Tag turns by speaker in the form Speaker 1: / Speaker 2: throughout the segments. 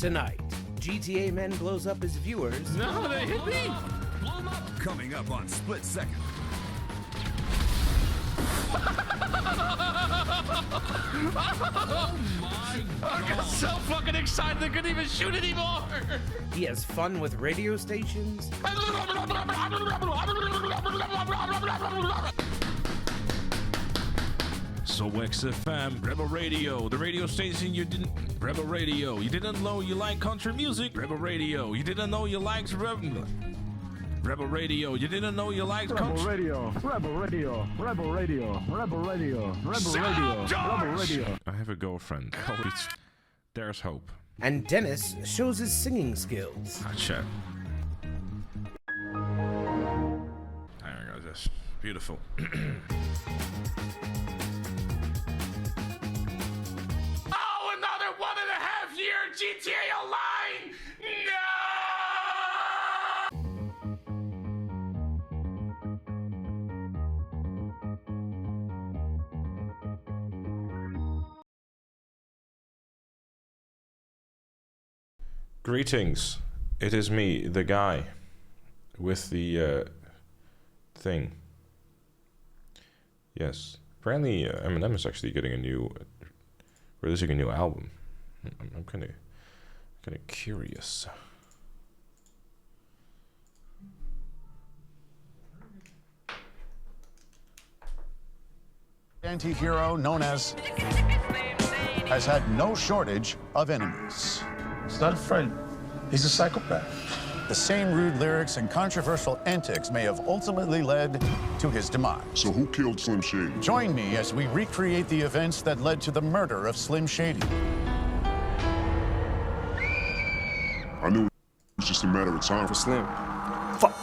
Speaker 1: Tonight, GTA Men blows up his viewers.
Speaker 2: No, they hit me!
Speaker 3: Coming up on Split Second.
Speaker 2: Oh my God. I got so fucking excited I couldn't even shoot anymore!
Speaker 1: He has fun with radio stations.
Speaker 2: So XFM, Rebel Radio, the radio station you didn't... Rebel Radio, you didn't know you like country music? Rebel Radio, you didn't know you liked Rebel Radio, you didn't know you liked country...
Speaker 4: Radio, Rebel Radio, Rebel Radio, Rebel Radio, Rebel Radio, Rebel Radio.
Speaker 2: I have a girlfriend. There's hope.
Speaker 1: And Dennis shows his singing skills.
Speaker 2: Ah, shit. There we go, this. Beautiful. Oh, another 1.5 year GTA Online! Greetings. It is me, the guy with the thing. Yes. Apparently, Eminem is actually getting releasing a new album. I'm kind of curious.
Speaker 5: Anti-hero known as has had no shortage of enemies.
Speaker 6: He's not a friend. He's a psychopath.
Speaker 5: The same rude lyrics and controversial antics may have ultimately led to his demise.
Speaker 7: So who killed Slim Shady?
Speaker 5: Join me as we recreate the events that led to the murder of Slim Shady.
Speaker 7: I knew it was just a matter of time for Slim.
Speaker 1: Fuck.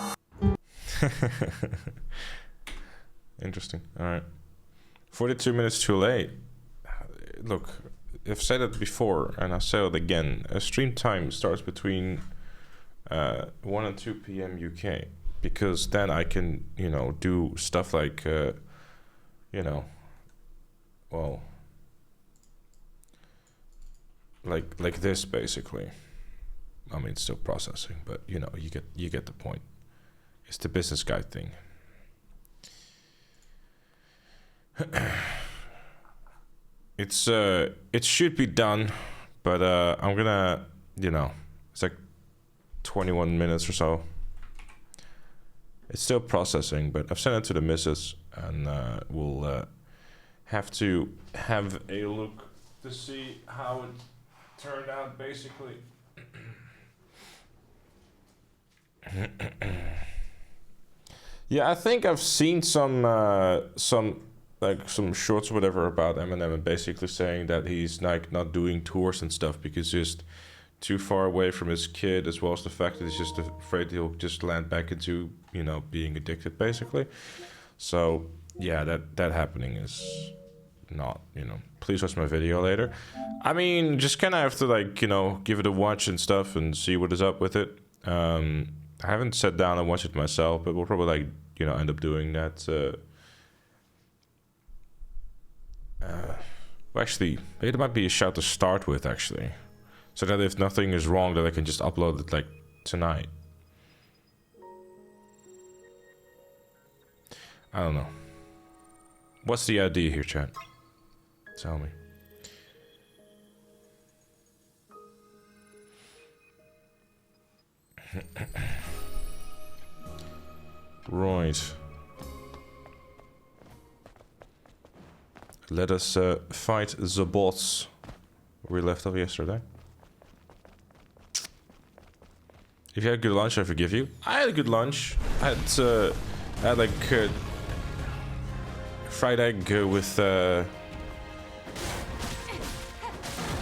Speaker 2: Interesting. All right. 42 minutes too late. Look, I've said it before, and I'll say it again. A stream time starts between 1 and 2 p.m. UK, because then I can, do stuff like, well, like this basically. I mean, it's still processing, but you get the point. It's the business guy thing. It should be done, but I'm gonna, it's like 21 minutes or so. It's still processing, but I've sent it to the missus, and we'll have to have a look to see how it turned out, basically. Yeah, I think I've seen some shorts or whatever about Eminem, and basically saying that he's like not doing tours and stuff because he's just too far away from his kid, as well as the fact that he's just afraid he'll just land back into being addicted, basically. So yeah, that happening is not, please watch my video later. I mean, just kind of have to give it a watch and stuff and see what is up with it. I haven't sat down and watched it myself, but we'll probably end up doing that. Well, actually, it might be a shout to start with, actually, so that if nothing is wrong, that I can just upload it tonight. I don't know. What's the idea here, chat? Tell me. Right. Let us fight the bots we left off yesterday. If you had a good lunch, I forgive you. I had a good lunch. I had like fried egg with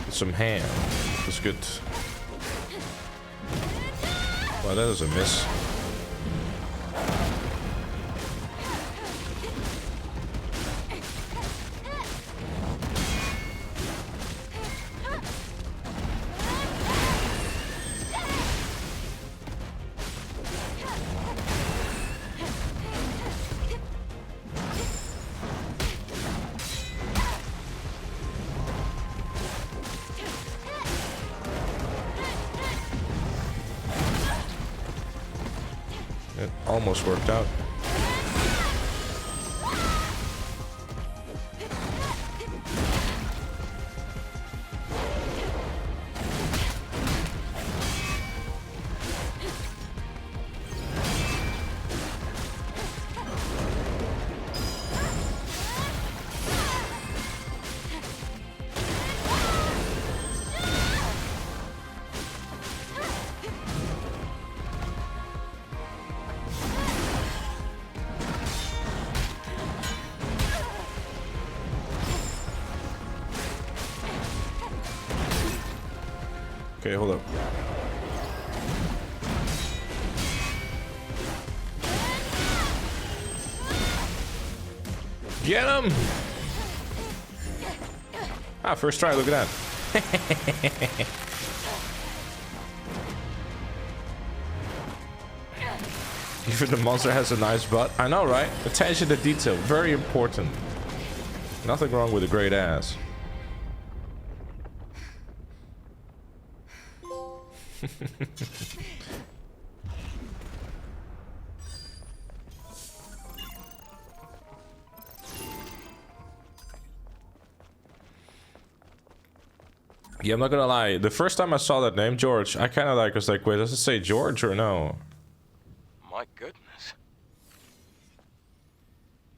Speaker 2: some ham. It was good. Wow, that was a miss. almost worked out. Okay, hold up. Get him! Ah, first try, look at that. Even the monster has a nice butt. I know, right? Attention to detail, very important. Nothing wrong with a great ass. Yeah, I'm not gonna lie. The first time I saw that name, George, I kind of was like, wait, does it say George or no?
Speaker 8: My goodness.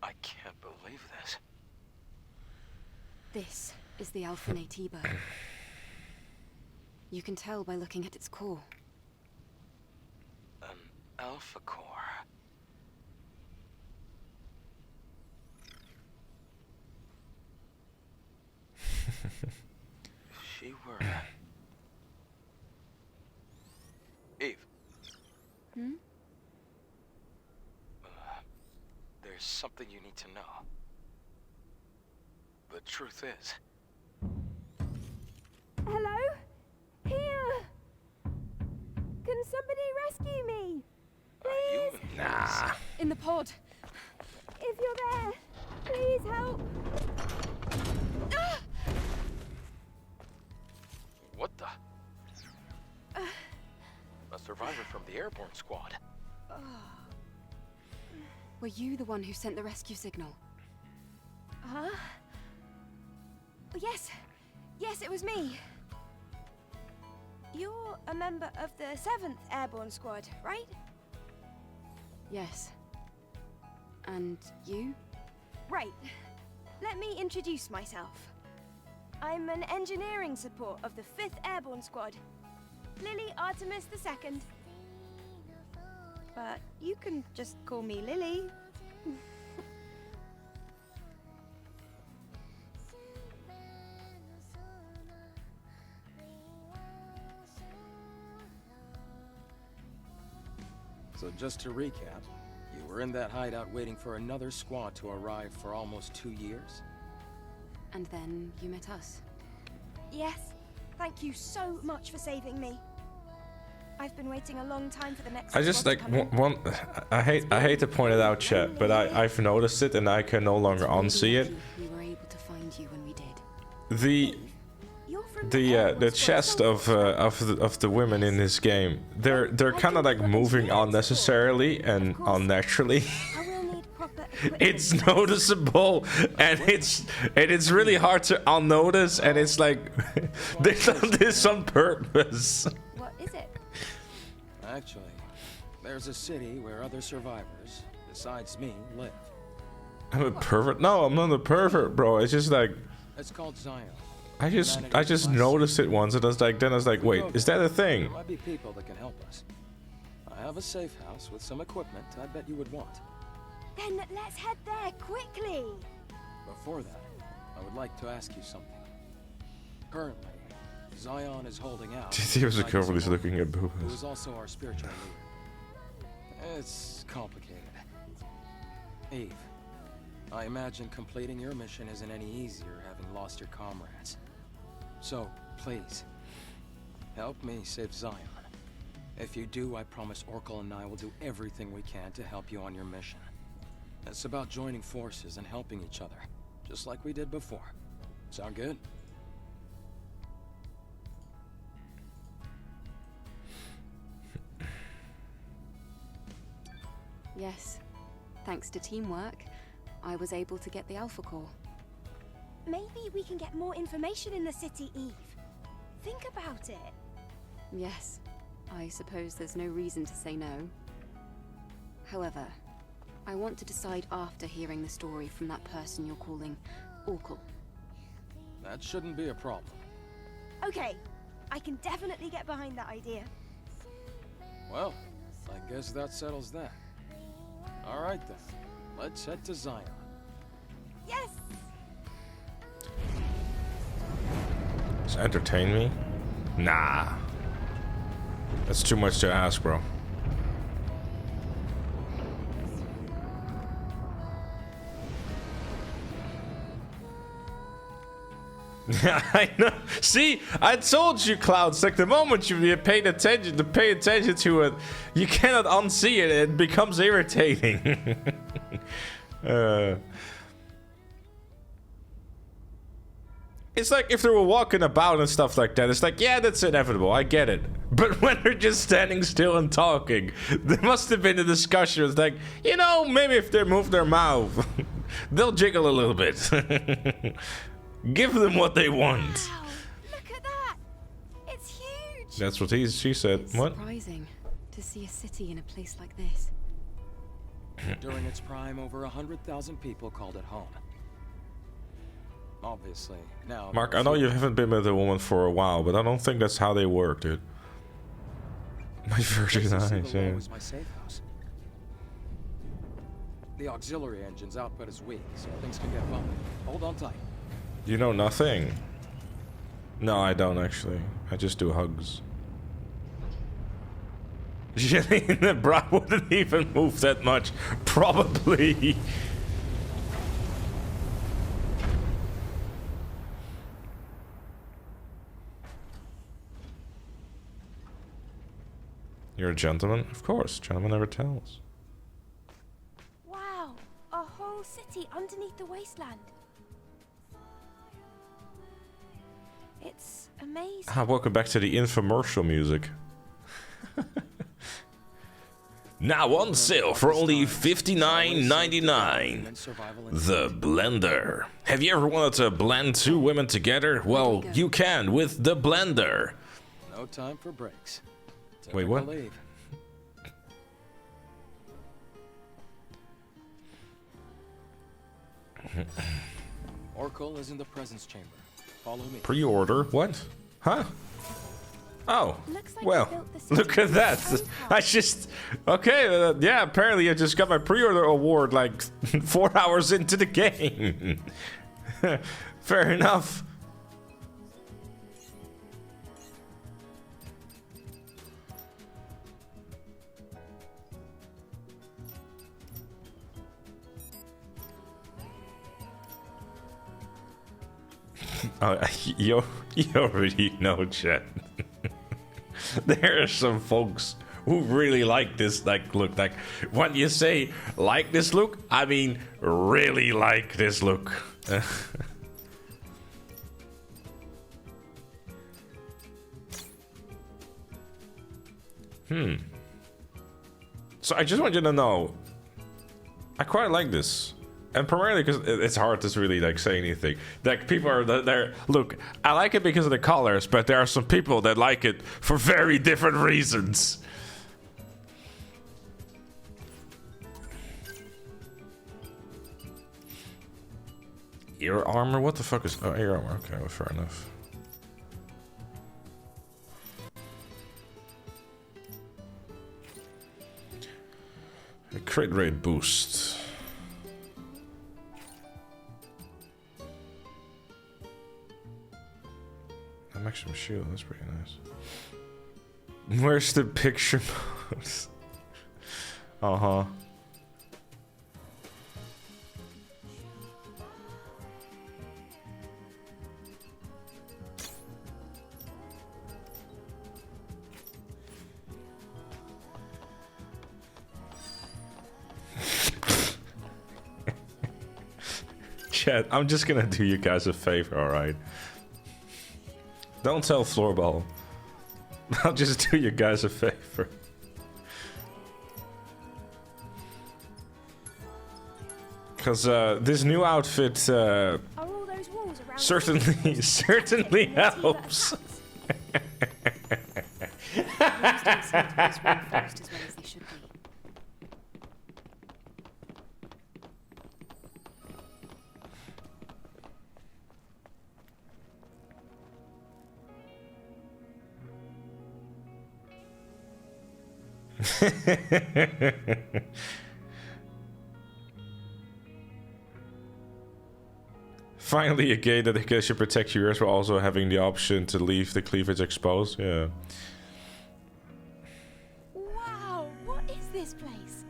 Speaker 8: I can't believe this.
Speaker 9: This is the Alphanate Ebo. You can tell by looking at its core.
Speaker 8: An Alpha Core. If she were... Eve.
Speaker 9: Hmm?
Speaker 8: There's something you need to know. The truth is...
Speaker 10: Hello? Here! Can somebody rescue me? Please?
Speaker 2: Nah.
Speaker 9: In the pod.
Speaker 10: If you're there, please help.
Speaker 8: What the? A survivor from the airborne squad.
Speaker 9: Were you the one who sent the rescue signal?
Speaker 10: Huh? Yes. Yes, it was me. You're a member of the 7th Airborne Squad, right?
Speaker 9: Yes. And you?
Speaker 10: Right. Let me introduce myself. I'm an engineering support of the 5th Airborne Squad. Lily Artemis II. But you can just call me Lily.
Speaker 8: So just to recap, you were in that hideout waiting for another squad to arrive for almost 2 years?
Speaker 9: And then you met us.
Speaker 10: Yes. Thank you so much for saving me. I've been waiting a long time for the next.
Speaker 2: I just like one. I hate to point it out, chat, but I've noticed it and I can no longer unsee it.
Speaker 9: We were able to find you when we did.
Speaker 2: The chest of the women in this game, they're kind of like moving unnecessarily and unnaturally. It's noticeable, and it's really hard to unnotice, and it's like they've done this on purpose.
Speaker 10: What is it?
Speaker 8: Actually, there's a city where other survivors, besides me, live.
Speaker 2: I'm a pervert? No, I'm not a pervert, bro. It's just like
Speaker 8: It's called Zion.
Speaker 2: I just noticed it once, and I was like, wait, is that a thing?
Speaker 8: There might be people that can help us. I have a safe house with some equipment I bet you would want.
Speaker 10: Then let's head there quickly.
Speaker 8: Before that, I would like to ask you something. Currently, Zion is holding out.
Speaker 2: He was a couple is looking at
Speaker 8: who
Speaker 2: boobs.
Speaker 8: is also our spiritual leader. It's complicated. Eve, I imagine completing your mission isn't any easier having lost your comrades. So, please, help me save Zion. If you do, I promise Orcal and I will do everything we can to help you on your mission. It's about joining forces and helping each other, just like we did before. Sound good?
Speaker 9: Yes. Thanks to teamwork, I was able to get the Alpha Core.
Speaker 10: Maybe we can get more information in the city, Eve. Think about it.
Speaker 9: Yes. I suppose there's no reason to say no. However, I want to decide after hearing the story from that person you're calling Orkel.
Speaker 8: That shouldn't be a problem.
Speaker 10: Okay, I can definitely get behind that idea.
Speaker 8: Well, I guess that settles that. All right then, let's head to Zion.
Speaker 10: Yes!
Speaker 2: Just entertain me? Nah. That's too much to ask, bro. Yeah, I know. See, I told you, Clouds. Like the moment you pay attention to it, you cannot unsee it. It becomes irritating. It's like if they were walking about and stuff like that. It's like, yeah, that's inevitable. I get it. But when they're just standing still and talking, there must have been a discussion. It's like, you know, maybe if they move their mouth, they'll jiggle a little bit. Give them what they want.
Speaker 10: Wow, look at that! It's huge!
Speaker 2: That's what she said.
Speaker 9: It's
Speaker 2: What?
Speaker 9: surprising to see a city in a place like this.
Speaker 8: During its prime, over 100,000 people called it home. Obviously, now...
Speaker 2: Mark, I know you haven't been with a woman for a while, but I don't think that's how they work, dude. My Virgin Eyes, yeah.
Speaker 8: was my safe house. The auxiliary engine's output is weak, so things can get bumpy. Hold on tight.
Speaker 2: You know nothing? No, I don't actually. I just do hugs. The bra wouldn't even move that much. Probably. You're a gentleman? Of course. Gentleman never tells.
Speaker 10: Wow, a whole city underneath the wasteland. It's amazing.
Speaker 2: Ah, welcome back to the infomercial music. Now on sale for only $59.99. The Blender. Have you ever wanted to blend two women together? Well, you can with the Blender.
Speaker 8: No time for breaks.
Speaker 2: Wait, what?
Speaker 8: Leave. Orkel is in the presence chamber. Follow me.
Speaker 2: Pre-order? What? Huh? Oh,
Speaker 10: Looks like
Speaker 2: well,
Speaker 10: you built the
Speaker 2: look at that. I just... Okay, yeah, apparently I just got my pre-order award like 4 hours into the game. Fair enough. Oh, you already know, chat. There are some folks who really like this look. Like when you say like this look, I mean really like this look. So I just want you to know, I quite like this. And primarily because it's hard to really like say anything. Like people are there. Look, I like it because of the colors, but there are some people that like it for very different reasons. Ear armor? What the fuck is? Oh, ear armor. Okay, well, fair enough. A crit rate boost. Maximum shield, that's pretty nice. Where's the picture mode? Uh-huh. Chat, I'm just gonna do you guys a favor, alright? Don't tell Floorball. I'll just do you guys a favor. Because this new outfit
Speaker 10: Are all those walls around
Speaker 2: certainly helps.
Speaker 9: Rooms don't seem to be as reinforced as well as they should be.
Speaker 2: Finally, a game that should protect your ears while also having the option to leave the cleavage exposed. Yeah.
Speaker 10: Wow, what is this place?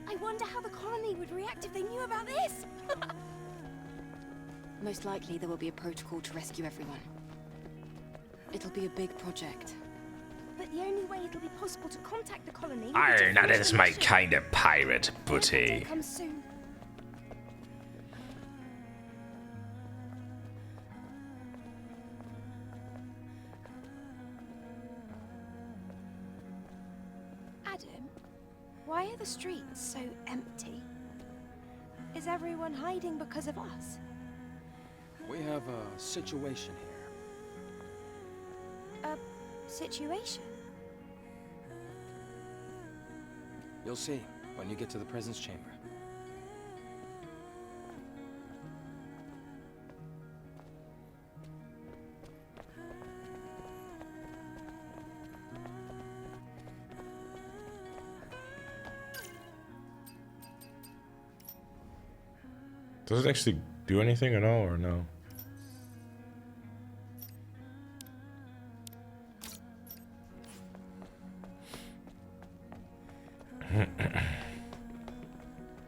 Speaker 10: I wonder how the colony would react if they knew about this.
Speaker 9: Most likely there will be a protocol to rescue everyone. It'll be a big project.
Speaker 10: But the only way it'll be possible to contact the colony.
Speaker 11: That is my kind of pirate, buddy.
Speaker 10: Come soon. Adam, why are the streets so empty? Is everyone hiding because of us?
Speaker 8: We have a situation here.
Speaker 10: A situation?
Speaker 8: You'll see when you get to the presence chamber.
Speaker 2: Does it actually do anything at all, or no?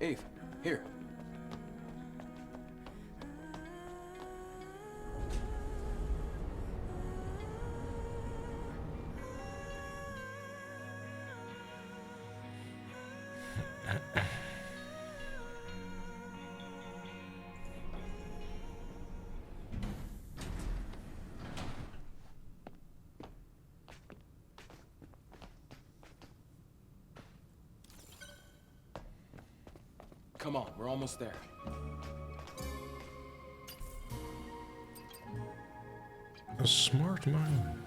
Speaker 8: Eve, here. Come on, we're almost there.
Speaker 2: A smart man.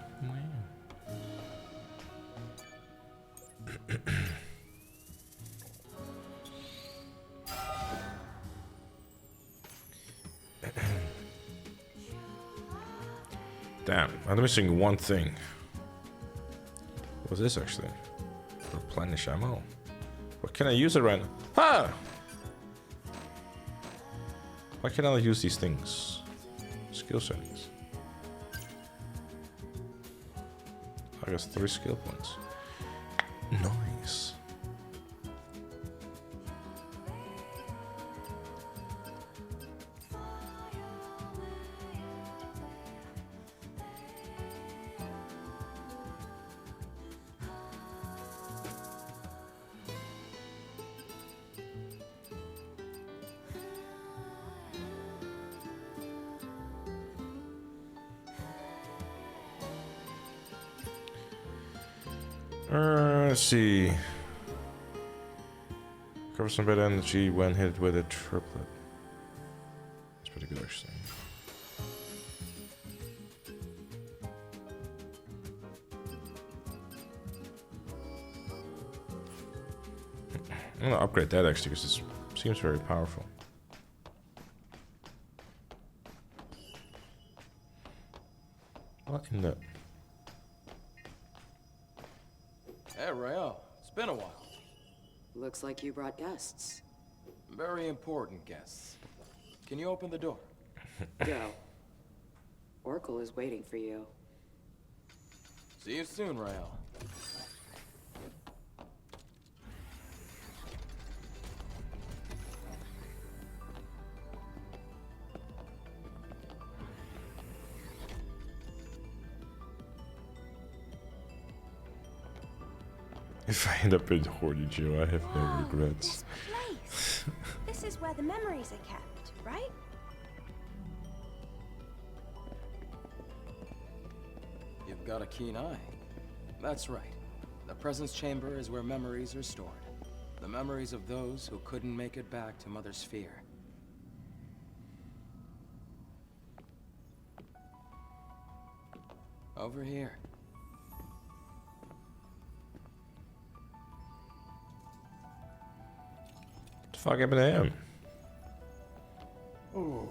Speaker 2: Damn, I'm missing one thing. What's this actually? Replenish ammo. What can I use it right now? Ah! Why can't I use these things? Skill settings. I guess 3 skill points. Nice. Let's see. Cover some bad energy when hit with a triplet. That's pretty good, actually. I'm gonna upgrade that actually because it seems very powerful. What in the?
Speaker 8: Hey, Rael. It's been a while.
Speaker 12: Looks like you brought guests.
Speaker 8: Very important guests. Can you open the door?
Speaker 12: Go. Oracle is waiting for you.
Speaker 8: See you soon, Rael.
Speaker 2: If I end up in Horny Joe, I have no regrets.
Speaker 10: This place. This is where the memories are kept, right?
Speaker 8: You've got a keen eye. That's right. The presence chamber is where memories are stored. The memories of those who couldn't make it back to Mother Sphere. Over here.
Speaker 2: What the fuck happened to him?
Speaker 13: Oh.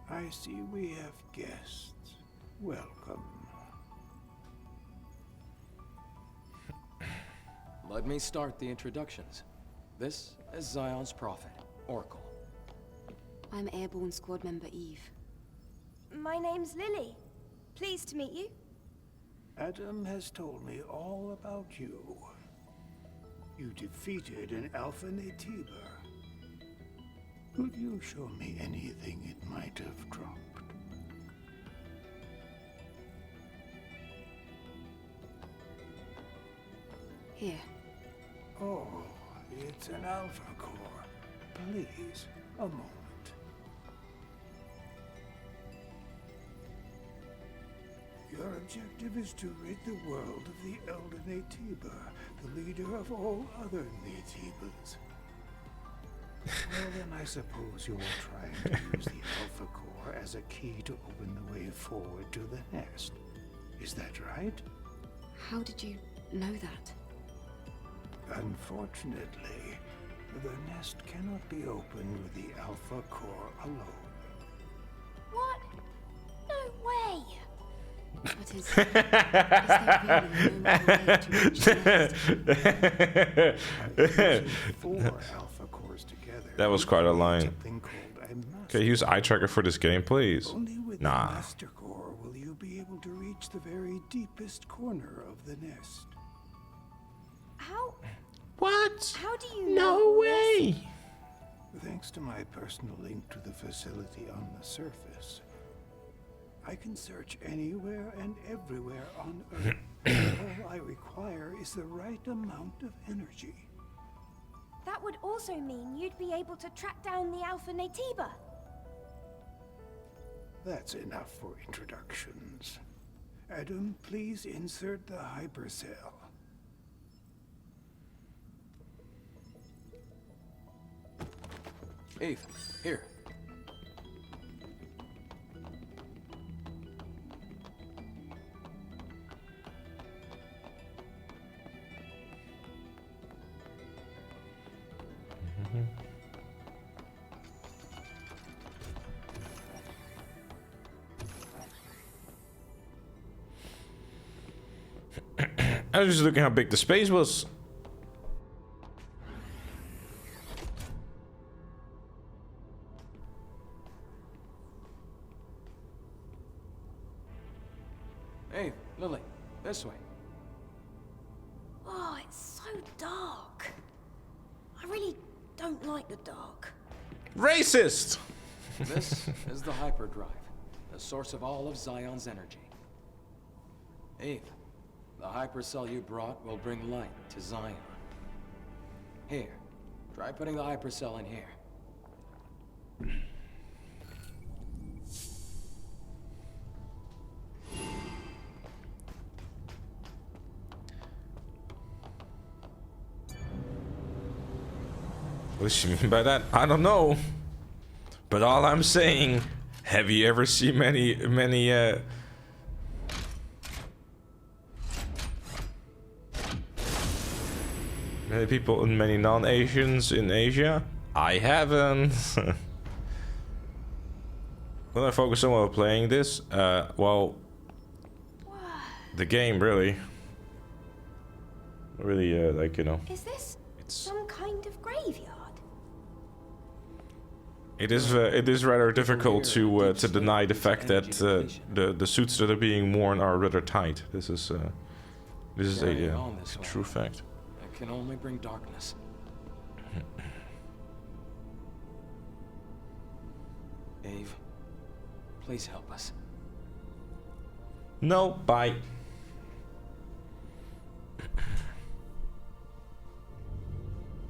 Speaker 13: I see we have guests. Welcome.
Speaker 8: Let me start the introductions. This is Zion's prophet, Oracle.
Speaker 9: I'm Airborne Squad member Eve.
Speaker 10: My name's Lily. Pleased to meet you.
Speaker 13: Adam has told me all about you. You defeated an Alpha Naytiba. Could you show me anything it might have dropped?
Speaker 9: Here.
Speaker 13: Oh, it's an Alpha Core. Please, a moment. Your objective is to rid the world of the Elder Naytiba, the leader of all other Naytibas. Well, then I suppose you're trying to use the Alpha Core as a key to open the way forward to the nest. Is that right?
Speaker 9: How did you know that?
Speaker 13: Unfortunately, the nest cannot be opened with the Alpha Core alone.
Speaker 10: What? No way!
Speaker 9: But is there really no way to reach the nest?
Speaker 13: Four Alpha Cores together.
Speaker 2: That was quite a line.
Speaker 13: Something called a master.
Speaker 2: Okay, use eye tracker for this game, please.
Speaker 13: Only with
Speaker 2: Nah.
Speaker 13: the Master Core will you be able to reach the very deepest corner of the nest.
Speaker 10: How?
Speaker 2: What?
Speaker 10: How do you
Speaker 2: No
Speaker 10: know
Speaker 2: way!
Speaker 13: Thanks to my personal link to the facility on the surface, I can search anywhere and everywhere on Earth. All I require is the right amount of energy.
Speaker 10: That would also mean you'd be able to track down the Alpha Naytiba.
Speaker 13: That's enough for introductions. Adam, please insert the hypercell.
Speaker 8: Eve, here.
Speaker 2: I was just looking how big the space was.
Speaker 8: Hey, Lily, this way.
Speaker 10: Oh, it's so dark. I really don't like the dark.
Speaker 2: Racist!
Speaker 8: This is the hyperdrive, the source of all of Zion's energy. Eve, the hypercell you brought will bring light to Zion. Here, try putting the hypercell in here.
Speaker 2: What does she mean by that? I don't know. But all I'm saying, have you ever seen many people and many non-Asians in Asia? I haven't. When I focus on while playing this, well, the game really, like, you know.
Speaker 10: Is this some kind of graveyard?
Speaker 2: It is rather difficult to deny the fact that the suits that are being worn are rather tight. This is a true fact.
Speaker 8: It can only bring darkness. Eve, please help us.
Speaker 2: No, bye.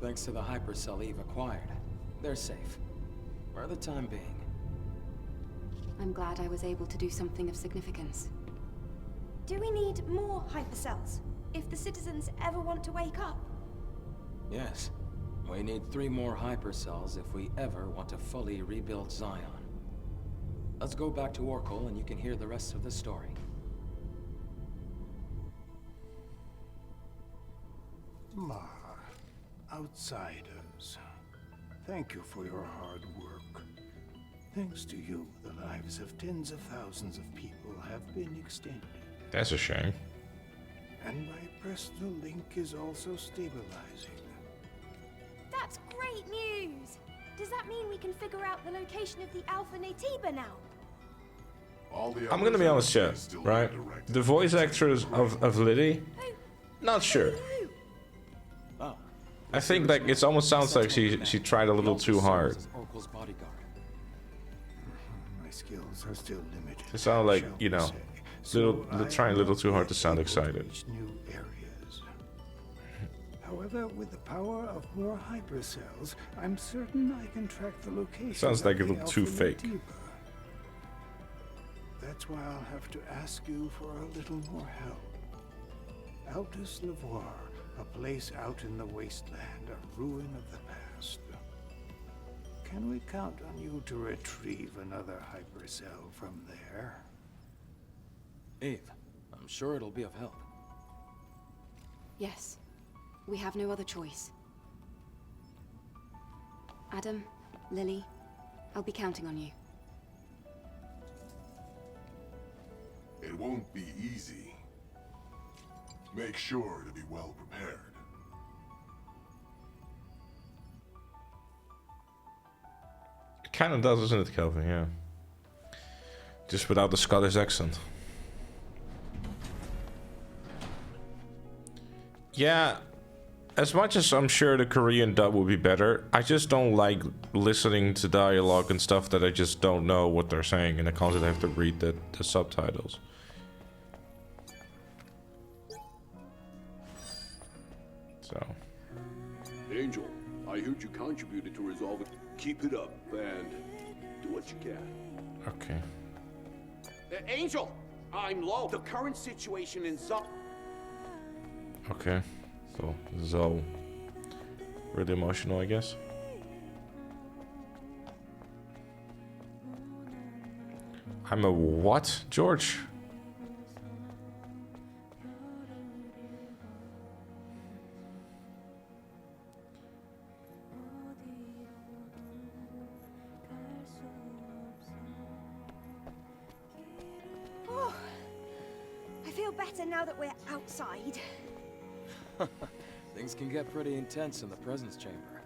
Speaker 8: Thanks to the hypercell Eve acquired, they're safe. For the time being.
Speaker 9: I'm glad I was able to do something of significance.
Speaker 10: Do we need more hypercells? if the citizens ever want to wake up.
Speaker 8: Yes. We need 3 more hypercells if we ever want to fully rebuild Zion. Let's go back to Oracle and you can hear the rest of the story.
Speaker 13: Outsiders, thank you for your hard work. Thanks to you, the lives of tens of thousands of people have been extended.
Speaker 2: That's a shame.
Speaker 13: And my personal link is also stabilizing.
Speaker 10: That's great news! Does that mean we can figure out the location of the Alpha Natiba now?
Speaker 2: I'm gonna be honest, chat, right? The voice actress of Lily, not sure.
Speaker 8: Oh.
Speaker 2: I think like it almost sounds like she tried a little too hard.
Speaker 8: Oracle's bodyguard.
Speaker 13: My skills are still limited.
Speaker 2: It sounded like, you know, trying a little too hard to sound
Speaker 13: able to
Speaker 2: excited.
Speaker 13: reach new areas. However, with the power of more hypercells, I'm certain I can track the location.
Speaker 2: Sounds like
Speaker 13: of
Speaker 2: a
Speaker 13: the
Speaker 2: little too
Speaker 13: Alpha
Speaker 2: fake.
Speaker 13: Natiba. That's why I'll have to ask you for a little more help. Altus Lavoir, a place out in the wasteland, a ruin of the past. Can we count on you to retrieve another hypercell from there?
Speaker 8: Eve, I'm sure it'll be of help.
Speaker 9: Yes. We have no other choice. Adam, Lily, I'll be counting on you.
Speaker 7: It won't be easy. Make sure to be well prepared.
Speaker 2: It kind of does, doesn't it, Kelvin? Yeah. Just without the Scottish accent. Yeah, as much as I'm sure the Korean dub would be better, I just don't like listening to dialogue and stuff that I just don't know what they're saying, and I constantly have to read the subtitles. So.
Speaker 14: Angel, I heard you contributed to resolve it. Keep it up and do what you can.
Speaker 2: Okay.
Speaker 15: Angel, I'm low. The current situation in Zone.
Speaker 2: Okay. Cool. This is all really emotional, I guess. I'm a what, George?
Speaker 10: Oh, I feel better now that we're outside.
Speaker 8: Things can get pretty intense in the presence chamber.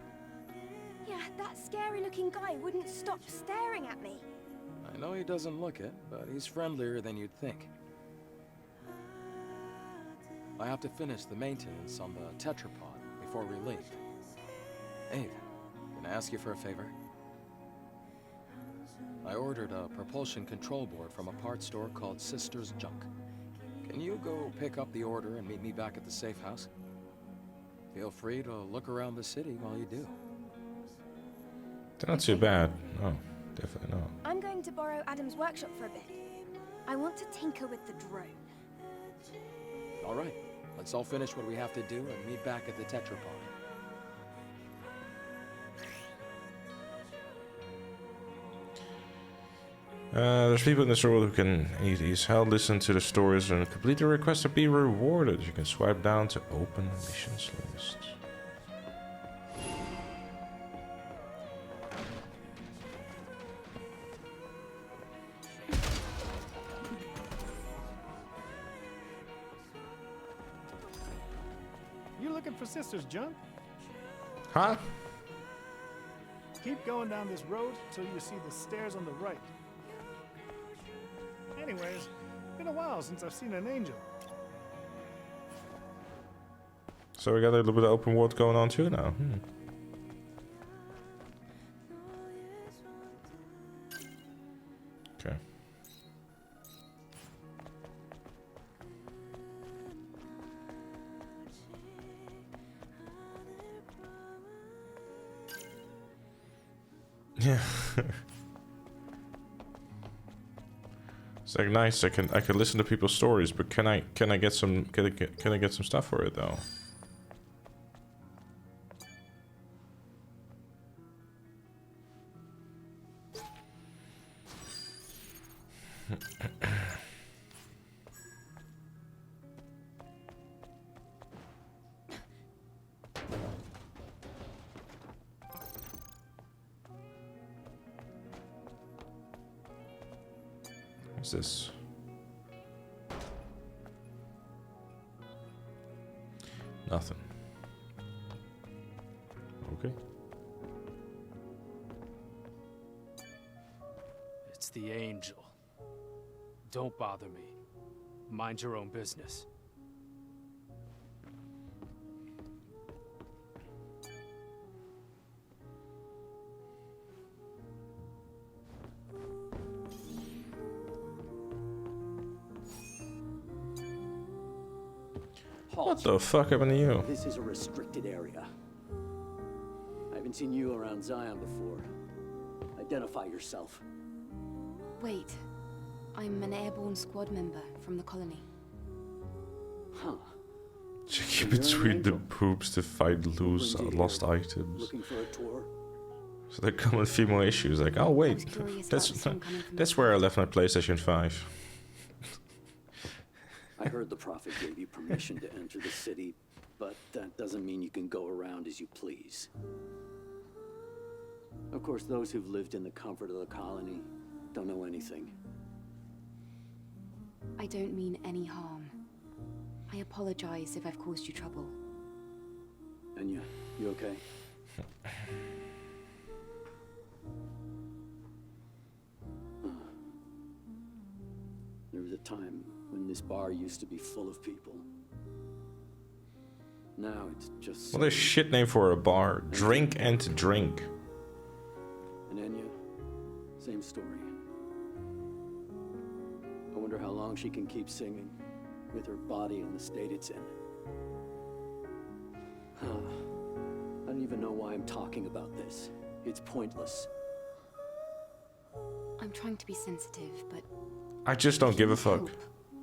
Speaker 10: Yeah, that scary-looking guy wouldn't stop staring at me.
Speaker 8: I know he doesn't look it, but he's friendlier than you'd think. I have to finish the maintenance on the tetrapod before we leave. Ave, can I ask you for a favor? I ordered a propulsion control board from a parts store called Sister's Junk. Can you go pick up the order and meet me back at the safe house? Feel free to look around the city while you do.
Speaker 2: They're not too bad. No, definitely not.
Speaker 10: I'm going to borrow Adam's workshop for a bit. I want to tinker with the drone.
Speaker 8: All right, let's all finish what we have to do and meet back at the tetrapod.
Speaker 2: There's people in this world who can eat his hell, listen to the stories, and complete the request to be rewarded. You can swipe down to open the missions list.
Speaker 16: You looking for Sister's Junk?
Speaker 2: Huh?
Speaker 16: Keep going down this road till you see the stairs on the right. Anyways, been a while since I've seen an angel.
Speaker 2: So we got a little bit of open world going on too now. Okay. It's like nice. I can listen to people's stories, but can I get some can I get some stuff for it though? What's this? Nothing. Okay.
Speaker 17: It's the Angel. Don't bother me. Mind your own business.
Speaker 2: What the fuck happened to you?
Speaker 18: This is a restricted area. I haven't seen you around Zion before. Identify yourself.
Speaker 9: Wait. I'm an airborne squad member from the colony.
Speaker 18: Huh.
Speaker 2: Check between the poops to find lost items.
Speaker 18: Looking for a tour?
Speaker 2: So the common female issues, like, oh wait, that's where I left my PlayStation 5.
Speaker 18: I heard the Prophet gave you permission to enter the city, but that doesn't mean you can go around as you please. Of course, those who've lived in the comfort of the colony don't know anything.
Speaker 9: I don't mean any harm. I apologize if I've caused you trouble.
Speaker 18: Enya, you okay? There was a time when this bar used to be full of people. Now it's just...
Speaker 2: What a shit name for a bar. Drink and drink.
Speaker 18: And Enya, same story. I wonder how long she can keep singing, with her body in the state it's in. I don't even know why I'm talking about this. It's pointless.
Speaker 9: I'm trying to be sensitive, but...
Speaker 2: I just don't give a fuck.
Speaker 9: Hope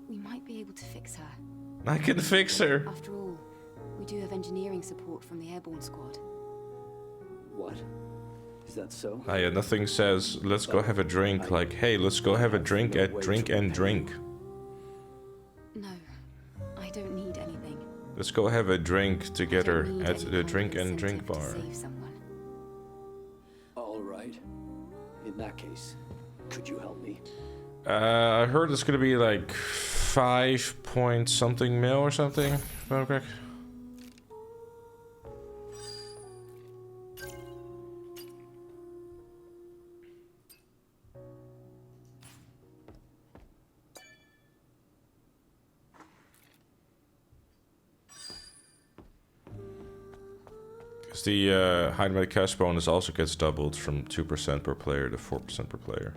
Speaker 9: we might be able to fix her.
Speaker 2: I can fix her.
Speaker 9: After all, we do have engineering support from the airborne squad.
Speaker 18: What? Is that so?
Speaker 2: Ah, yeah, nothing says, let's go have a drink, like, hey, let's go have a drink at Drink and Drink.
Speaker 9: No, I don't need anything.
Speaker 2: Let's go have a drink together at the Drink and Drink bar.
Speaker 9: Save someone.
Speaker 18: All right. In that case, could you help me?
Speaker 2: I heard it's gonna be like 5 point something mil or something. If I'm correct. Because the hide my cash bonus also gets doubled from 2% per player to 4% per player.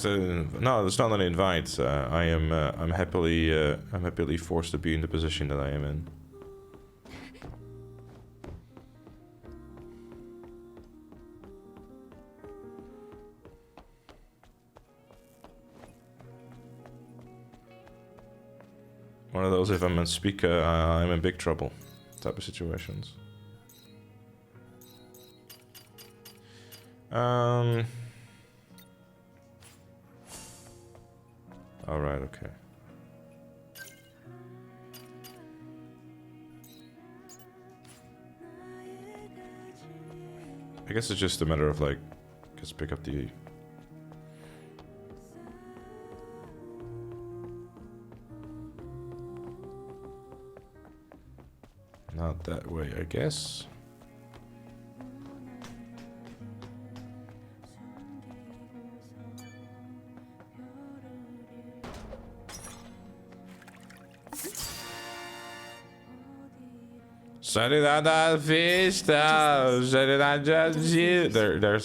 Speaker 2: No, it's not an invite. I'm happily forced to be in the position that I am in. One of those, if I'm on speaker, I'm in big trouble type of situations. Alright, okay. I guess it's just a matter of like, just pick up the... Not that way, I guess. There's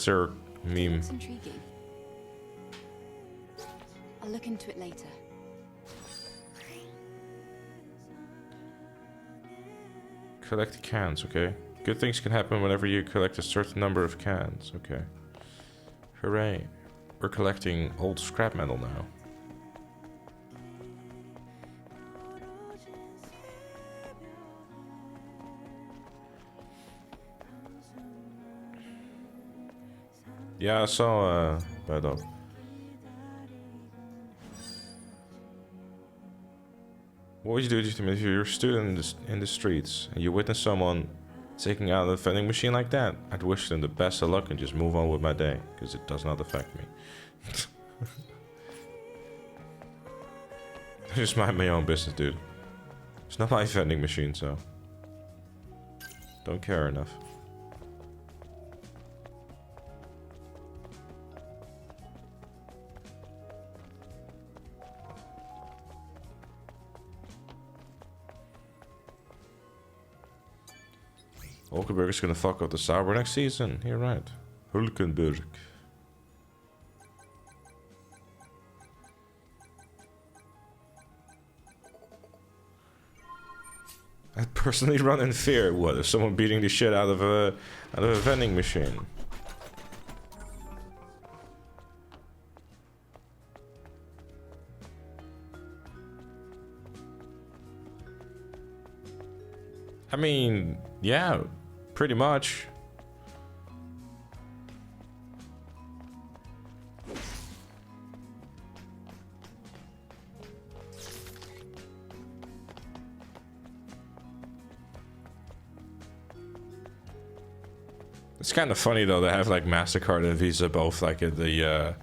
Speaker 2: her meme.
Speaker 9: Looks intriguing. I'll look into it later.
Speaker 2: Collect cans, okay. Good things can happen whenever you collect a certain number of cans, okay. Hooray. We're collecting old scrap metal now. Yeah, I saw Bad Dog. What would you do if you're a student in the streets and you witness someone taking out a vending machine like that? I'd wish them the best of luck and just move on with my day, because it does not affect me. I just mind my own business, dude. It's not my vending machine, so don't care enough. Hulkenberg is gonna fuck up the Sauber next season. You're right. Hulkenberg. I'd personally run in fear. What if someone beating the shit out of a vending machine? I mean, yeah, pretty much. It's kind of funny though, they have like MasterCard and Visa both like at the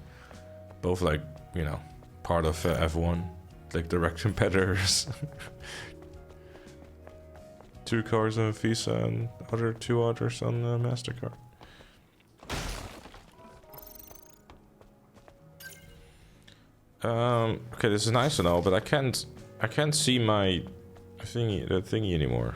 Speaker 2: both like, you know, part of F1, like direct competitors. 2 cards on Visa and two others on MasterCard. Okay, this is nice and all, but I can't see my thingy anymore.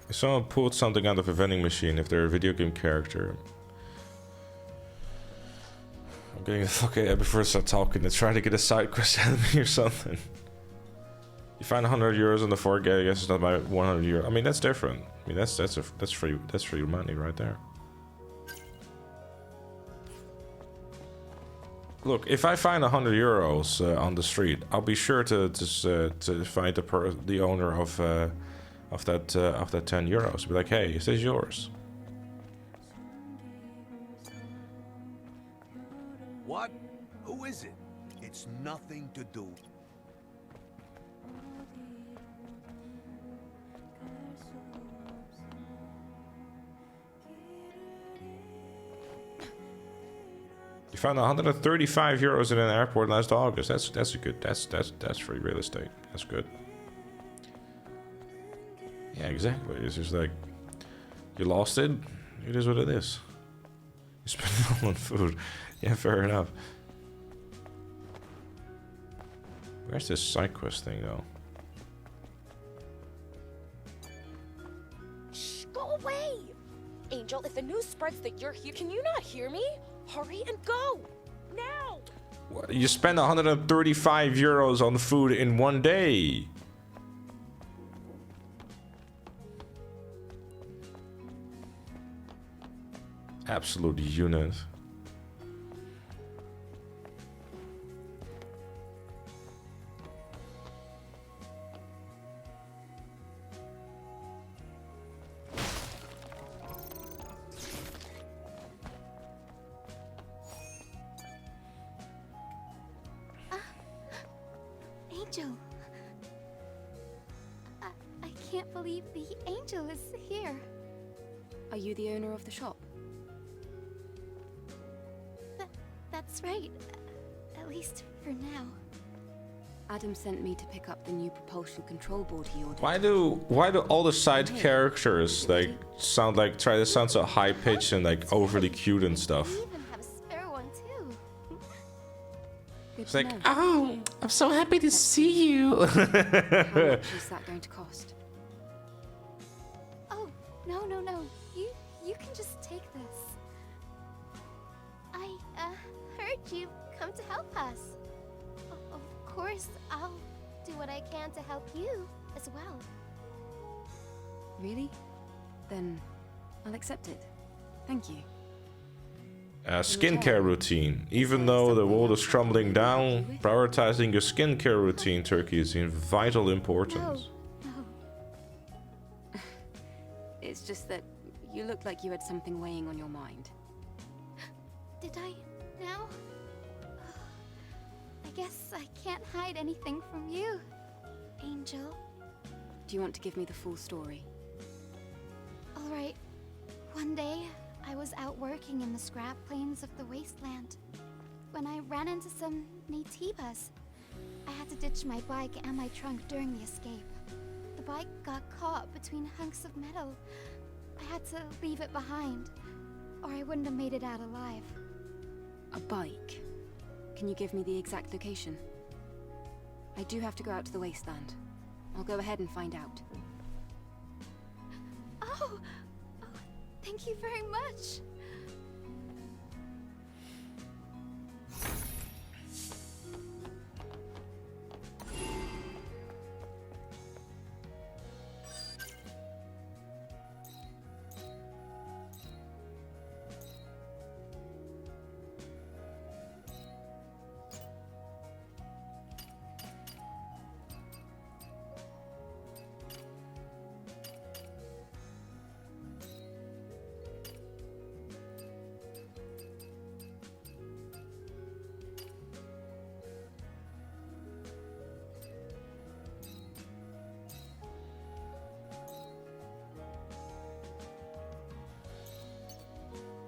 Speaker 2: If someone pulled something out of a vending machine, if they're a video game character, I'm getting the fuck out before I start talking and try to get a side quest out of me or something. You find 100 euros on the 4K, I guess it's not my 100 euro. I mean, that's different. I mean, that's free money right there. Look, if I find 100 euros on the street, I'll be sure to find the owner of that 10 euros. Be like, hey, is this yours?
Speaker 15: What? Who is it? It's nothing to do.
Speaker 2: You found 135 euros in an airport last August. That's a good. That's free real estate. That's good. Yeah, exactly. It's just like you lost it. It is what it is. You spend it all on food. Yeah, fair enough. Where's this side quest thing though?
Speaker 19: Shh, go away! Angel, if the news spreads that you're here, can you not hear me? Hurry and go! Now!
Speaker 2: What? You spend 135 euros on food in one day. Absolute unit.
Speaker 10: Angel. I can't believe the Angel is here.
Speaker 9: Are you the owner of the shop?
Speaker 10: That's right. At least for now.
Speaker 9: Adam sent me to pick up the new propulsion control board he ordered.
Speaker 2: Why do all the side characters like try to sound so high pitched and like overly cute and stuff?
Speaker 10: We even have a spare one too.
Speaker 2: It's like, oh, I'm so happy to see you.
Speaker 9: How much is that going to cost?
Speaker 10: Oh, no.
Speaker 20: just take this? I, heard you've come to help us. Of course, I'll do what I can to help you as well.
Speaker 9: Really? Then I'll accept it. Thank you.
Speaker 2: A skincare routine. Even though the world is crumbling down, prioritizing your skincare routine, Turkey, is in vital importance.
Speaker 9: No. It's just that you look like you had something weighing on your mind.
Speaker 20: Did I now? I guess I can't hide anything from you, Angel.
Speaker 9: Do you want to give me the full story?
Speaker 20: All right. One day, I was out working in the scrap plains of the wasteland when I ran into some Naytibas. I had to ditch my bike and my trunk during the escape. The bike got caught between hunks of metal. I had to leave it behind, or I wouldn't have made it out alive.
Speaker 9: A bike? Can you give me the exact location? I do have to go out to the wasteland. I'll go ahead and find out.
Speaker 20: Oh, thank you very much.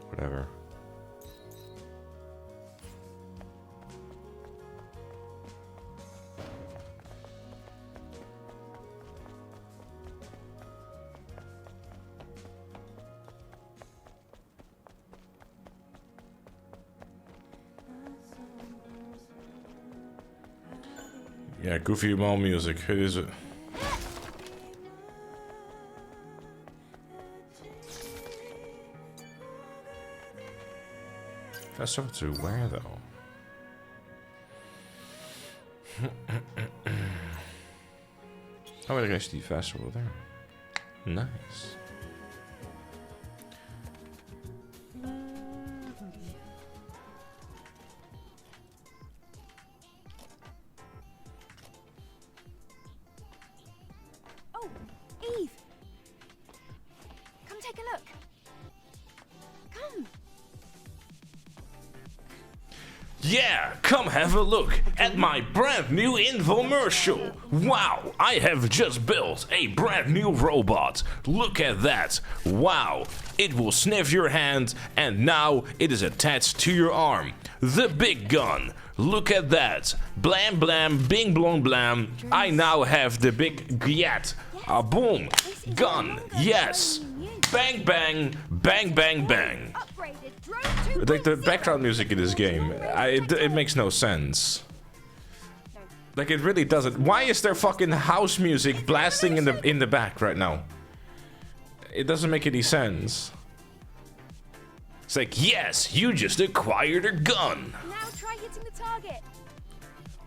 Speaker 2: Whatever. Yeah, Goofy Mall music. Who is it? Festival to where though? Oh, wait, I guess the festival there. Nice.
Speaker 10: Oh, Eve! Come take a look. Come.
Speaker 11: Yeah, come have a look at my brand new infomercial. Wow, I have just built a brand new robot. Look at that. Wow, it will sniff your hand and now it is attached to your arm. The big gun. Look at that. Blam blam, bing blong blam. I now have the big gyat. Boom. Gun. Yes. Bang bang, bang bang bang.
Speaker 2: Like the background music in this game, it makes no sense. Like it really doesn't. Why is there fucking house music blasting in the back right now? It doesn't make any sense.
Speaker 11: It's like, yes, you just acquired a gun.
Speaker 10: Now try hitting the target.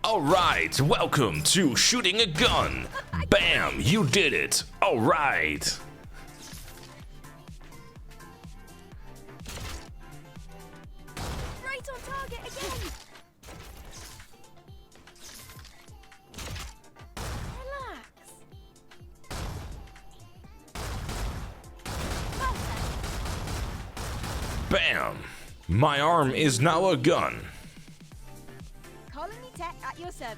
Speaker 11: Alright, welcome to shooting a gun. Bam, you did it. Alright.
Speaker 10: Right on target again. Relax.
Speaker 11: Bam. My arm is now a gun.
Speaker 10: Colony Tech at your service.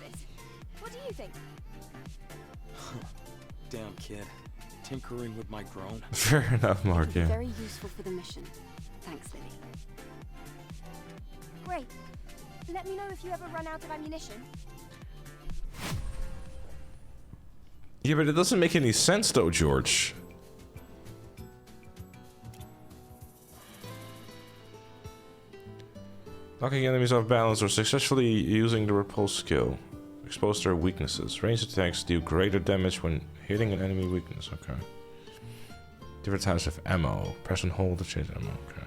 Speaker 10: What do you think?
Speaker 8: Damn, kid. Tinkering with my drone.
Speaker 2: Fair enough, Mark, yeah.
Speaker 9: Very useful for the mission. Thanks, Lily.
Speaker 10: Great. Let me know if you ever run out of ammunition.
Speaker 2: Yeah, but it doesn't make any sense though, George. Knocking enemies off balance or successfully using the repulse skill. Expose their weaknesses. Ranged attacks deal greater damage when hitting an enemy weakness. Okay. Different types of ammo. Press and hold to change ammo. Okay.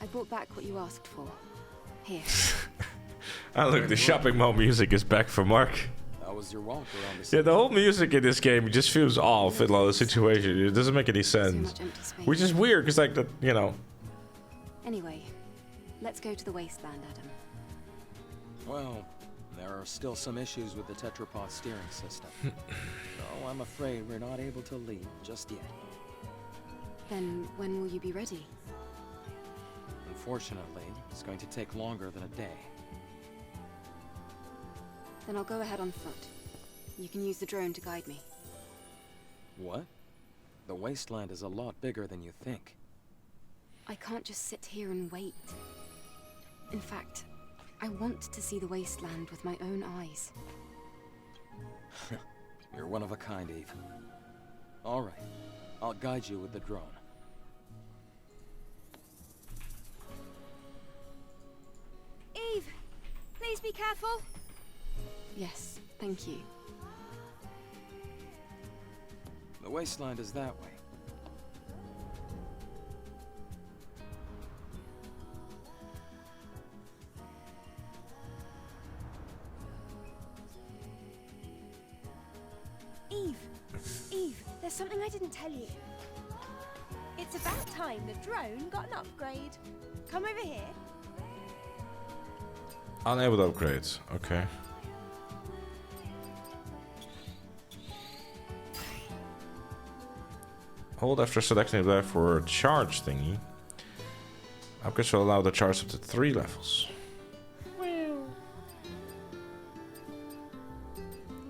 Speaker 9: I brought back what you asked for. Here.
Speaker 2: Ah, look, the shopping mall music is back for Mark.
Speaker 8: How was your walk around the
Speaker 2: Yeah, the whole music in this game just feels off in a lot of situations. It doesn't make any sense. Which is weird, because, like, you know.
Speaker 9: Anyway, let's go to the wasteland, Adam.
Speaker 8: Well, there are still some issues with the tetrapod steering system. So I'm afraid we're not able to leave just yet.
Speaker 9: Then when will you be ready?
Speaker 8: Unfortunately, it's going to take longer than a day.
Speaker 9: Then I'll go ahead on foot. You can use the drone to guide me.
Speaker 8: What? The wasteland is a lot bigger than you think.
Speaker 9: I can't just sit here and wait. In fact, I want to see the wasteland with my own eyes.
Speaker 8: You're one of a kind, Eve. All right, I'll guide you with the drone.
Speaker 10: Eve, please be careful.
Speaker 9: Yes, thank you.
Speaker 8: The wasteland is that way.
Speaker 10: Eve, there's something I didn't tell you. It's about time the drone got an upgrade. Come over here.
Speaker 2: Unable to upgrade. Okay. Hold after selecting left for a charge thingy. Upgrades will allow the charge up to 3 levels.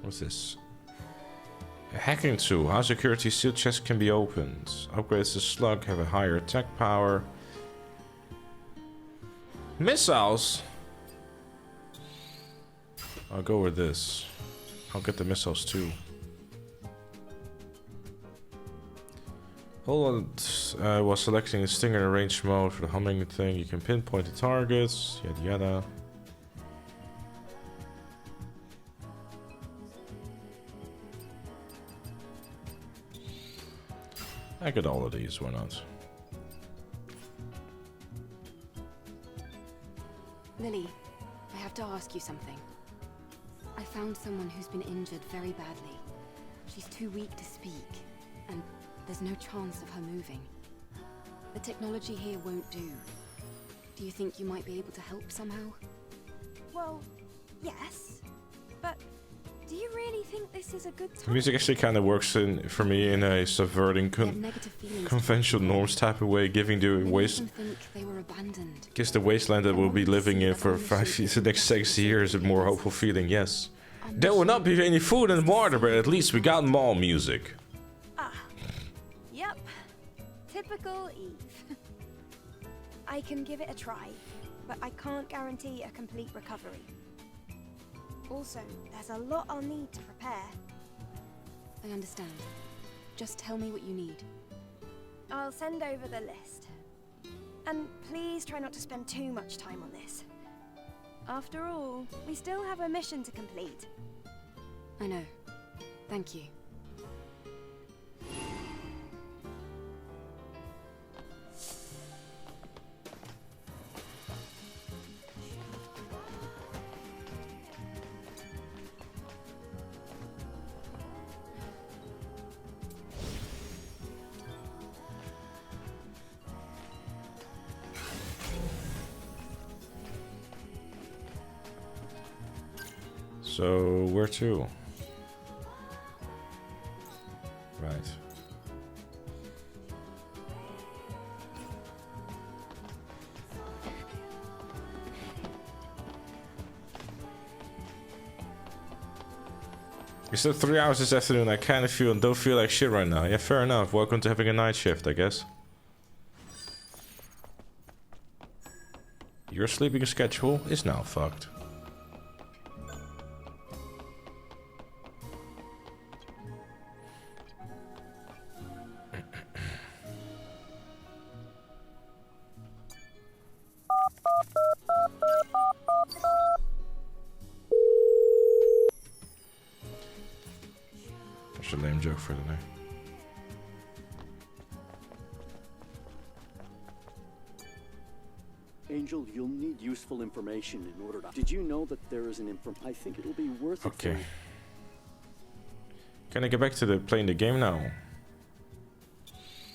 Speaker 2: What's this? A hacking tool. High security seal chests can be opened. Upgrades to slug have a higher attack power. Missiles? I'll go with this. I'll get the missiles too. Hold on while selecting the stinger in range mode for the humming thing. You can pinpoint the targets. Yada yada. I get all of these, why not?
Speaker 9: Lily, I have to ask you something. I found someone who's been injured very badly. She's too weak to speak, and there's no chance of her moving. The technology here won't do. Do you think you might be able to help somehow?
Speaker 10: Well, yes, but do you really think this is a good
Speaker 2: The
Speaker 10: time?
Speaker 2: music actually kind of works for me in a subverting conventional norms type of way, giving the waste.
Speaker 9: Think they were abandoned.
Speaker 2: Gives the wasteland that we'll be living in for the next 6 years a more hopeful feeling. Yes, there will not be any food and water, but at least we got mall music.
Speaker 10: Yep, typical Eve. I can give it a try, but I can't guarantee a complete recovery. Also, there's a lot I'll need to prepare.
Speaker 9: I understand. Just tell me what you need.
Speaker 10: I'll send over the list. And please try not to spend too much time on this. After all, we still have a mission to complete.
Speaker 9: I know. Thank you.
Speaker 2: So, where to? Right. You said 3 hours this afternoon. I kind of don't feel like shit right now. Yeah, fair enough. Welcome to having a night shift, I guess. Your sleeping schedule is now fucked. Such a lame joke for today.
Speaker 18: Angel, you'll need useful information in order to... Did you know that there is an I think it'll be worth it.
Speaker 2: Okay. Can I get back to the playing the game now?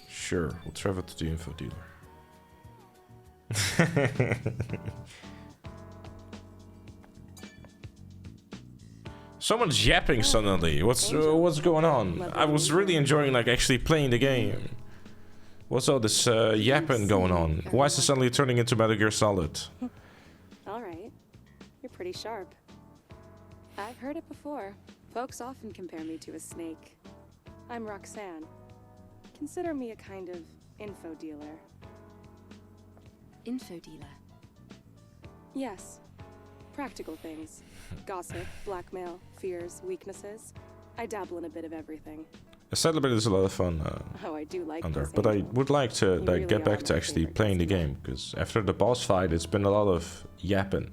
Speaker 2: Sure, we'll travel to the info dealer. Someone's yapping suddenly. What's going on? I was really enjoying like actually playing the game. What's all this yapping going on? Why is it suddenly turning into Metal Gear Solid?
Speaker 21: All right, you're pretty sharp. I've heard it before. Folks often compare me to a snake. I'm Roxanne. Consider me a kind of info dealer.
Speaker 9: Info dealer?
Speaker 21: Yes. Practical things. Gossip, blackmail, fears, weaknesses. I dabble in a bit of everything.
Speaker 2: A Celebrate is a lot of fun.
Speaker 21: Oh, I do like
Speaker 2: Under,
Speaker 21: this,
Speaker 2: but I
Speaker 21: Angel.
Speaker 2: would like to
Speaker 21: You
Speaker 2: like
Speaker 21: really
Speaker 2: get
Speaker 21: are
Speaker 2: back
Speaker 21: my
Speaker 2: to actually
Speaker 21: favorite
Speaker 2: playing the game because after the boss fight, it's been a lot of yapping.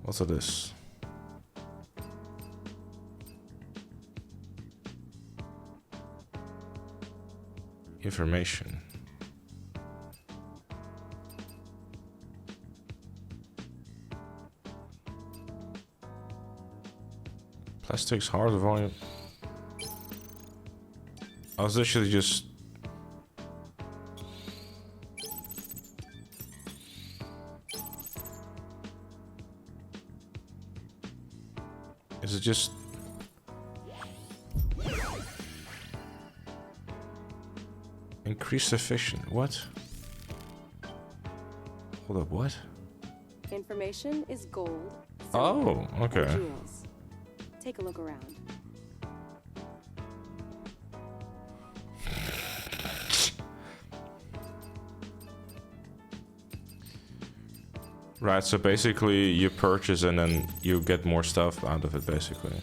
Speaker 2: What's this? Information. Plastics, hard volume. I was literally just... Is it just... Increase efficient. What? Hold up, what?
Speaker 21: Information is gold.
Speaker 2: Oh,
Speaker 21: silver,
Speaker 2: okay.
Speaker 21: and jewels. Take a look around.
Speaker 2: Right, so basically you purchase and then you get more stuff out of it, basically.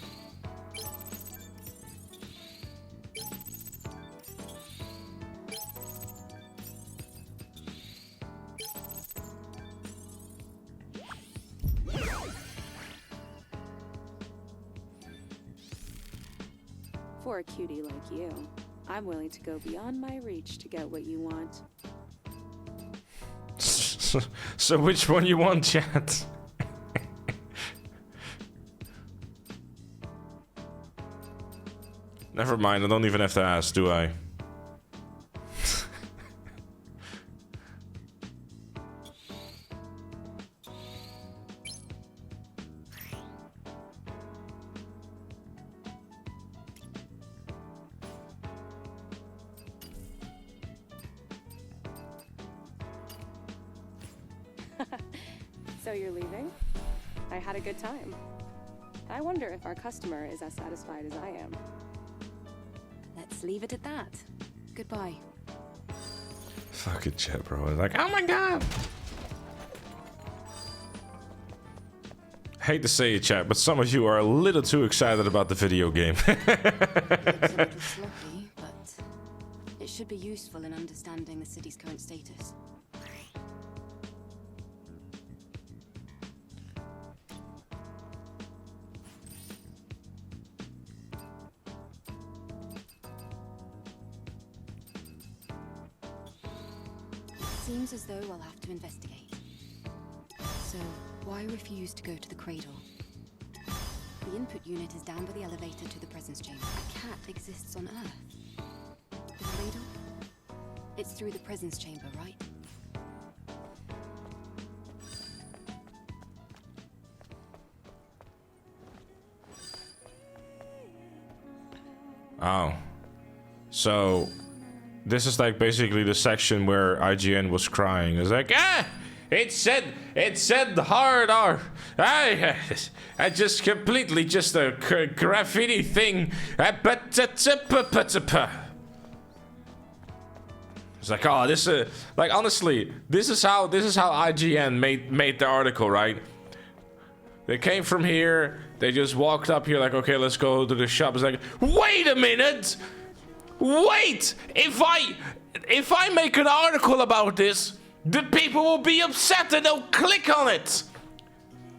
Speaker 21: For a cutie like you, I'm willing to go beyond my reach to get what you want.
Speaker 2: So which one you want, chat? Never mind, I don't even have to ask, do I?
Speaker 21: So you're leaving? I had a good time. I wonder if our customer is as satisfied as I am.
Speaker 9: Let's leave it at that. Goodbye.
Speaker 2: Fucking chat, bro. I was like, oh my god! Hate to say it, chat, but some of you are a little too excited about the video game.
Speaker 9: It's a little sloppy, but it should be useful in understanding the city's current status. Seems as though I'll have to investigate. So, why refuse to go to the cradle? The input unit is down by the elevator to the presence chamber. A cat exists on Earth. The cradle? It's through the presence chamber, right?
Speaker 2: Oh. So, this is like basically the section where IGN was crying. It's like, it said hard R. I just completely just a graffiti thing. It's like, oh, this like honestly, this is how IGN made the article, right? They came from here. They just walked up here like, okay, let's go to the shop. It's like, wait a minute.
Speaker 11: Wait! If I make an article about this, the people will be upset and they'll click on it.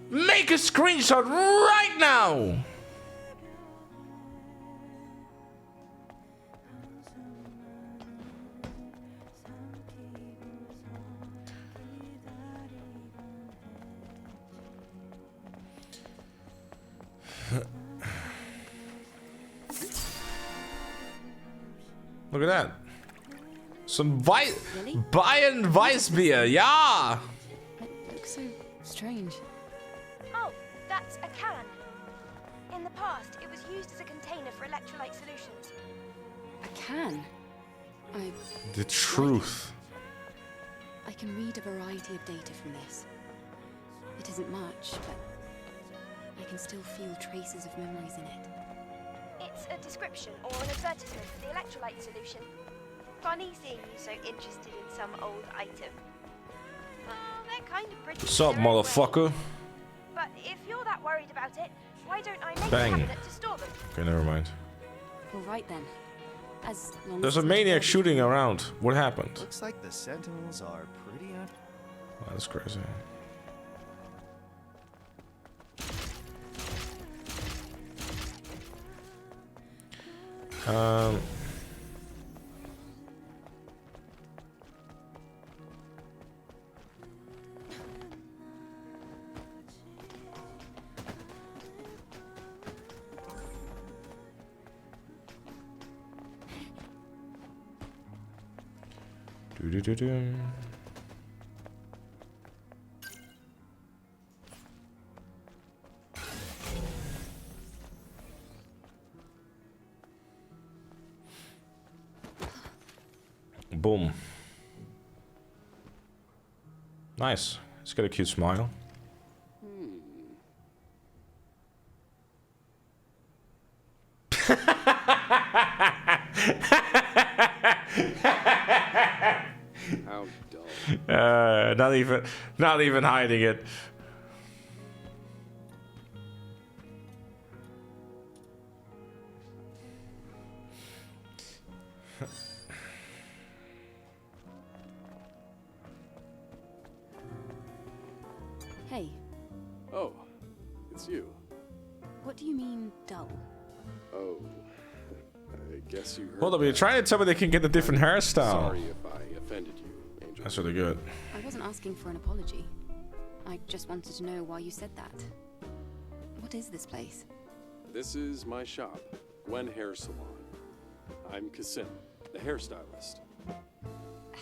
Speaker 11: Make a screenshot right now. Look at that. Some Bayern Weissbier, yeah!
Speaker 9: It looks so strange.
Speaker 10: Oh, that's a can. In the past, it was used as a container for electrolyte solutions.
Speaker 9: A can?
Speaker 11: The truth.
Speaker 9: I can read a variety of data from this. It isn't much, but I can still feel traces of memories in it.
Speaker 10: It's a description or an advertisement for the electrolyte solution. Funny seeing you so interested in some old item. They're kind of pretty.
Speaker 11: What's up, motherfucker?
Speaker 10: But if you're that worried about it, why don't I make
Speaker 11: Bang.
Speaker 10: a cabinet to store them?
Speaker 11: Okay, never mind.
Speaker 9: All right then. As long
Speaker 11: There's
Speaker 9: as
Speaker 11: a maniac shooting around. What happened?
Speaker 3: Looks like the Sentinels are pretty on.
Speaker 11: Oh, that's crazy. Do-do-do-do. Boom. Nice. He's got a cute smile.
Speaker 14: How dull.
Speaker 11: Not even hiding it.
Speaker 9: Hey,
Speaker 14: Oh, it's you.
Speaker 9: what do you mean dull?
Speaker 14: Oh, I guess you heard.
Speaker 11: Hold up, you're trying to tell me they can get a different hairstyle.
Speaker 14: Sorry if I offended you, Angel.
Speaker 11: That's really good.
Speaker 9: I wasn't asking for an apology. I just wanted to know why you said that. What is this place?
Speaker 14: This is my shop, Gwen Hair Salon. I'm Kasim, the hairstylist.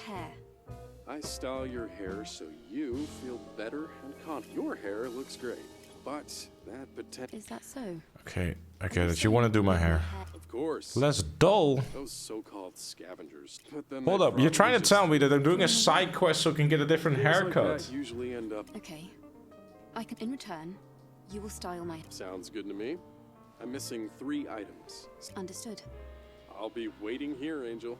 Speaker 9: Hair.
Speaker 14: I style your hair so you feel better and confident. Your hair looks great, but that potential.
Speaker 9: Is that so?
Speaker 11: Okay, I get it. You want to do my hair.
Speaker 14: Of course.
Speaker 11: Less dull.
Speaker 14: Those so-called scavengers. But then
Speaker 11: Hold
Speaker 14: they
Speaker 11: up, you're trying to
Speaker 14: probably
Speaker 11: tell me that I'm doing a side quest so I can get a different
Speaker 14: Things like
Speaker 11: haircut.
Speaker 14: that usually end up.
Speaker 9: Okay. I can, in return, you will style my.
Speaker 14: Sounds good to me. I'm missing 3 items.
Speaker 9: Understood.
Speaker 14: I'll be waiting here, Angel.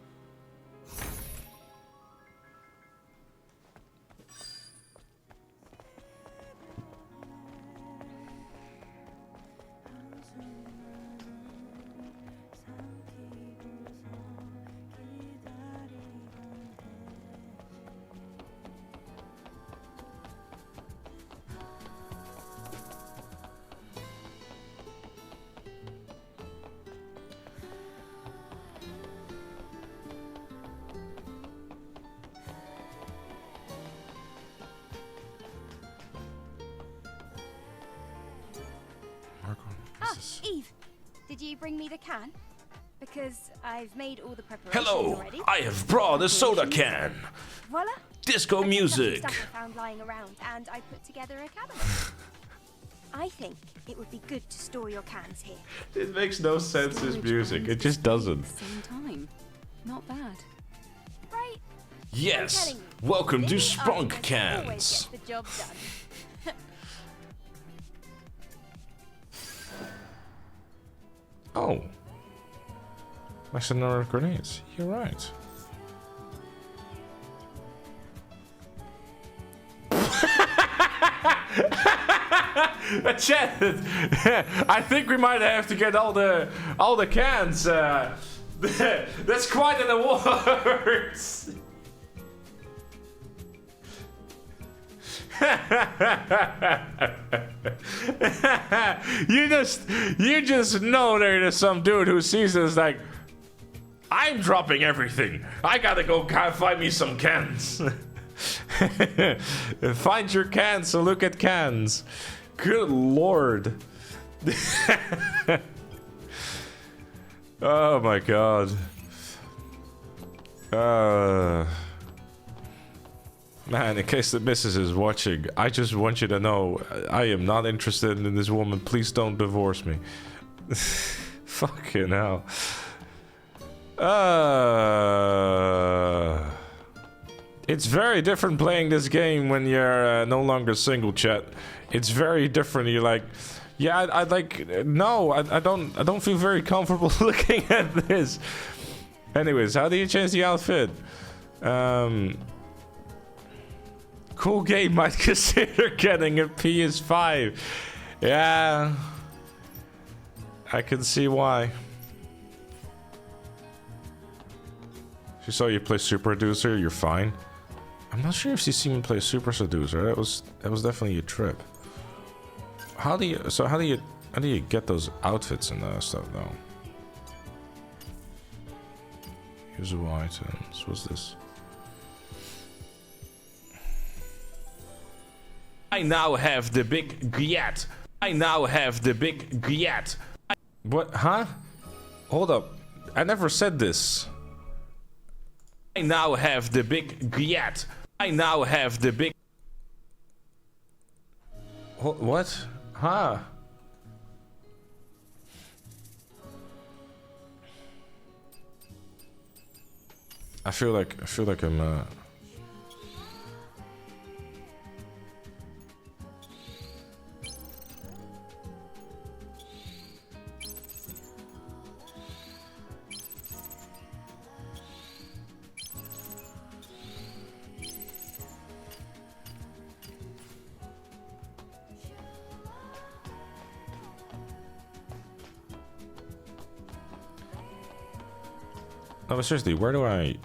Speaker 10: Eve, did you bring me the can? Because I've made all the preparations
Speaker 11: Hello,
Speaker 10: already.
Speaker 11: I have brought a soda can.
Speaker 10: Voila.
Speaker 11: Disco music.
Speaker 10: Stuff I found lying around, and I put together a cabinet. I think it would be good to store your cans here.
Speaker 11: It makes no sense, this music. It just doesn't.
Speaker 9: Same time. Not bad.
Speaker 10: Right?
Speaker 11: Yes, welcome to Spunk
Speaker 10: Always
Speaker 11: Cans.
Speaker 10: gets the job done.
Speaker 11: Oh. Nice number of grenades. You're right. Chat. I think we might have to get all the cans That's quite an award. you just know there's some dude who sees this like, I'm dropping everything. I gotta go find me some cans. Find your cans and look at cans. Good lord. Oh my god. Man, in case the missus is watching, I just want you to know I am not interested in this woman. Please don't divorce me. Fucking hell. It's very different playing this game when you're no longer single, chat. It's very different. You're like, yeah, I like, no, I don't feel very comfortable looking at this. Anyways, how do you change the outfit? Cool game, might consider getting a PS5. Yeah, I can see why. She saw you play Super Seducer, you're fine. I'm not sure if she's seen me play Super Seducer. That was definitely a trip. How do you get those outfits and stuff though? Usable items. What's this? I now have the big Gyat. I now have the big Gyat. What? Huh? Hold up. I never said this. I now have the big Gyat. I now have the big... What? Huh? I feel like I'm No, but seriously, where do I...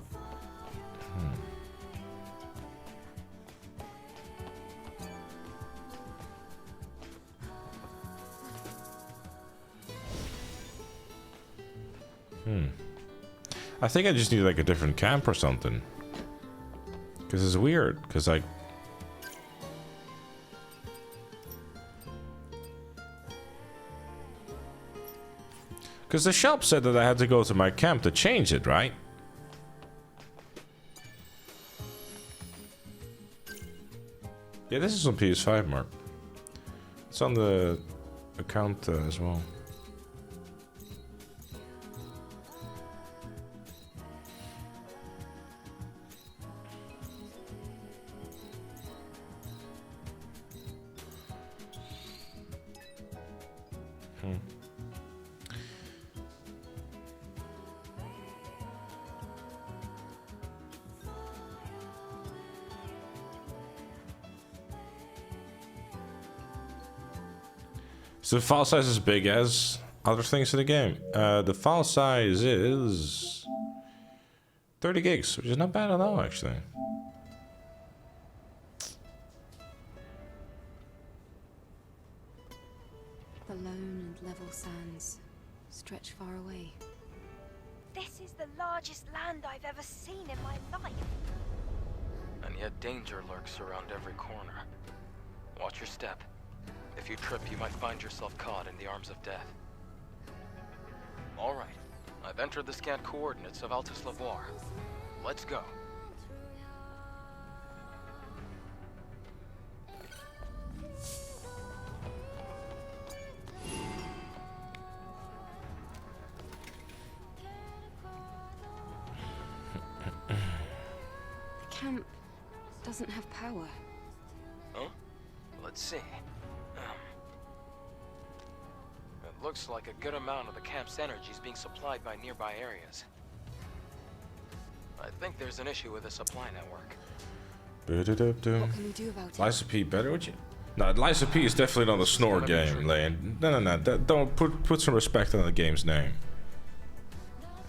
Speaker 11: I think I just need like a different camp or something. Because it's weird, because like... Because the shop said that I had to go to my camp to change it, right? Yeah, this is on PS5, Mark. It's on the account as well. So the file size is big as other things in the game. The file size is 30 gigs, which is not bad at all, actually.
Speaker 9: The lone and level sands stretch far away.
Speaker 10: This is the largest land I've ever seen in my life.
Speaker 8: And yet danger lurks around every corner. Watch your step. If you trip, you might find yourself caught in the arms of death. All right, I've entered the scanned coordinates of Altus Lavoir. Let's go.
Speaker 9: The camp doesn't have power.
Speaker 8: Huh? Let's see. It looks like a good amount of the camp's energy is being supplied by nearby areas. I think there's an issue with the supply network.
Speaker 9: What can we do about it?
Speaker 2: Liza P better, would you? No, Liza P is definitely not a snore game, Lane. No. Don't put some respect on the game's name.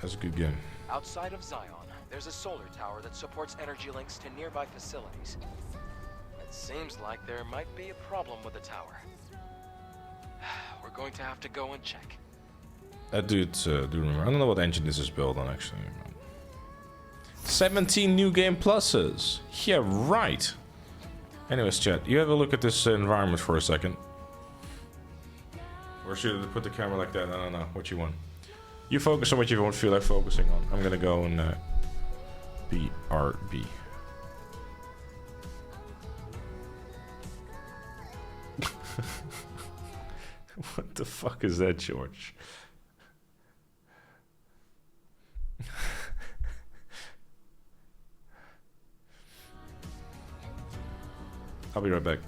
Speaker 2: That's a good game.
Speaker 8: Outside of Zion, there's a solar tower that supports energy links to nearby facilities. It seems like there might be a problem with the tower. We're going to have to go and check.
Speaker 2: That dude, do remember. I don't know what engine this is built on actually. 17 new game pluses. Yeah, right. Anyways, chat, you have a look at this environment for a second. Or should I put the camera like that? I don't know what you want. You focus on what you won't feel like focusing on. I'm gonna go and BRB. What the fuck is that, George? I'll be right back.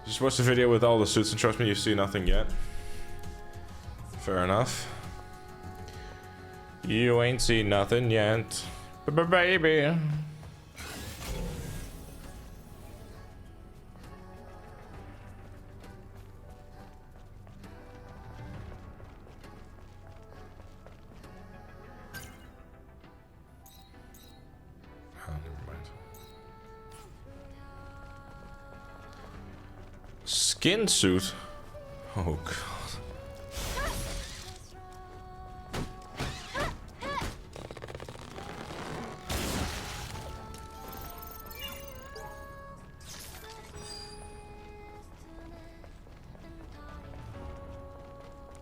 Speaker 2: Just watch the video with all the suits and trust me, you see nothing yet. Fair enough. You ain't seen nothing yet. Baby. Skin suit? Oh god.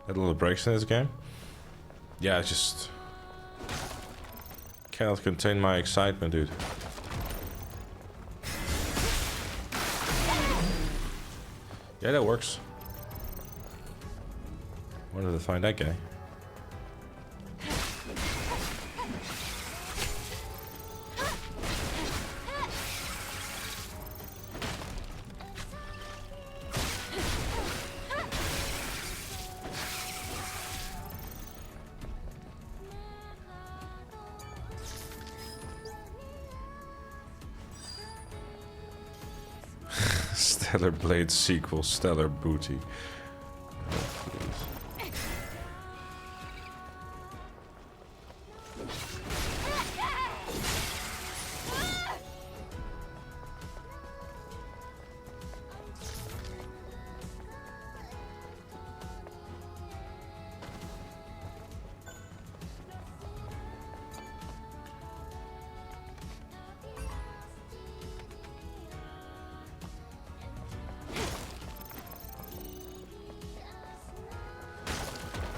Speaker 2: Had a little breaks in this game? Yeah, I just cannot contain my excitement, dude. Yeah, that works. Where did I find that guy? Stellar Blade sequel, Stellar Booty. Oh, please.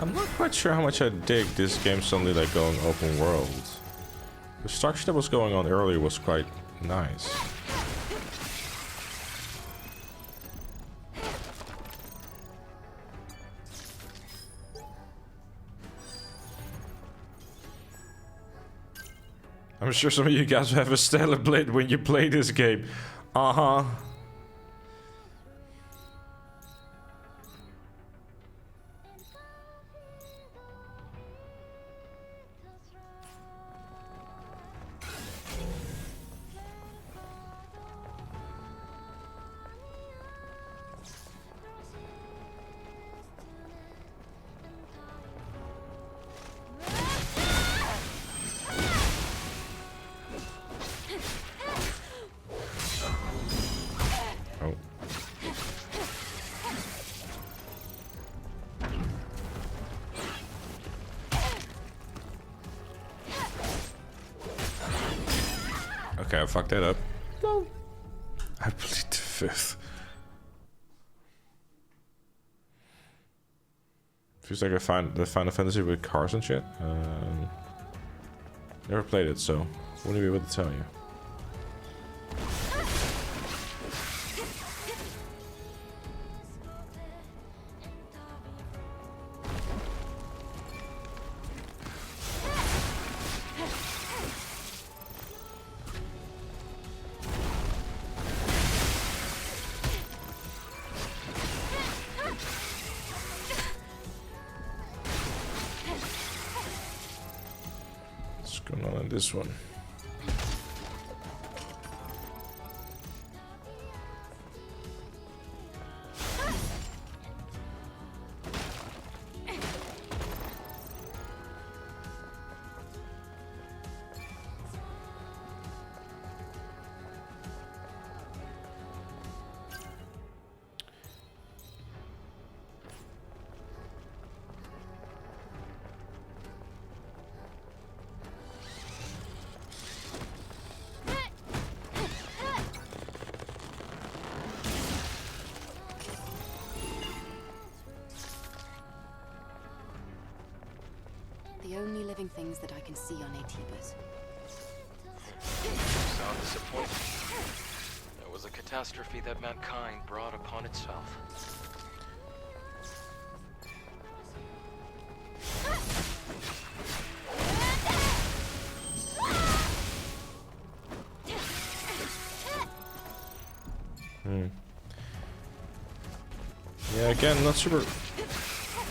Speaker 2: I'm not quite sure how much I dig this game suddenly like going open world. The structure that was going on earlier was quite nice. I'm sure some of you guys will have a stellar blade when you play this game. Uh-huh. Okay, I fucked that up. No. I played the 5th. Feels like I find the Final Fantasy with cars and shit. Never played it, so wouldn't be able to tell you. This one.
Speaker 9: The only living things that I can see on Aetibus.
Speaker 8: Sound disappointing. It was a catastrophe that mankind brought upon itself.
Speaker 2: Yeah, again, not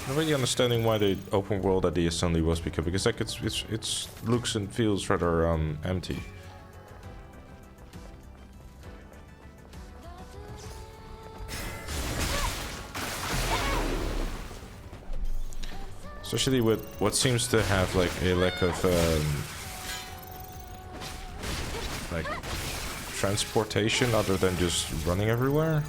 Speaker 2: really understanding why the open world idea suddenly was because like it's looks and feels rather empty. Especially with what seems to have like a lack of like transportation other than just running everywhere.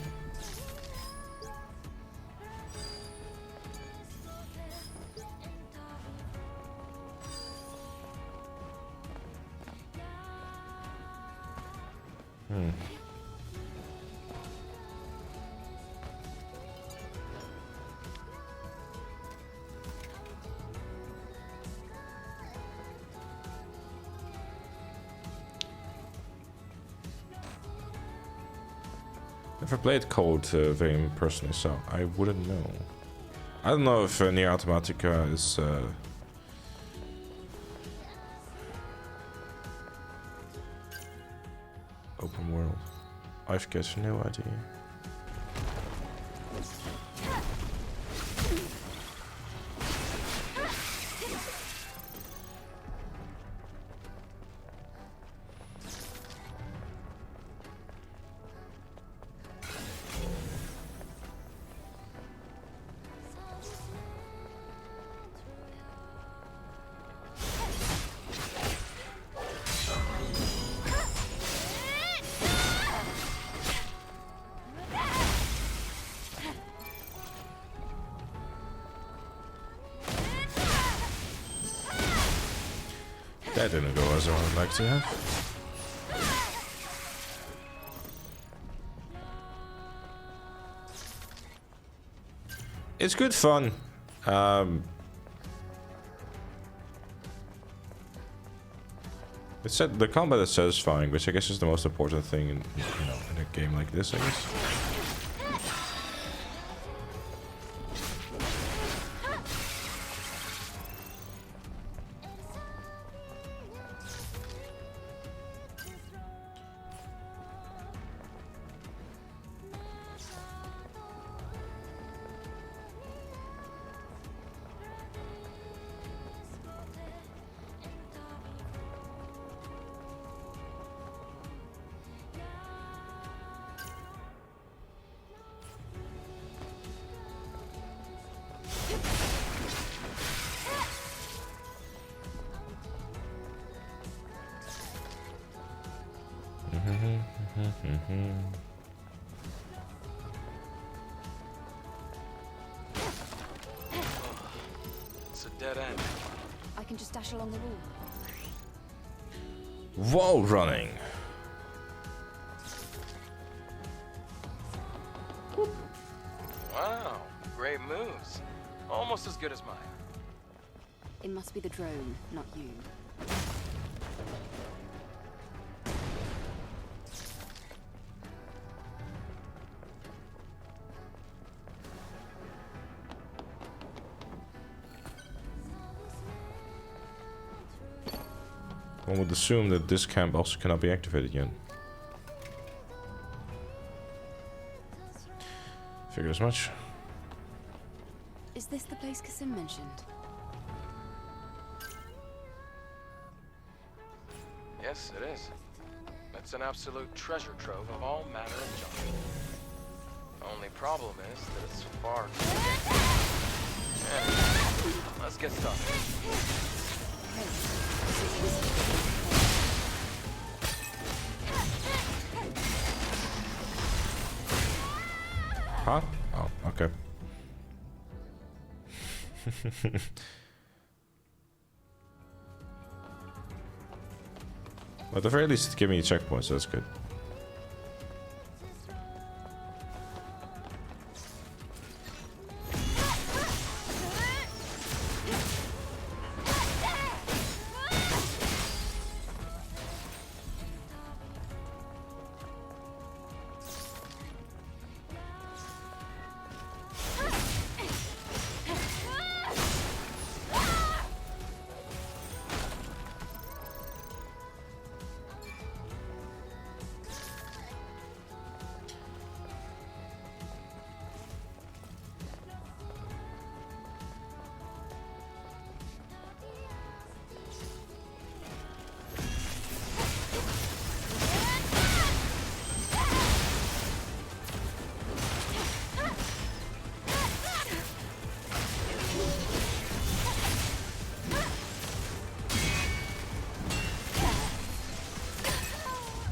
Speaker 2: Never played Code Vein personally, so I wouldn't know. I don't know if Nier Automata is open world. I've got no idea. That didn't go as I would like to have. It's good fun. It said the combat is satisfying, which I guess is the most important thing in in a game like this, I guess.
Speaker 8: It's a dead end.
Speaker 10: I can just dash along the wall.
Speaker 2: Wall running.
Speaker 8: Wow, great moves. Almost as good as mine.
Speaker 9: It must be the drone, not you.
Speaker 2: One would assume that this camp also cannot be activated yet. Figured as much.
Speaker 9: Is this the place Kasim mentioned?
Speaker 8: Yes, it is. It's an absolute treasure trove of all manner of junk. Only problem is that it's far too big. Anyway, let's get started.
Speaker 2: Huh? Oh, okay. But at the very least, it gave me a checkpoint, so that's good.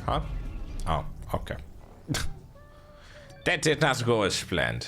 Speaker 2: Huh? Oh, okay. That did not go as planned.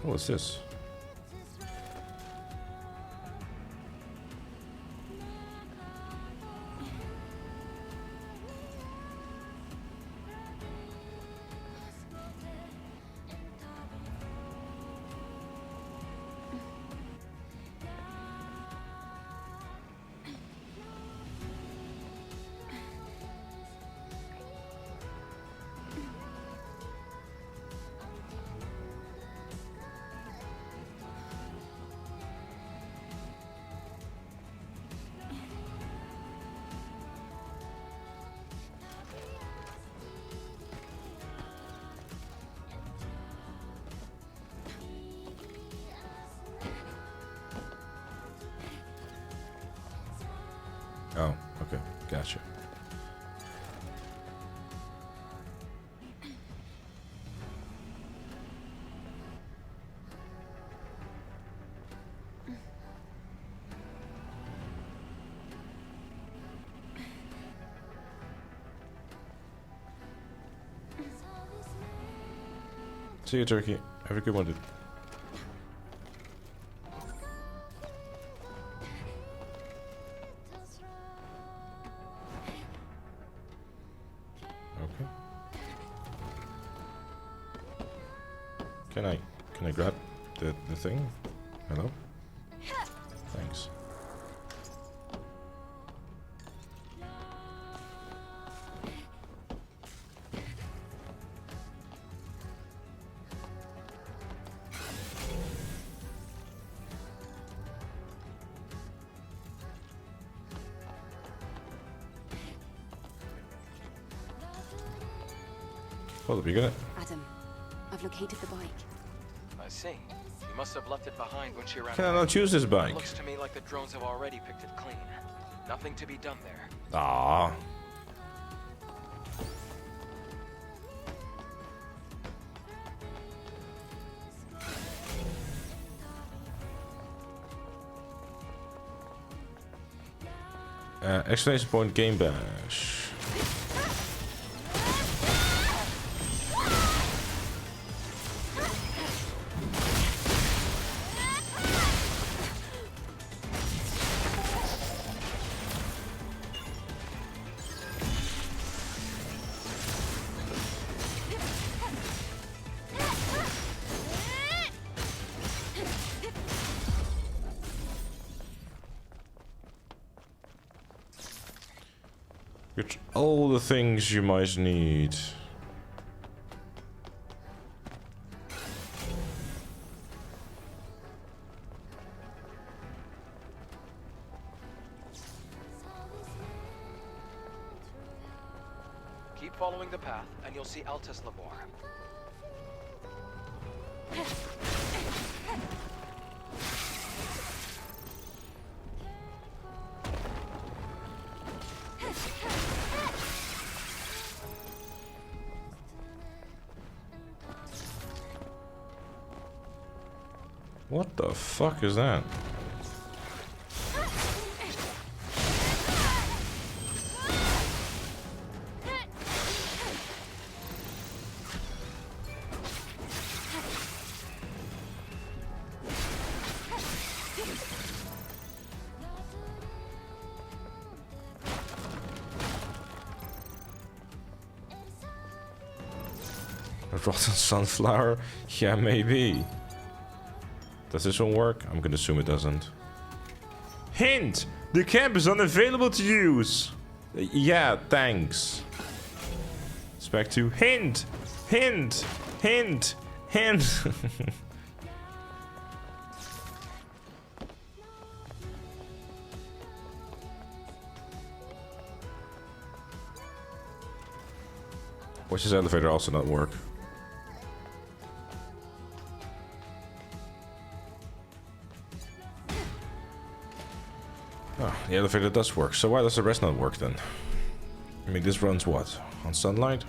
Speaker 2: What's this? Oh, okay, gotcha. See you, Turkey. Have a good one, dude. Okay. Can I grab the thing? Hello? Thanks. Well, we got it.
Speaker 9: Adam, I've located the bike.
Speaker 8: I see. You must have left it behind when she ran
Speaker 2: Can I
Speaker 8: away.
Speaker 2: not choose this bike?
Speaker 8: It looks to me like the drones have already picked it clean. Nothing to be done there.
Speaker 2: Ah. Exclamation point game bash. Get all the things you might need.
Speaker 8: Keep following the path, and you'll see Altus Labor.
Speaker 2: What the fuck is that? A rotten sunflower? Yeah, maybe. Does this one work? I'm gonna assume it doesn't. Hint! The camp is unavailable to use! Yeah, thanks. It's back to hint! Hint! Hint! Hint! Watch this elevator also not work. Oh, the elevator does work, so why does the rest not work then? I mean, this runs what? On sunlight?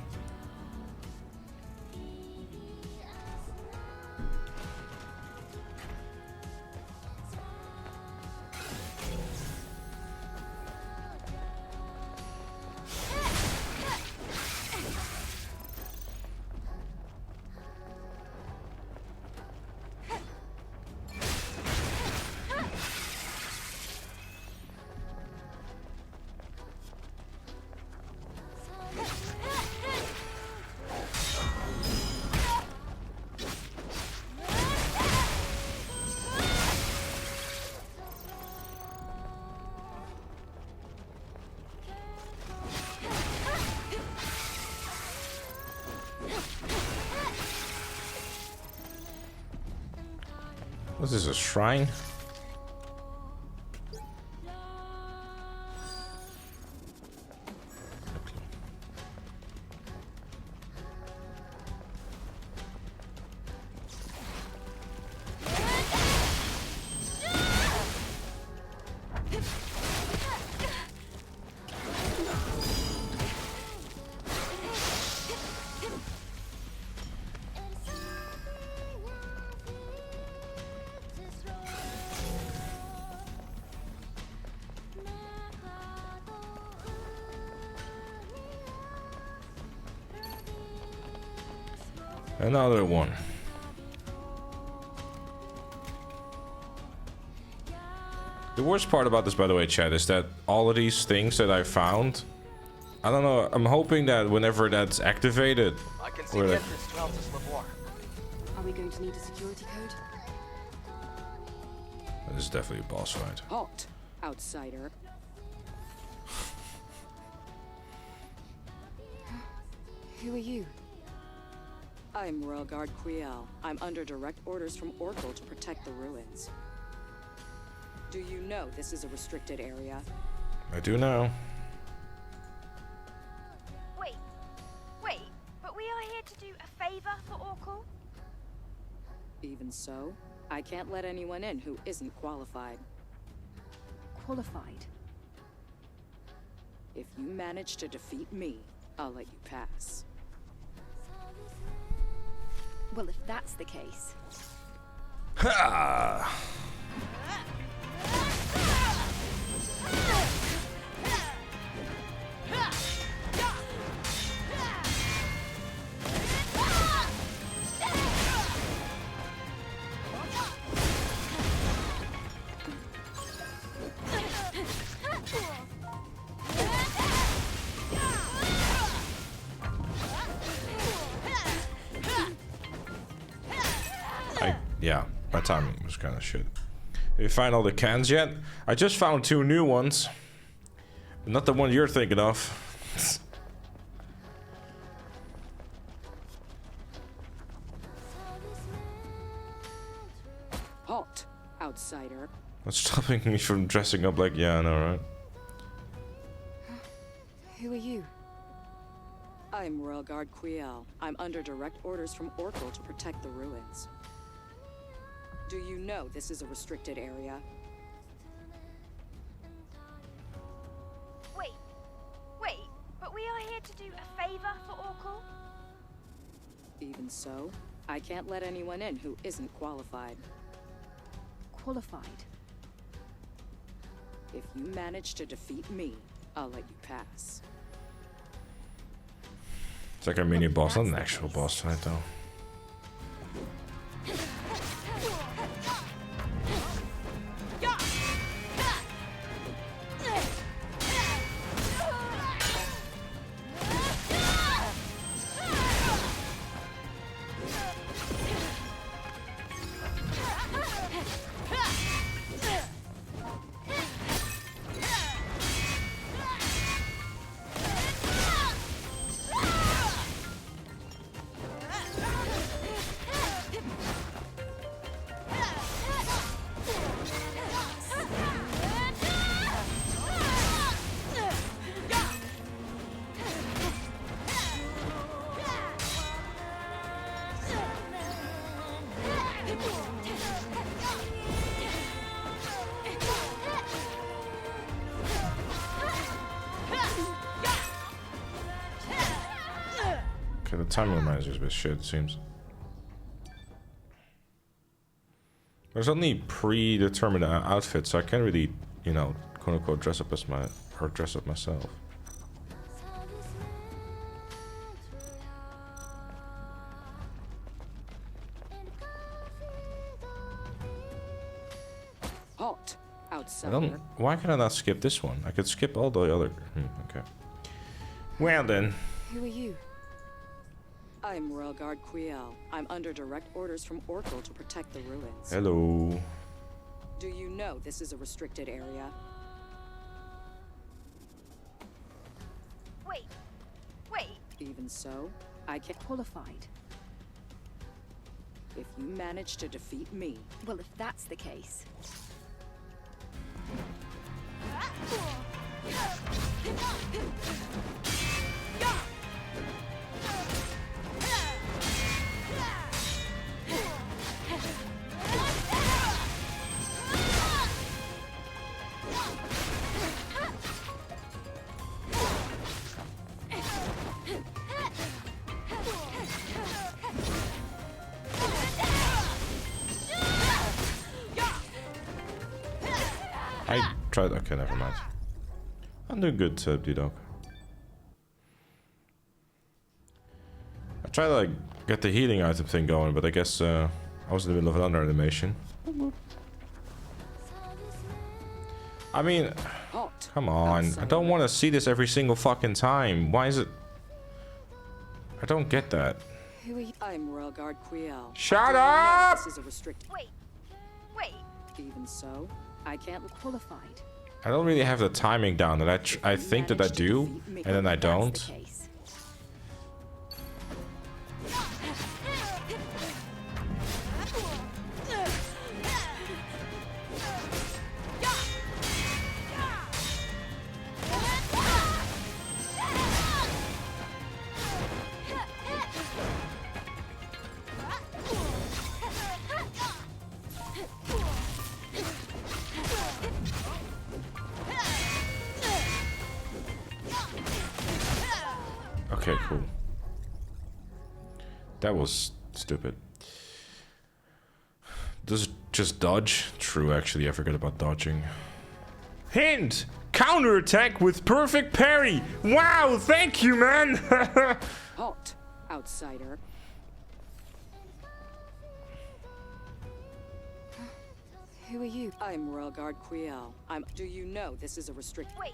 Speaker 2: What is this, a shrine? Another one. The worst part about this, by the way, chat, is that all of these things that I found, I don't know, I'm hoping that whenever that's activated,
Speaker 8: I can see
Speaker 2: or
Speaker 8: the
Speaker 2: like,
Speaker 8: entrance to Altus Lavoir.
Speaker 9: Are we going to need a security code?
Speaker 2: this is definitely a boss fight.
Speaker 12: Halt, outsider.
Speaker 9: Who are you?
Speaker 12: I'm Royal Guard Quiel. I'm under direct orders from Oracle to protect the ruins. Do you know this is a restricted area?
Speaker 2: I do know.
Speaker 10: Wait, but we are here to do a favor for Oracle?
Speaker 12: Even so, I can't let anyone in who isn't qualified.
Speaker 9: Qualified?
Speaker 12: If you manage to defeat me, I'll let you pass.
Speaker 9: Well, if that's the case...
Speaker 2: Ha! Yeah, my timing was kind of shit. Did you find all the cans yet? I just found 2 new ones. But not the one you're thinking of.
Speaker 12: Halt, outsider.
Speaker 2: What's stopping me from dressing up like, yeah, I know, right?
Speaker 9: Who are you?
Speaker 12: I'm Royal Guard Quiel. I'm under direct orders from Oracle to protect the ruins. Do you know this is a restricted area?
Speaker 10: Wait, but we are here to do a favor for Oracle?
Speaker 12: Even so, I can't let anyone in who isn't qualified.
Speaker 9: Qualified?
Speaker 12: If you manage to defeat me, I'll let you pass.
Speaker 2: It's like a mini boss, not an actual boss fight though. Okay, the time reminds me of shit, it seems. There's only predetermined outfits, so I can't really, you know, quote unquote dress up as dress up myself.
Speaker 12: Halt, outsider.
Speaker 2: Why can I not skip this one? I could skip all the other. Okay. Well then.
Speaker 9: Who are you?
Speaker 12: I'm Royal Guard Quiel. I'm under direct orders from Oracle to protect the ruins.
Speaker 2: Hello.
Speaker 12: Do you know this is a restricted area?
Speaker 10: Wait.
Speaker 12: Even so, I can't.
Speaker 9: Qualified?
Speaker 12: If you manage to defeat me.
Speaker 9: Well, if that's the case...
Speaker 2: I tried. Okay, never mind. I'm doing good, D-Dog. I tried to like get the healing item thing going, but I guess I was in the middle of another animation. I mean, come on. I don't want to see this every single fucking time. Why is it... I don't get that.
Speaker 12: Who are you? I'm Royal Guard Quiel.
Speaker 2: Shut up!
Speaker 12: This is a restricted.
Speaker 10: Wait.
Speaker 12: Even so, I can't look qualified.
Speaker 2: I don't really have the timing down. That I think that I do, and then I don't. Okay, cool. That was stupid. Does it just dodge? True, actually, I forgot about dodging. Hint! Counterattack with perfect parry! Wow, thank you, man!
Speaker 12: Halt, outsider.
Speaker 9: Who are you?
Speaker 12: I'm Royal Guard Quiel. Do you know this is a restricted...
Speaker 10: Wait.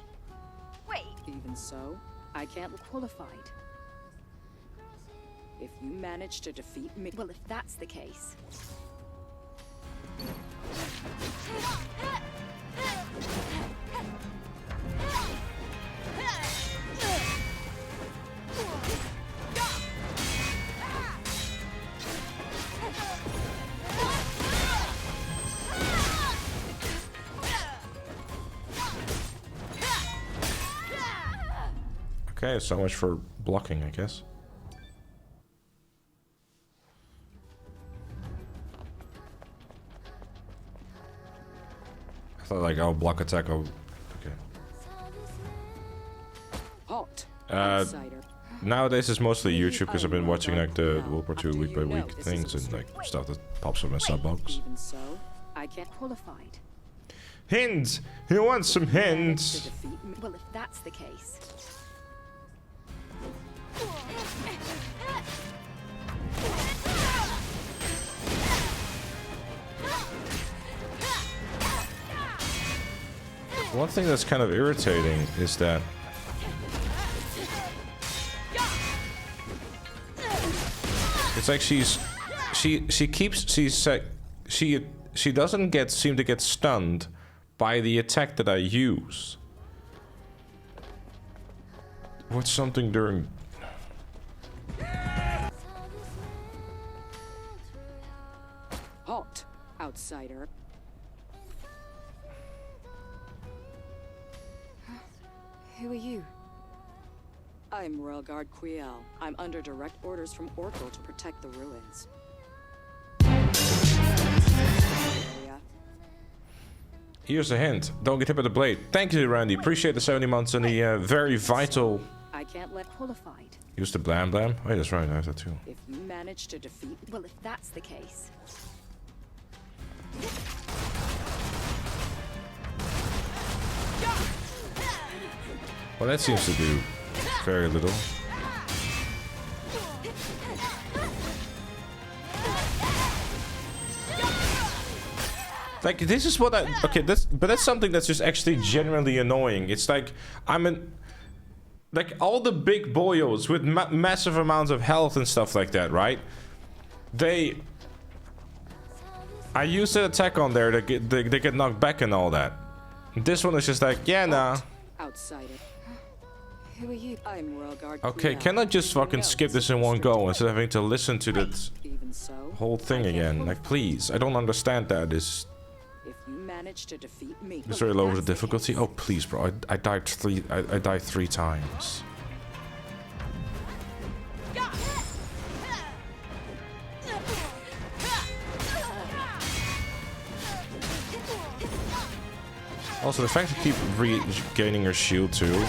Speaker 12: Even so, I can't look qualified. If you manage to defeat me...
Speaker 9: Well, if that's the case...
Speaker 2: Okay, so much for blocking, I guess. I thought, like, I'll block attack. Okay.
Speaker 12: Halt,
Speaker 2: Nowadays it's mostly YouTube because I've been watching like the World War II week by week things and like stuff that pops up in my sub box.
Speaker 12: Even so, I can't qualified.
Speaker 2: Hints! You want some hints?
Speaker 9: Well, if that's the case...
Speaker 2: One thing that's kind of irritating is that it's like she doesn't seem to get stunned by the attack that I use. What's something during...
Speaker 12: Halt, outsider.
Speaker 9: Who are you?
Speaker 12: I'm Royal Guard Quiel. I'm under direct orders from Oracle to protect the ruins.
Speaker 2: Here's a hint. Don't get hit by the blade. Thank you, Randy. Appreciate the 70 months and the very vital...
Speaker 12: I can't let qualified.
Speaker 2: Use the blam blam. Oh, yeah, that's right. I have that too.
Speaker 12: If you manage to defeat...
Speaker 9: Well, if that's the case...
Speaker 2: Well, that seems to do very little. Like, this is what I... Okay, but that's something that's just actually genuinely annoying. It's like, like, all the big boyos with massive amounts of health and stuff like that, right? I used an attack on there, they get knocked back and all that. This one is just like, yeah, nah.
Speaker 12: Outsider.
Speaker 9: Who are you?
Speaker 12: I'm Royal Guard.
Speaker 2: Okay, can I just fucking skip this in one go instead of having to listen to this whole thing again? Like, please, I don't understand that.
Speaker 12: If you manage to defeat me.
Speaker 2: Is there a lower the difficulty? Oh, please, bro. I died three times. Also, the fact that you keep regaining your shield too.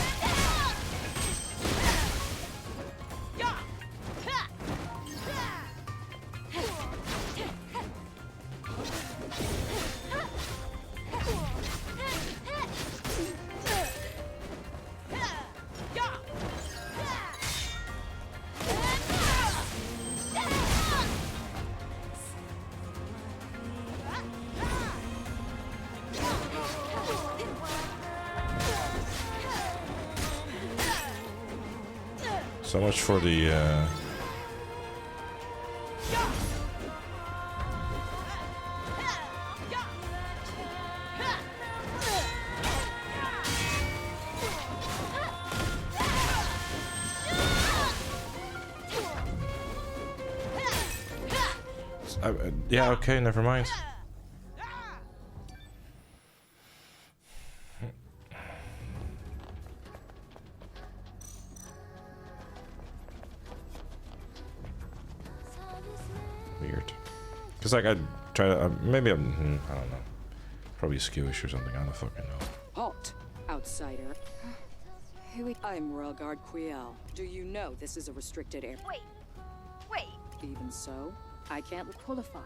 Speaker 2: So much for the yeah, okay, never mind. Weird. Because like I try to maybe I don't know, probably skewish or something. I don't fucking know.
Speaker 12: Halt, outsider. I'm Royal Guard Quiel. Do you know this is a restricted area?
Speaker 10: Wait.
Speaker 12: Even so, I can't qualified.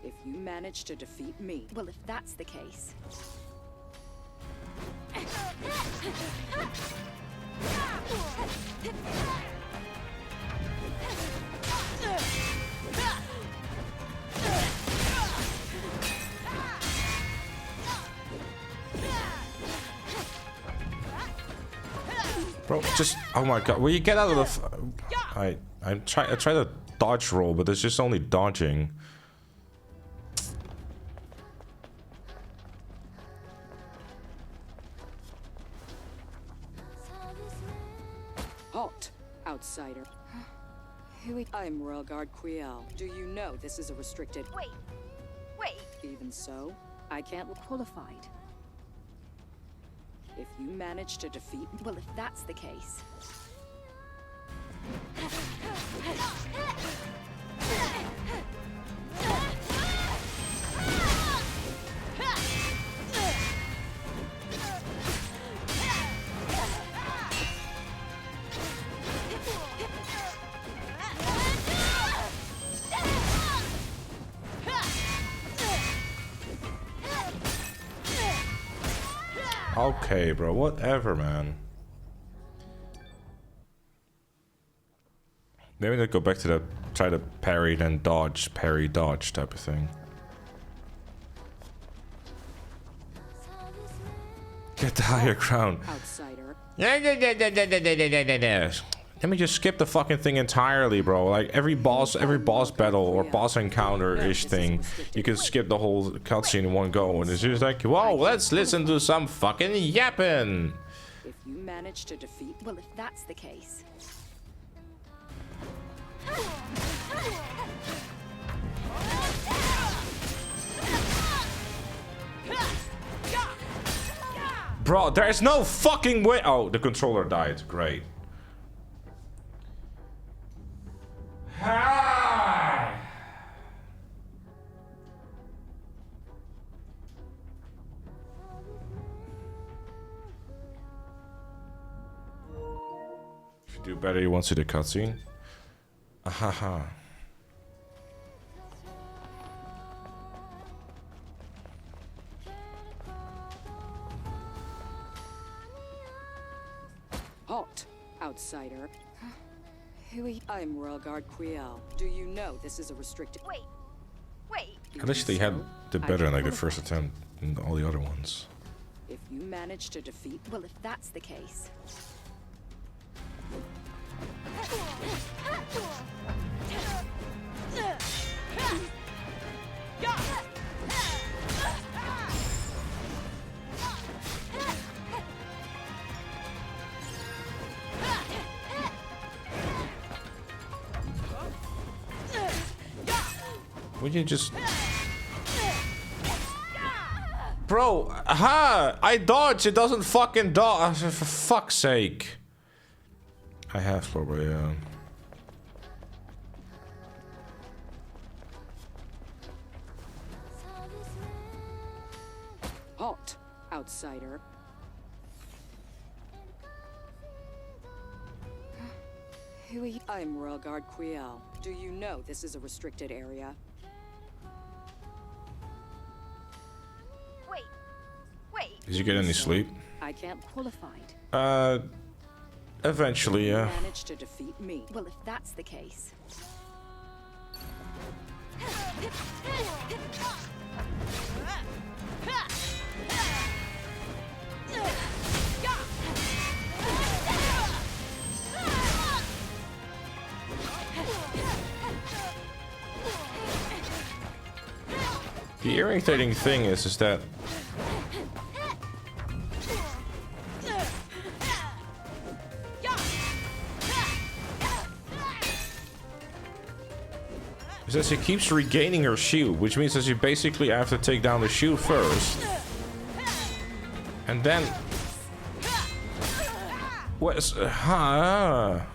Speaker 12: If you manage to defeat me,
Speaker 9: Well, if that's the case.
Speaker 2: Bro, just oh my god, will you get out of the I try to dodge roll, but there's just only dodging.
Speaker 12: halt, outsider. I'm Royal Guard Quiel. Do you know this is a restricted?
Speaker 10: Wait.
Speaker 12: Even so, I can't qualified. If you manage to defeat me,
Speaker 9: Well, if that's the case.
Speaker 2: Okay, bro, whatever, man. Maybe they go back to that try to parry then dodge, parry dodge type of thing. Get the higher ground.
Speaker 12: outsider.
Speaker 2: Let me just skip the fucking thing entirely, bro. Like every boss battle or boss encounter-ish thing, you can skip the whole cutscene in one go, and it's just like, whoa, let's listen to some fucking yapping.
Speaker 12: If you manage to defeat,
Speaker 9: Well, if that's the case.
Speaker 2: Bro, there's no fucking way. Oh, the controller died. Great. If you do better, you want to see the cutscene. Ahaha.
Speaker 12: halt, outsider. I'm Royal Guard Quiel. Do you know this is a restricted?
Speaker 10: Wait.
Speaker 2: At least they had the better in like the first attempt than all the other ones.
Speaker 12: If you manage to defeat,
Speaker 9: Well, if that's the case.
Speaker 2: Would you just... Bro, aha! I dodge, it doesn't fucking dodge. For fuck's sake. I have floor, yeah.
Speaker 12: halt, outsider. I'm Royal Guard Quiel. Do you know this is a restricted area?
Speaker 2: Did you get any sleep?
Speaker 12: I can't qualified.
Speaker 2: Eventually, yeah.
Speaker 12: Manage to defeat me.
Speaker 9: Well, if that's the case.
Speaker 2: The irritating thing is that she keeps regaining her shield, which means that you basically have to take down the shield first. And then... How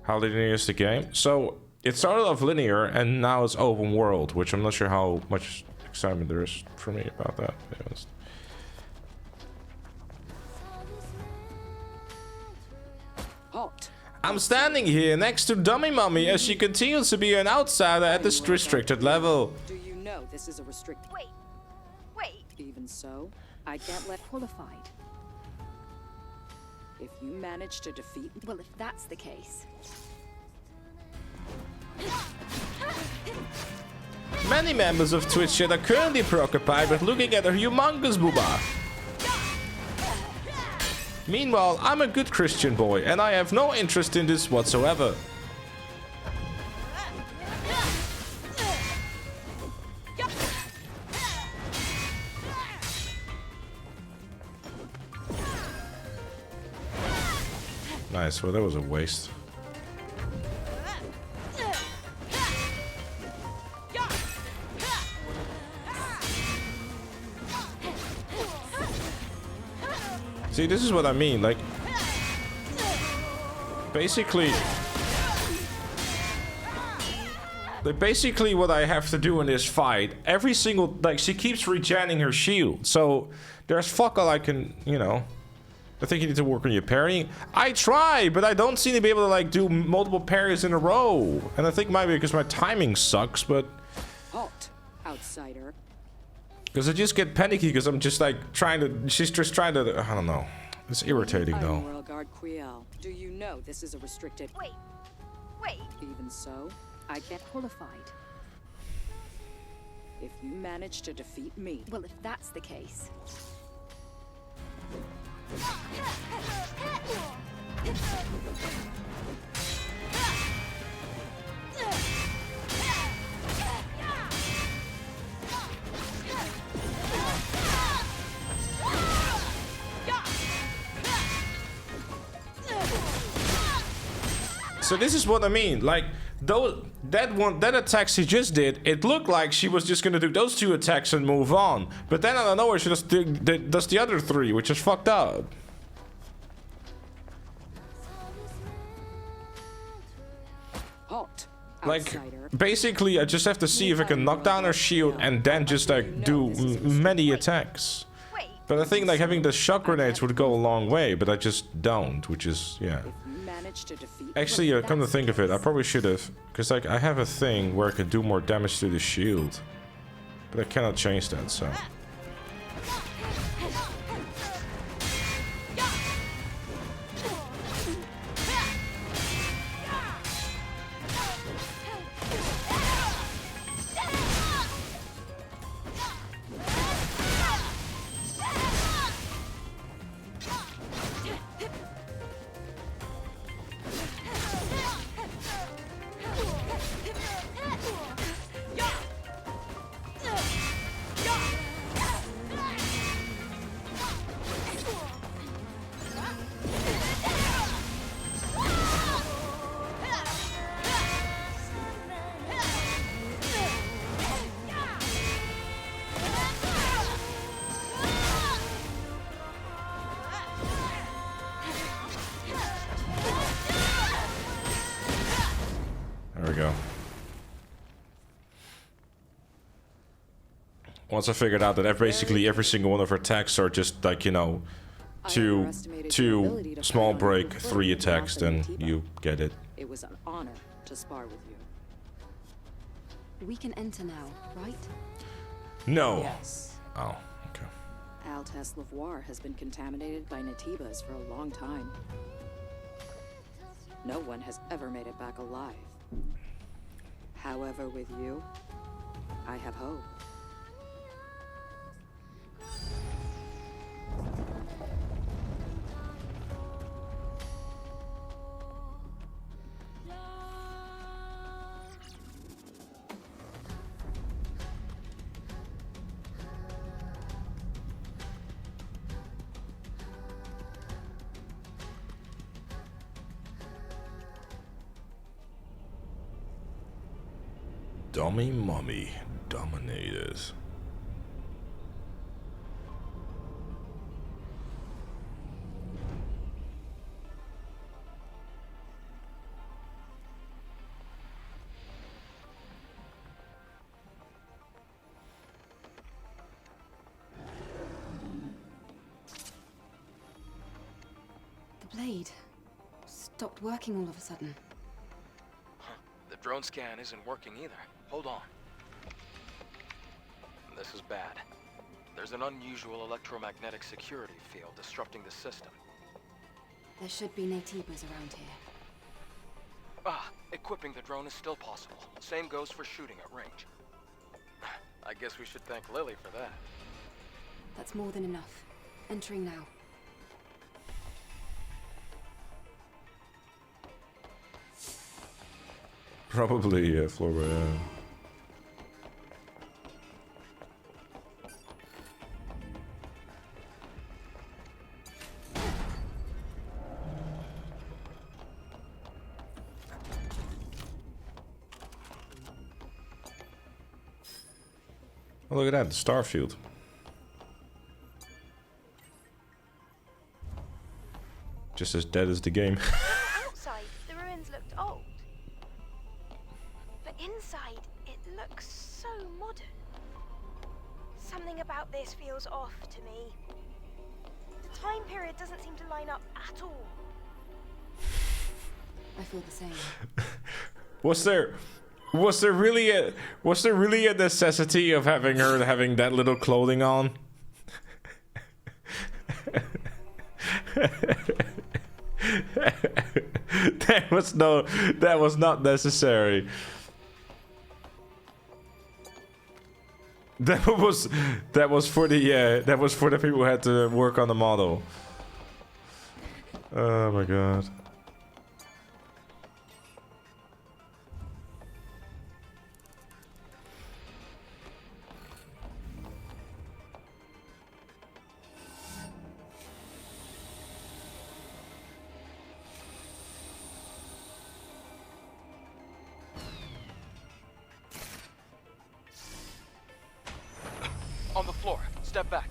Speaker 2: linear is the game? So, it started off linear, and now it's open world, which I'm not sure how much excitement there is for me about that, to be honest.
Speaker 12: Halt.
Speaker 2: I'm standing here next to Dummy Mummy as she continues to be an outsider at this restricted level.
Speaker 12: Do you know this is a restricted...
Speaker 10: Wait.
Speaker 12: Even so, I can't let...
Speaker 9: Qualified.
Speaker 12: If you manage to defeat...
Speaker 9: Well, if that's the case...
Speaker 2: Many members of Twitch chat are currently preoccupied with looking at her humongous booba. Meanwhile, I'm a good Christian boy, and I have no interest in this whatsoever. Nice, well that was a waste. See, this is what I mean, like... Basically what I have to do in this fight, every single... Like, she keeps regenerating her shield, so... There's fuck all I can, you know... I think you need to work on your parrying. I try, but I don't seem to be able to, like, do multiple parries in a row. And I think maybe because my timing sucks, but...
Speaker 12: Halt, outsider.
Speaker 2: Because I just get panicky because I'm just like trying to... She's just trying to... I don't know. It's irritating though.
Speaker 12: I'm Royal Guard Quiel. Do you know this is a restricted...
Speaker 10: Wait.
Speaker 12: Even so, I can't...
Speaker 9: Qualified.
Speaker 12: If you manage to defeat me...
Speaker 9: Well, if that's the case...
Speaker 2: So this is what I mean, like, that attack she just did, it looked like she was just gonna do those two attacks and move on. But then out of nowhere she just does the other three, which is fucked up.
Speaker 12: Halt,
Speaker 2: like, basically I just have to see if I can knock down her shield and then just like do many attacks. But I think like having the shock grenades would go a long way, but I just don't, which is, yeah. Actually, come to think of it, I probably should have, because like I have a thing where I can do more damage to the shield, but I cannot change that, so. There we go. Once I figured out that basically every single one of her attacks are just like, you know, two small break, 3 attacks, then you get it.
Speaker 12: It was an honor to spar with you.
Speaker 9: We can enter now, right?
Speaker 2: No.
Speaker 12: Yes.
Speaker 2: Oh, okay.
Speaker 12: Altesse Lavoir has been contaminated by Natibas for a long time. No one has ever made it back alive. However, with you, I have hope.
Speaker 11: Dummy Mummy Dominators.
Speaker 9: The blade stopped working all of a sudden.
Speaker 8: The drone scan isn't working either. Hold on. This is bad. There's an unusual electromagnetic security field disrupting the system.
Speaker 9: There should be Naytibas around here.
Speaker 8: Equipping the drone is still possible. Same goes for shooting at range. I guess we should thank Lily for that.
Speaker 9: That's more than enough. Entering now.
Speaker 2: Probably Flora. Oh, look at that, the Starfield. Just as dead as the game.
Speaker 10: Outside, the ruins looked old. But inside, it looks so modern. Something about this feels off to me. The time period doesn't seem to line up at all.
Speaker 9: I feel the same.
Speaker 2: Was there really a necessity of having her having that little clothing on? that was not necessary. That was for the people who had to work on the model. Oh my god.
Speaker 8: On the floor. Step back.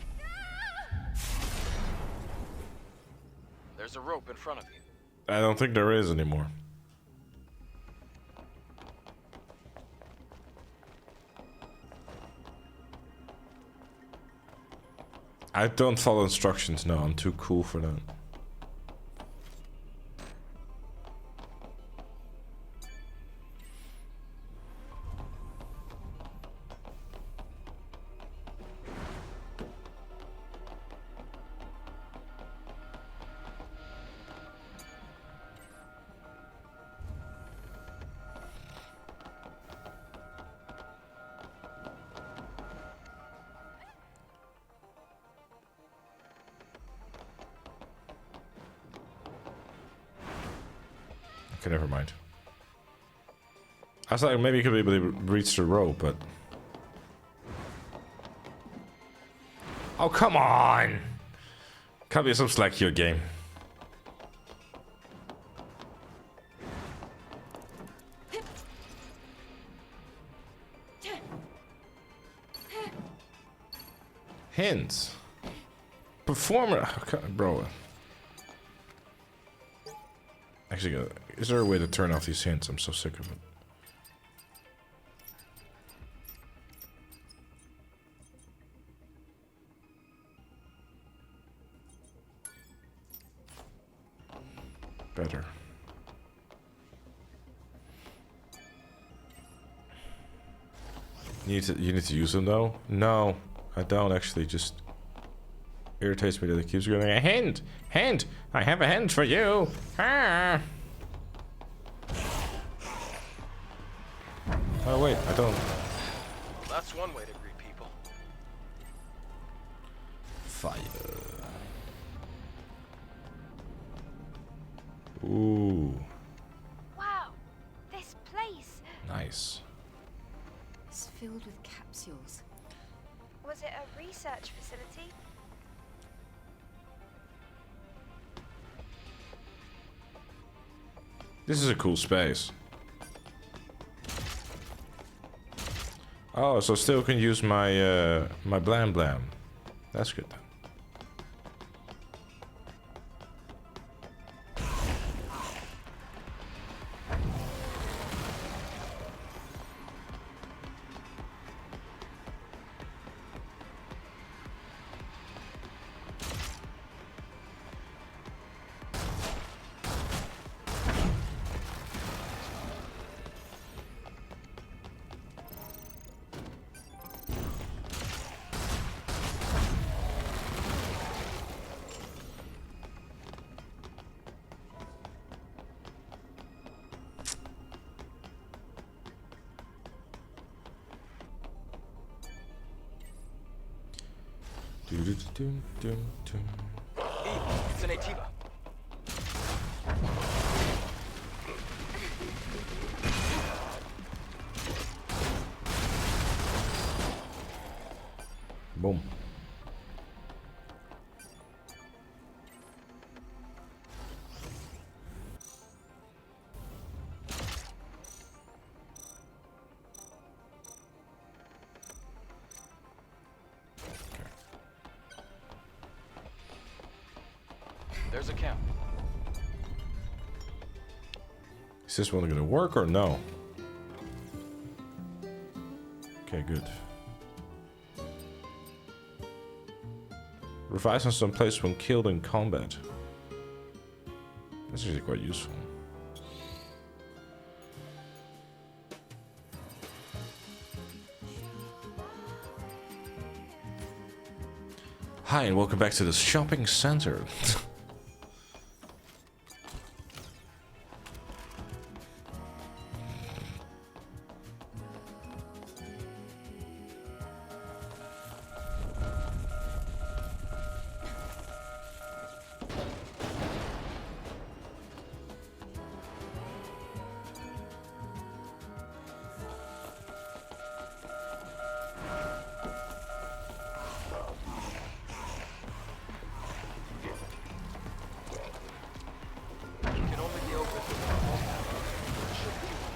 Speaker 8: There's a rope in front of you.
Speaker 2: I don't think there is anymore. I don't follow instructions, no, I'm too cool for that. Okay, never mind. I thought maybe you could be able to reach the rope, but... Oh, come on! Can't be some slack here, game. Hints. Performer. Okay, bro. Actually, is there a way to turn off these hints? I'm so sick of it. Better. You need to use them though? No, I don't actually. Just irritates me that it keeps going. A hint, hint. I have a hint for you. Ah. Oh wait, I don't.
Speaker 8: That's one way to greet people.
Speaker 2: Fire. Ooh.
Speaker 10: Wow, this place.
Speaker 2: Nice.
Speaker 9: It's filled with capsules.
Speaker 10: Was it a research facility?
Speaker 2: This is a cool space. Oh, so still can use my my blam blam. That's good then.
Speaker 8: It's an Atiba.
Speaker 2: Boom.
Speaker 8: There's a camp.
Speaker 2: Is this one gonna work or no? Okay, good. Revives on some place when killed in combat. That's actually quite useful. Hi and welcome back to the shopping center.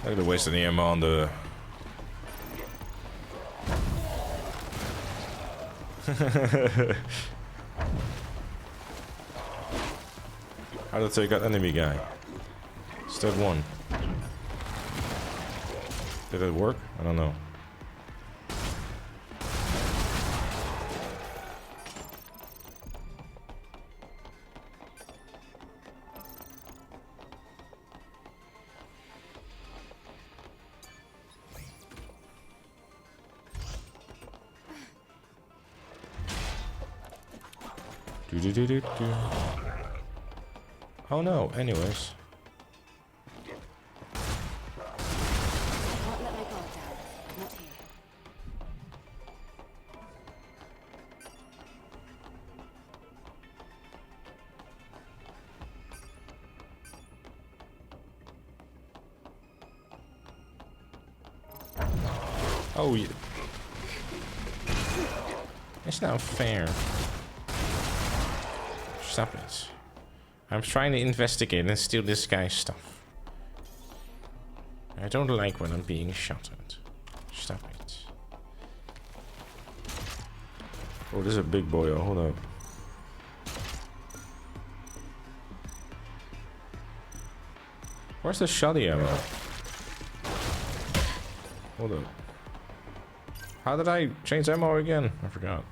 Speaker 2: I could have wasted the ammo on the... How to take out enemy guy? Step 1. Did it work? I don't know. Oh no, anyways.
Speaker 9: Can't let my guard down. Not here.
Speaker 2: Oh yeah. It's not fair. Stop it. I'm trying to investigate and steal this guy's stuff. I don't like when I'm being shot at. Stop it. Oh, this is a big boy. Oh, hold up. Where's the shoddy ammo? Hold up. How did I change ammo again? I forgot.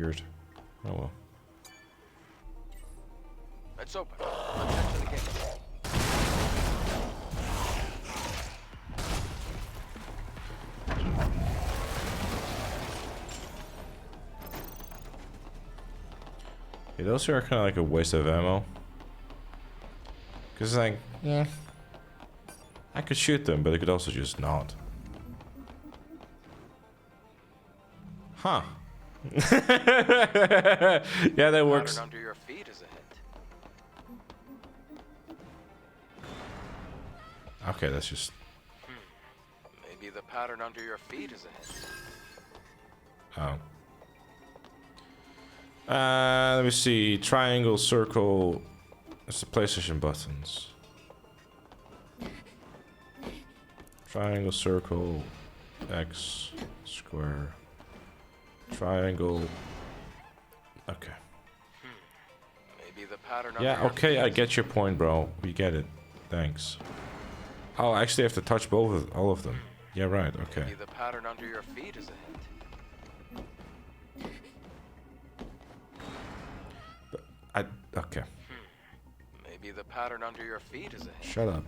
Speaker 2: Weird. Oh well.
Speaker 8: It's open. Let's enter the gate.
Speaker 2: Yeah, those are kind of like a waste of ammo. Cause like, yeah, I could shoot them, but I could also just not. Huh. Yeah, that works.
Speaker 8: Pattern under your feet is a hint.
Speaker 2: Okay, that's just.
Speaker 8: Maybe the pattern under your feet is a hint.
Speaker 2: Oh. Let me see. Triangle, circle. It's the PlayStation buttons. Triangle, circle, X, square, triangle. Okay.
Speaker 8: Maybe the pattern under
Speaker 2: Yeah,
Speaker 8: your
Speaker 2: okay,
Speaker 8: feet
Speaker 2: I
Speaker 8: is
Speaker 2: get your point, bro. We get it. Thanks. Oh, I actually have to touch all of them. Yeah, right. Okay.
Speaker 8: Maybe the pattern under your feet is a hint.
Speaker 2: Okay.
Speaker 8: Maybe the pattern under your feet is a hint.
Speaker 2: Shut up.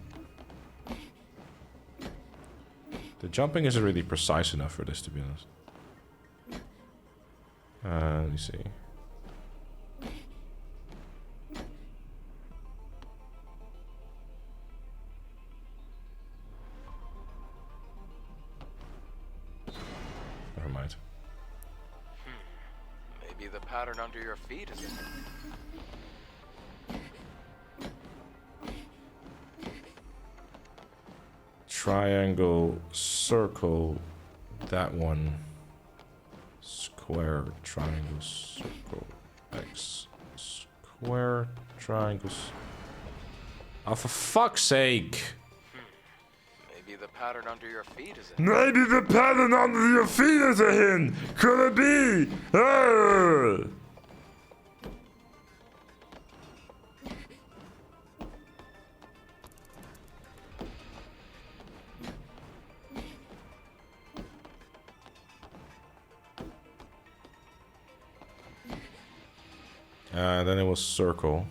Speaker 2: The jumping isn't really precise enough for this, to be honest. Let me see. Never mind.
Speaker 8: Maybe the pattern under your feet is a hint.
Speaker 2: Triangle, circle, that one. Square, triangle, circle, X. Square, triangles. Oh, for fuck's sake!
Speaker 8: Maybe the pattern under your feet is a hint.
Speaker 11: Maybe the pattern under your feet is a hint. Could it be?
Speaker 2: Then it was circle.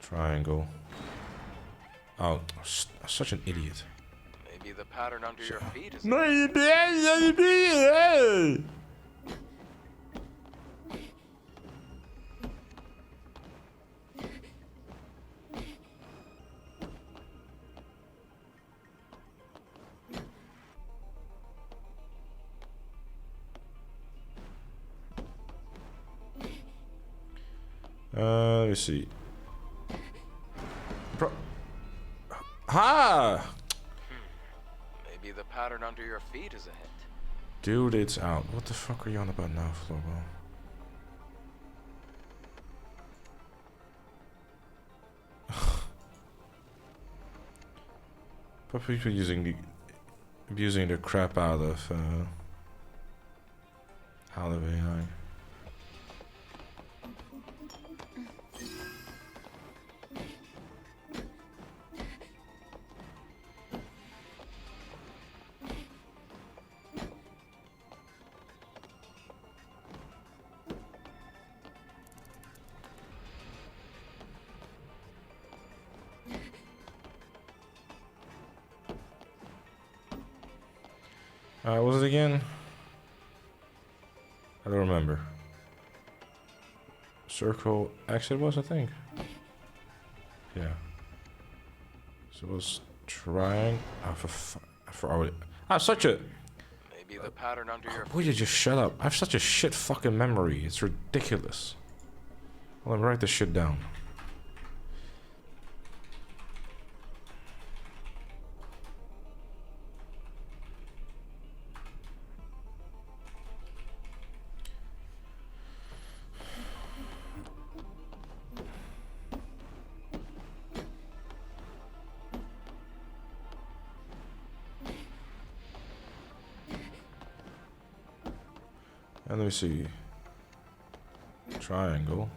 Speaker 2: Triangle. Oh, such an idiot.
Speaker 8: Maybe the pattern under your feet is a
Speaker 11: Maybe.
Speaker 2: Let me see. Ha!
Speaker 8: Maybe the pattern under your feet is a hint.
Speaker 2: Dude, it's out. What the fuck are you on about now, Flobo? But people abusing the crap out of AI. What was it again? I don't remember. Circle X it was, I think. Yeah. So it was triangle. Oh, I'm such a.
Speaker 8: Maybe the pattern under your
Speaker 2: Will you just shut up? I have such a shit fucking memory. It's ridiculous. Well, let me write this shit down. And let me see. Triangle.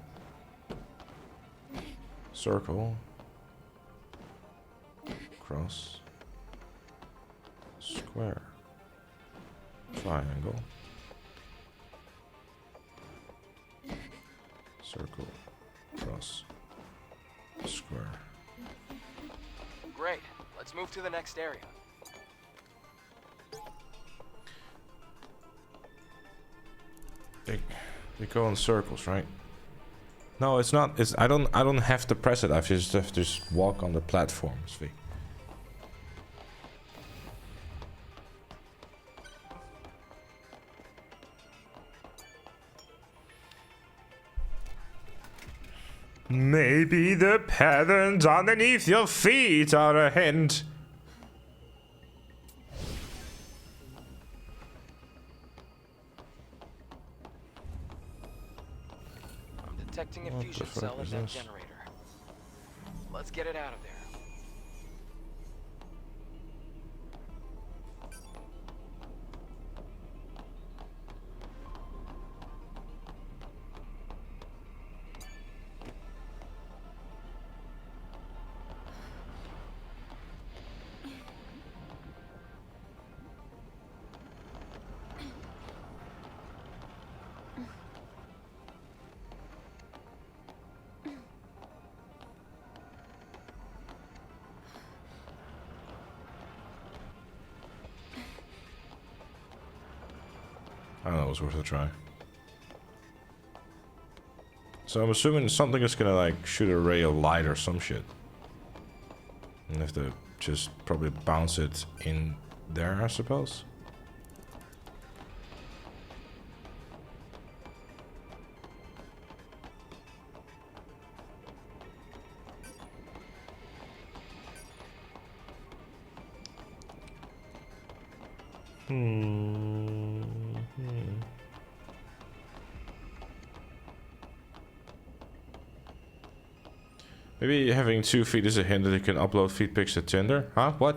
Speaker 2: Circle. Cross. Square. Triangle. Circle. Cross. Square.
Speaker 8: Great. Let's move to the next area.
Speaker 2: They go in circles, right? No, it's not. It's I don't have to press it. I just have to just walk on the platforms. Maybe the patterns underneath your feet are a hint.
Speaker 8: I'm detecting a fusion cell at that generator. Let's get it out of there.
Speaker 2: I don't know, it was worth a try. So I'm assuming something is gonna like shoot a ray of light or some shit. And I have to just probably bounce it in there, I suppose. Maybe having 2 feet is a hint that you can upload feed pics to Tinder? Huh? What?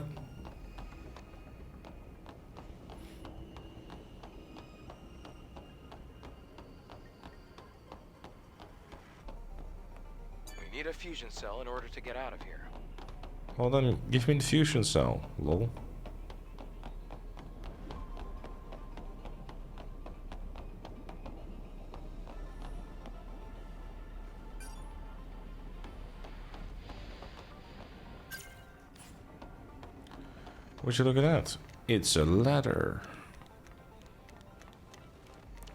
Speaker 8: We need a fusion cell in order to get out of here.
Speaker 2: Well then, give me the fusion cell, lol. Would you look at that? It's a ladder.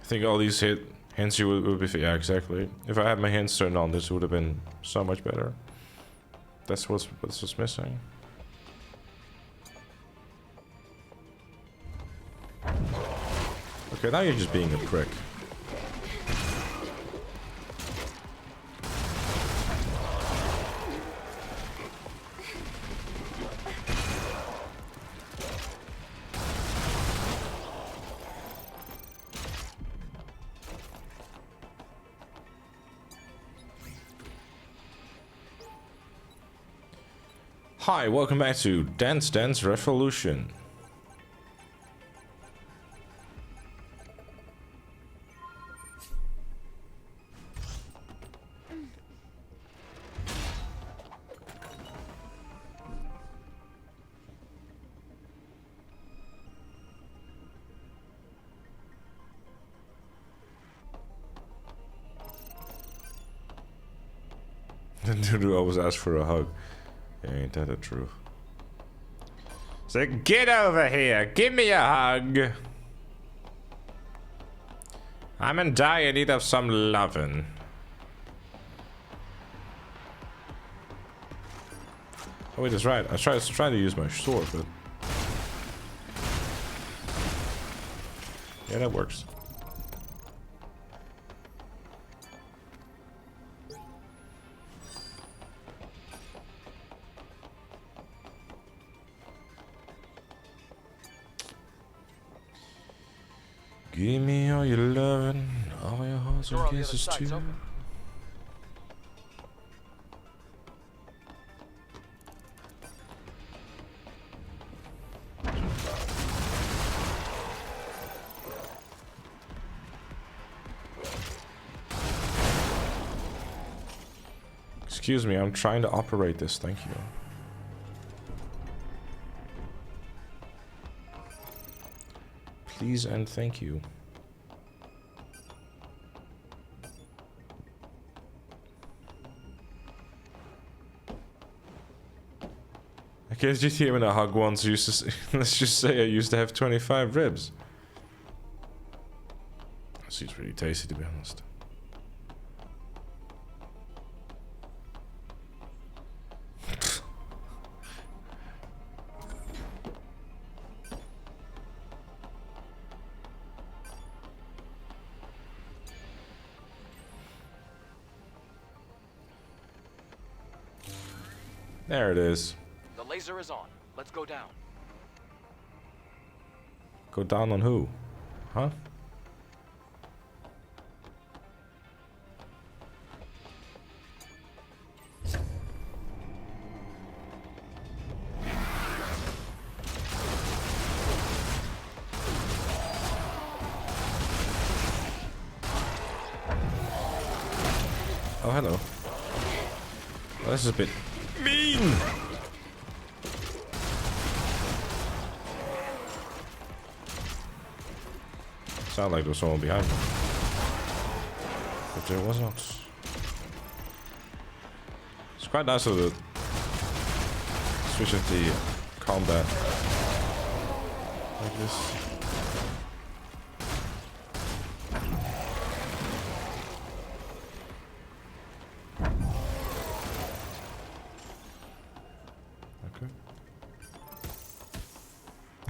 Speaker 2: I think all these hints you would be... Yeah, exactly. If I had my hints turned on, this would have been so much better. That's what's missing. Okay, now you're just being a prick. Hi, welcome back to Dance Dance Revolution. Dude always ask for a hug. Ain't that the truth? So get over here, give me a hug. I'm in dire need of some lovin'. Oh wait, that's right. I was trying to use my sword, but yeah, that works. Give me all your loving, all your hearts and kisses too. Excuse me, I'm trying to operate this, thank you. Please and thank you. guess GTA when I hug once used to let's just say I used to have 25 ribs. That seems pretty tasty, to be honest. There it is.
Speaker 8: The laser is on. Let's go down.
Speaker 2: Go down on who? Huh? Oh, hello. Well, this is a bit mean. Sound like there was someone behind me, but there was not. It's quite nice of the switch of the combat like this.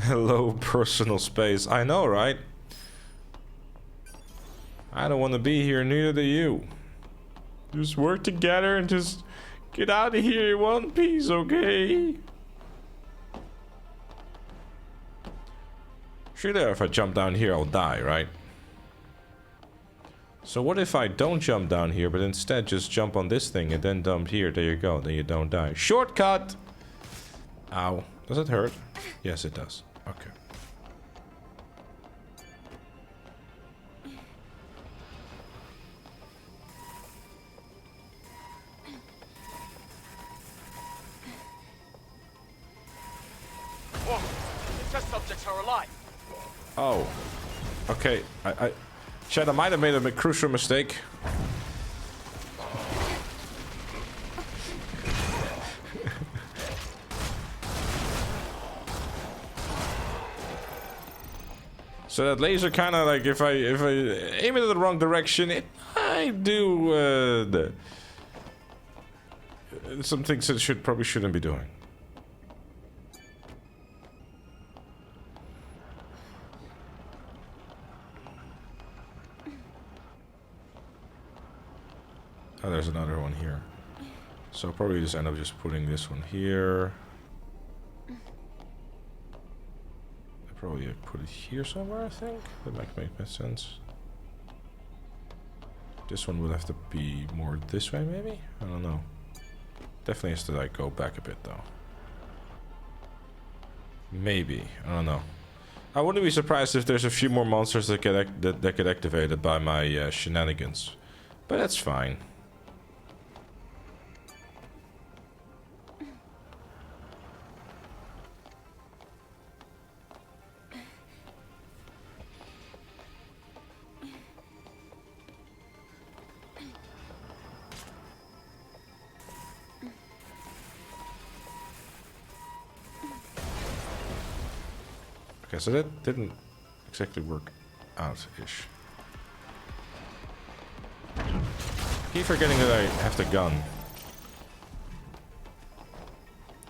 Speaker 2: Hello, personal space. I know, right? I don't want to be here, neither do you. Just work together and just get out of here in one piece, okay? Surely if I jump down here, I'll die, right? So what if I don't jump down here, but instead just jump on this thing and then dump here? There you go, then you don't die. Shortcut! Ow. Does it hurt? Yes, it does. Okay.
Speaker 8: Whoa! The test subjects are alive.
Speaker 2: Oh. Okay. Chad, I might have made a crucial mistake. So that laser kind of like, if I aim it in the wrong direction, I do some things that it probably shouldn't be doing. Oh, there's another one here. So I'll probably just end up just putting this one here. Probably put it here somewhere, I think. That might make sense. This one would have to be more this way, maybe? I don't know. Definitely has to like go back a bit though. Maybe. I don't know. I wouldn't be surprised if there's a few more monsters that get activated by my shenanigans. But that's fine. Okay, so that didn't exactly work out-ish. Keep forgetting that I have the gun.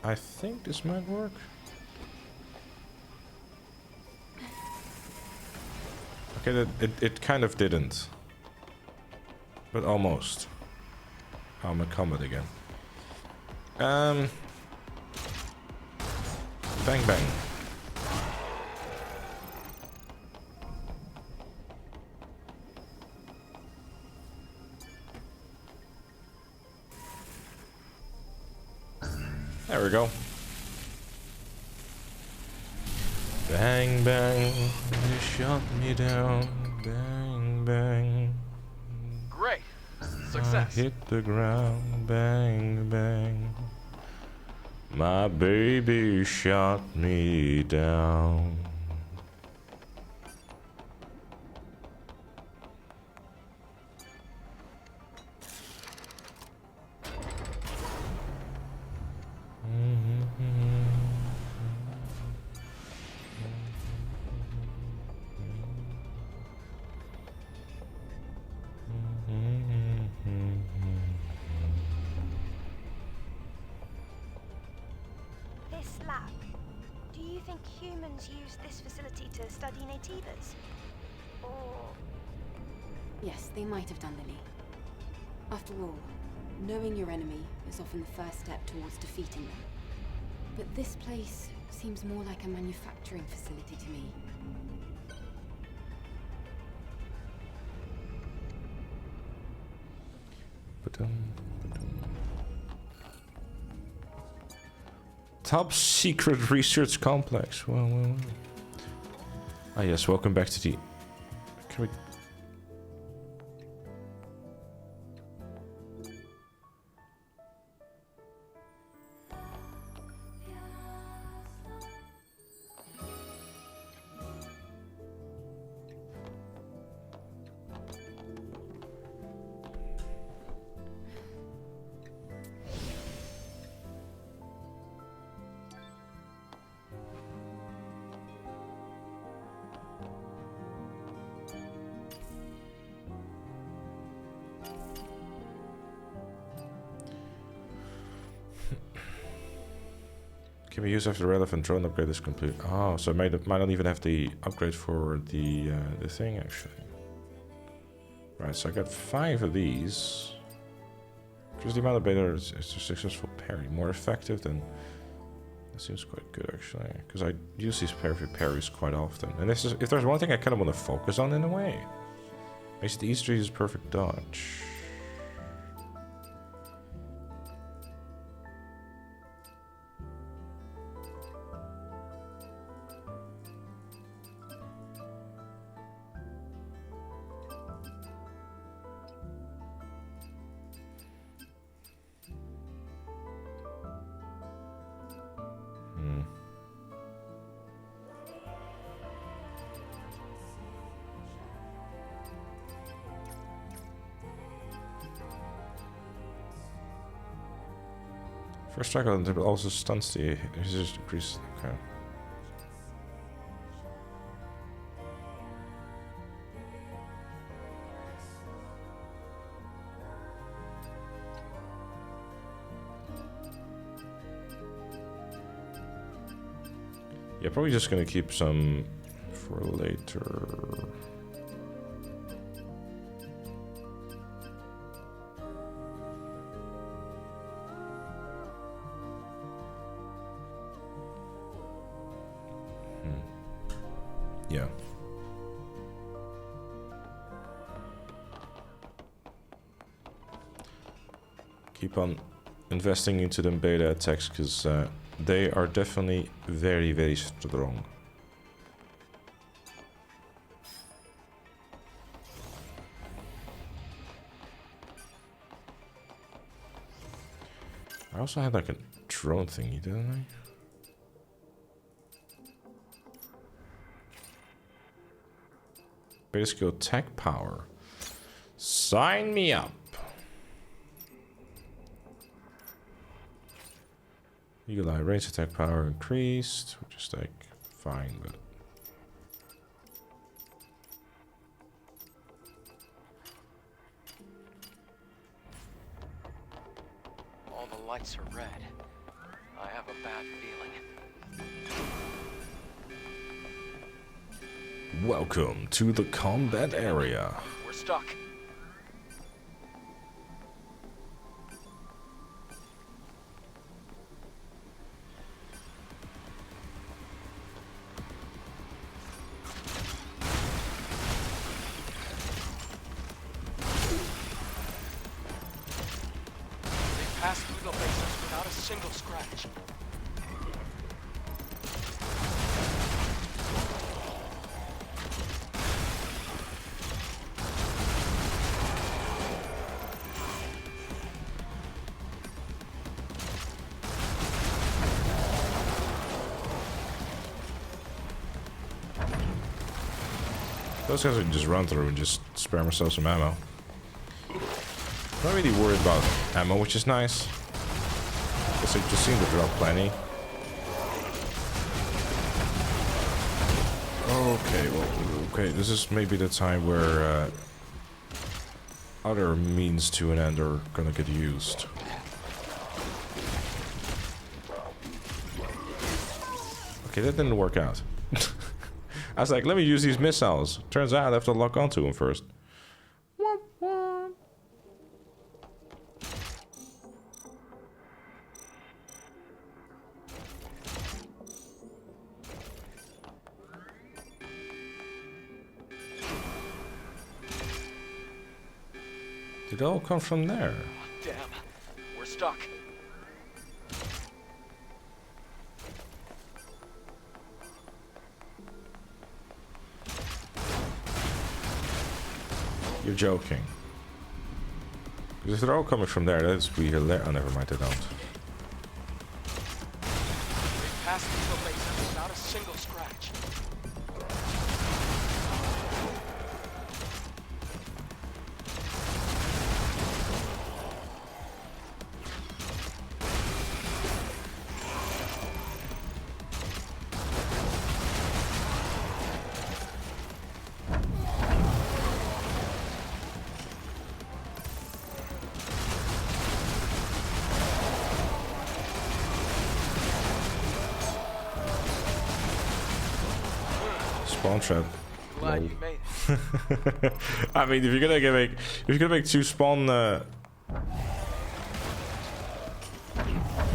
Speaker 2: I think this might work. Okay, it kind of didn't. But almost. Oh, I'm a combat again. Bang bang. There we go. Bang bang, you shot me down. Bang bang.
Speaker 8: Great. Success.
Speaker 2: I hit the ground. Bang bang. My baby shot me down.
Speaker 10: think humans use this facility to study Naytibas? Or...
Speaker 9: Yes, they might have done, Lily. After all, knowing your enemy is often the first step towards defeating them. But this place seems more like a manufacturing facility to me.
Speaker 2: Top secret research complex. Well. Ah yes, welcome back to the... Can we... Can be used after the relevant drone upgrade is complete. Oh, so it might not even have the upgrade for the thing actually. Right, so I got 5 of these. Just the amount of beta is a successful parry. More effective than... That seems quite good actually. Because I use these parries quite often. And this is, if there's one thing I kind of want to focus on in a way. Makes it easy to use perfect dodge. First strike on it also stuns the resist increase. Okay. Yeah, probably just gonna keep some for later. Yeah. Keep on investing into them beta attacks because they are definitely very, very strong. I also had like a drone thingy, didn't I? Beta skill attack power. Sign me up. Eagle Eye range attack power increased, which is like fine, but
Speaker 8: all the lights are red. I have a bad feeling.
Speaker 2: welcome to the combat area.
Speaker 8: We're stuck. They passed through the lasers without a single scratch.
Speaker 2: Those guys can just run through and just spare myself some ammo. Not really worried about ammo, which is nice. Guess I just seem to drop plenty. Okay, well, okay, this is maybe the time where other means to an end are gonna get used. Okay, that didn't work out. I was like, let me use these missiles. Turns out I have to lock onto them first. Did it all come from there?
Speaker 8: Damn, we're stuck.
Speaker 2: You're joking. Because if they're all coming from there, that's pretty hilarious. Oh, never mind, they don't.
Speaker 8: We passed through the laser without a single scratch.
Speaker 2: Spawn trap.
Speaker 8: Glad you made it.
Speaker 2: I mean, if you're gonna make two spawn, you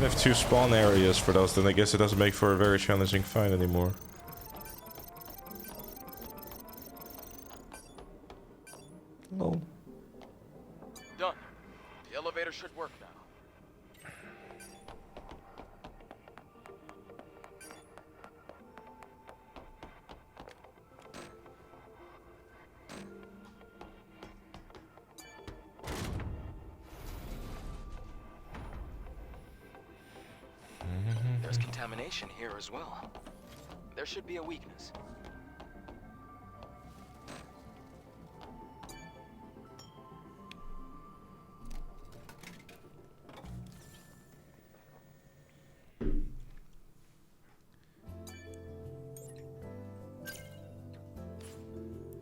Speaker 2: have two spawn areas for those, then I guess it doesn't make for a very challenging fight anymore. Lol.
Speaker 8: Done. The elevator should work now. There's contamination here as well. There should be a weakness.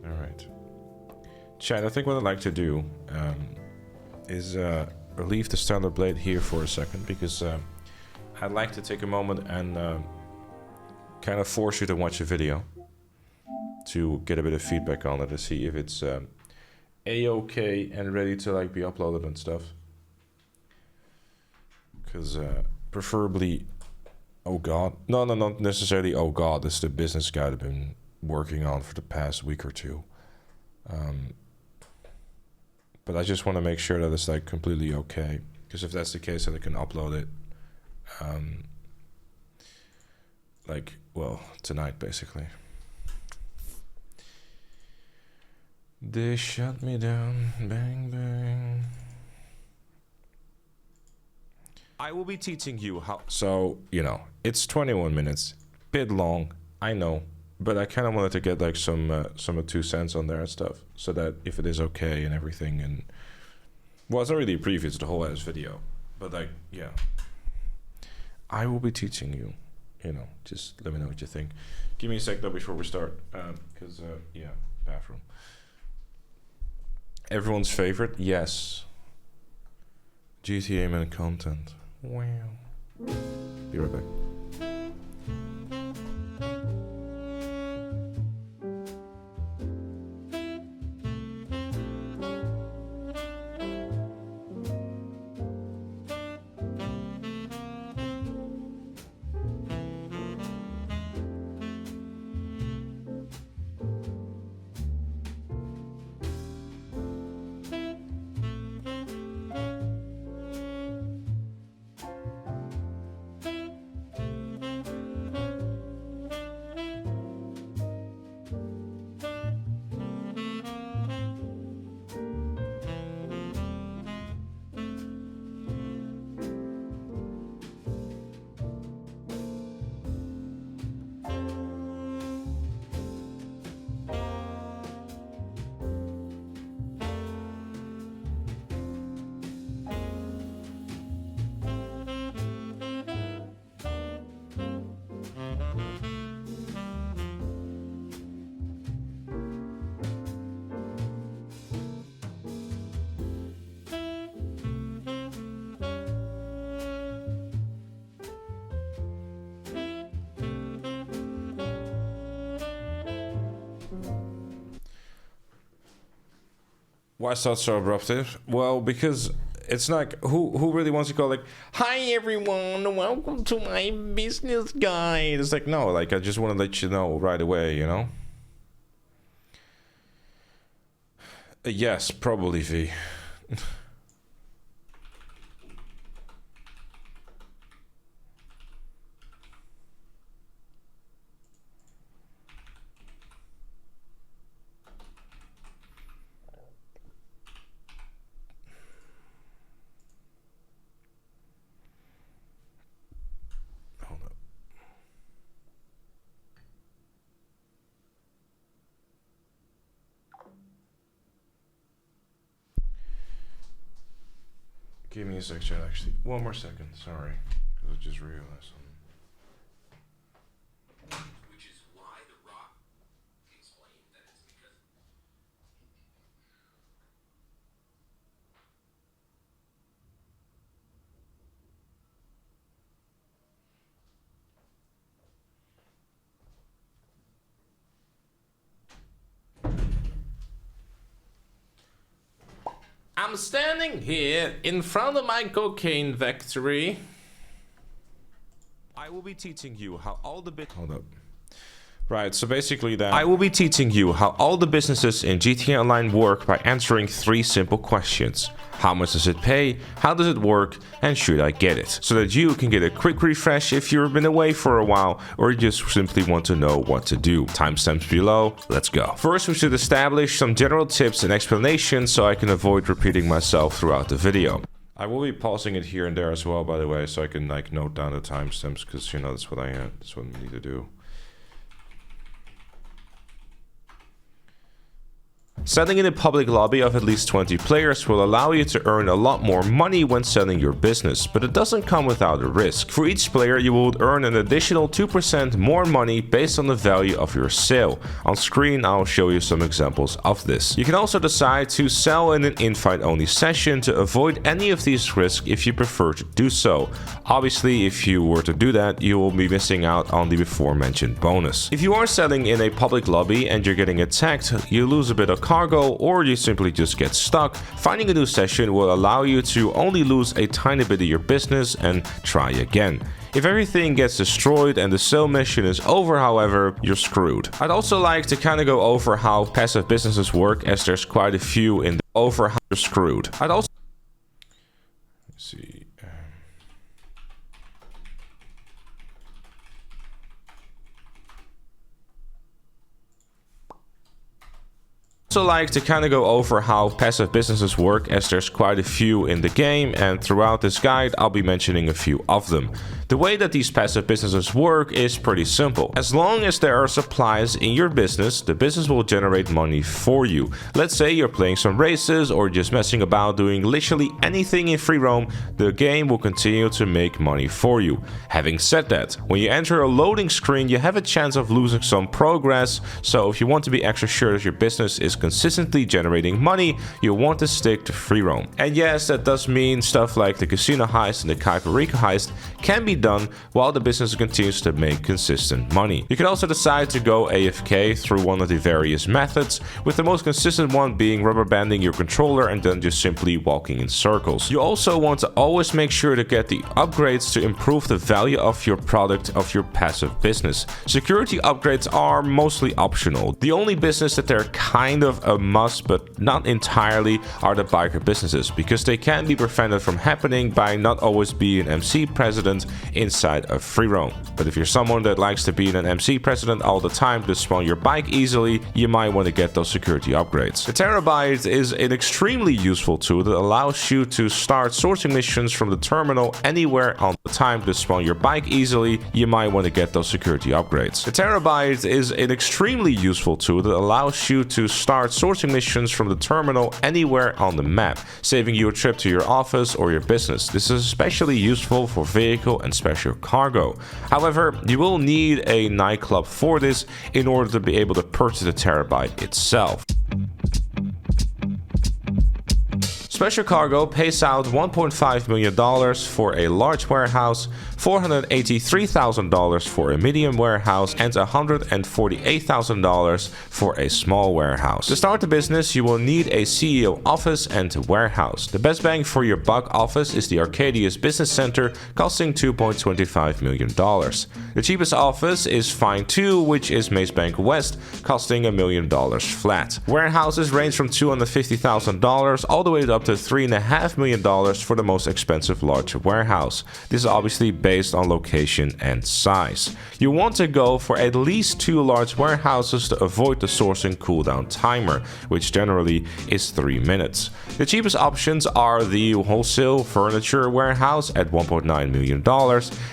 Speaker 2: Alright. Chat, I think what I'd like to do is leave the standard blade here for a second, because I'd like to take a moment and kind of force you to watch a video to get a bit of feedback on it, to see if it's a-okay and ready to like be uploaded and stuff. Because preferably, oh god, no, not necessarily oh god, it's the business guide I've been working on for the past week or two. But I just want to make sure that it's like completely okay, because if that's the case, then I can upload it like, well, tonight basically. They shut me down, bang bang. I will be teaching you how. So, you know, it's 21 minutes, bit long, I know, but I kind of wanted to get like some of 2 cents on there and stuff, so that if it is okay and everything, and well, it's not really a preview, it's the whole ass video, but like, yeah, I will be teaching you, you know, just let me know what you think. Give me a sec though before we start, because yeah, bathroom. Everyone's favorite, yes, GTA man content. Wow. Be right back. Why is that so abruptive? Well, because it's like, who really wants to go like, hi everyone, welcome to my business guide. It's like, no, like I just want to let you know right away, you know? Yes, probably V. Give me a sec, chat, actually. One more second, sorry. Because I just realized something.
Speaker 11: Which is why The Rock explained that it's because... I'm standing here in front of my cocaine factory.
Speaker 2: I will be teaching you how all the Hold up. Right, so basically that I will be teaching you how all the businesses in GTA Online work by answering 3 simple questions. How much does it pay? How does it work? And should I get it? So that you can get a quick refresh if you've been away for a while or you just simply want to know what to do. Timestamps below. Let's go. First, we should establish some general tips and explanations so I can avoid repeating myself throughout the video. I will be pausing it here and there as well, by the way, so I can like note down the timestamps because you know that's what I need to do. Selling in a public lobby of at least 20 players will allow you to earn a lot more money when selling your business, but it doesn't come without a risk. For each player, you will earn an additional 2% more money based on the value of your sale. On screen, I'll show you some examples of this. You can also decide to sell in an invite-only session to avoid any of these risks if you prefer to do so. Obviously, if you were to do that, you will be missing out on the before-mentioned bonus. If you are selling in a public lobby and you're getting attacked, you lose a bit of cargo, or you simply just get stuck, finding a new session will allow you to only lose a tiny bit of your business and try again. If everything gets destroyed and the sale mission is over, however, you're screwed. I'd also like to kind of go over how passive businesses work, as there's quite a few in the over how you're screwed. I'd also see. Like to kind of go over how passive businesses work, as there's quite a few in the game, and throughout this guide I'll be mentioning a few of them. The way that these passive businesses work is pretty simple. As long as there are supplies in your business, the business will generate money for you. Let's say you're playing some races or just messing about doing literally anything in free roam, the game will continue to make money for you. Having said that, when you enter a loading screen, you have a chance of losing some progress, so if you want to be extra sure that your business is consistently generating money, you want to stick to free roam. And yes, that does mean stuff like the casino heist and the Kakariko heist can be done while the business continues to make consistent money. You can also decide to go AFK through one of the various methods, with the most consistent one being rubber banding your controller and then just simply walking in circles. You also want to always make sure to get the upgrades to improve the value of your product of your passive business. Security upgrades are mostly optional. The only business that they're kind of a must, but not entirely, are the biker businesses, because they can be prevented from happening by not always being an MC president inside of free roam. But if you're someone that likes to be an MC president all the time to spawn your bike easily, you might want to get those security upgrades. The Terabyte is an extremely useful tool that allows you to start sourcing missions from the terminal anywhere on the time to spawn your bike easily. You might want to get those security upgrades. The Terabyte is an extremely useful tool that allows you to start sourcing missions from the terminal anywhere on the map, saving you a trip to your office or your business. This is especially useful for vehicle and special cargo. However, you will need a nightclub for this in order to be able to purchase the Terabyte itself. Special Cargo pays out $1.5 million for a large warehouse
Speaker 11: $483,000 for a medium warehouse, and $148,000 for a small warehouse. To start the business, you will need a CEO office and a warehouse. The best bang for your buck office is the Arcadius Business Center, costing $2.25 million. The cheapest office is Fine 2, which is Maze Bank West, costing $1 million flat. Warehouses range from $250,000 all the way up to $3.5 million for the most expensive large warehouse. This is obviously based on location and size. You want to go for at least 2 large warehouses to avoid the sourcing cooldown timer, which generally is 3 minutes. The cheapest options are the Wholesale Furniture Warehouse at $1.9 million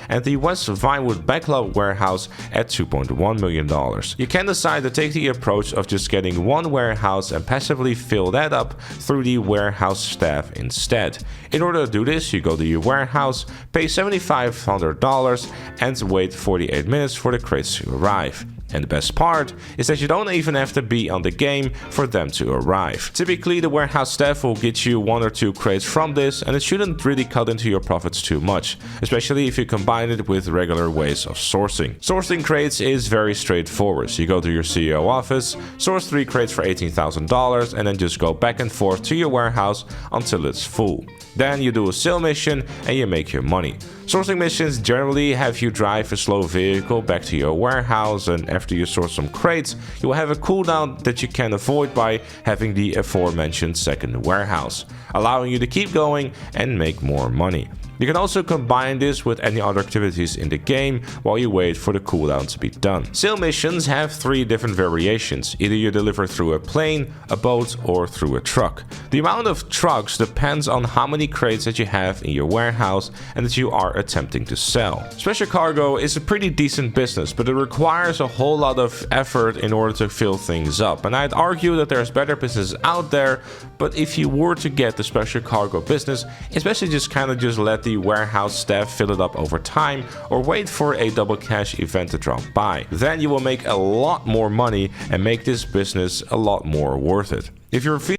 Speaker 11: and the West Vinewood Backlot Warehouse at $2.1 million. You can decide to take the approach of just getting one warehouse and passively fill that up through the warehouse staff instead. In order to do this, you go to your warehouse, pay $7,500 and wait 48 minutes for the crates to arrive. And the best part is that you don't even have to be on the game for them to arrive. Typically, the warehouse staff will get you 1 or 2 crates from this, and it shouldn't really cut into your profits too much, especially if you combine it with regular ways of sourcing. Sourcing crates is very straightforward. So you go to your CEO office, source 3 crates for $18,000, and then just go back and forth to your warehouse until it's full. Then you do a sale mission and you make your money. Sourcing missions generally have you drive a slow vehicle back to your warehouse, and after you source some crates, you will have a cooldown that you can avoid by having the aforementioned second warehouse, allowing you to keep going and make more money. You can also combine this with any other activities in the game while you wait for the cooldown to be done. Sale missions have 3 different variations. Either you deliver through a plane, a boat, or through a truck. The amount of trucks depends on how many crates that you have in your warehouse and that you are attempting to sell. Special cargo is a pretty decent business, but it requires a whole lot of effort in order to fill things up. And I'd argue that there's better businesses out there, but if you were to get the special cargo business, especially just let the warehouse staff fill it up over time, or wait for a double cash event to drop by. Then you will make a lot more money and make this business a lot more worth it. If you're just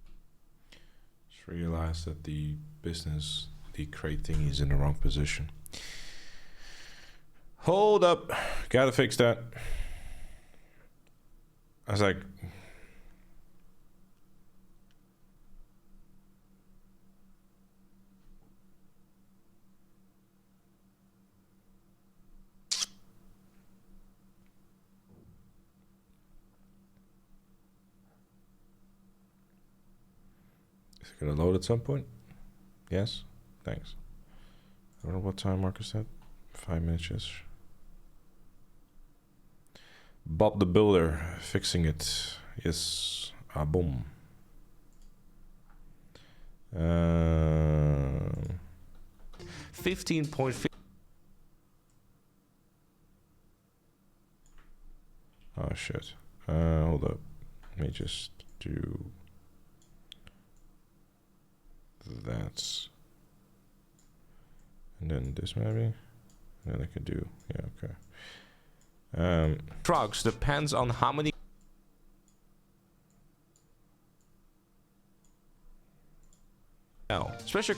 Speaker 11: realize that the crate thing is in the wrong position. Hold up, gotta fix that. I was like, gonna load at some point? Yes? Thanks. I don't know what time Marcus said. 5 minutes. Bob the Builder fixing it. Yes. Ah, boom. 15.5. Oh shit. Hold up. Let me just do that, and then this maybe, and then I could do, yeah, okay. Trucks depends on how many. Special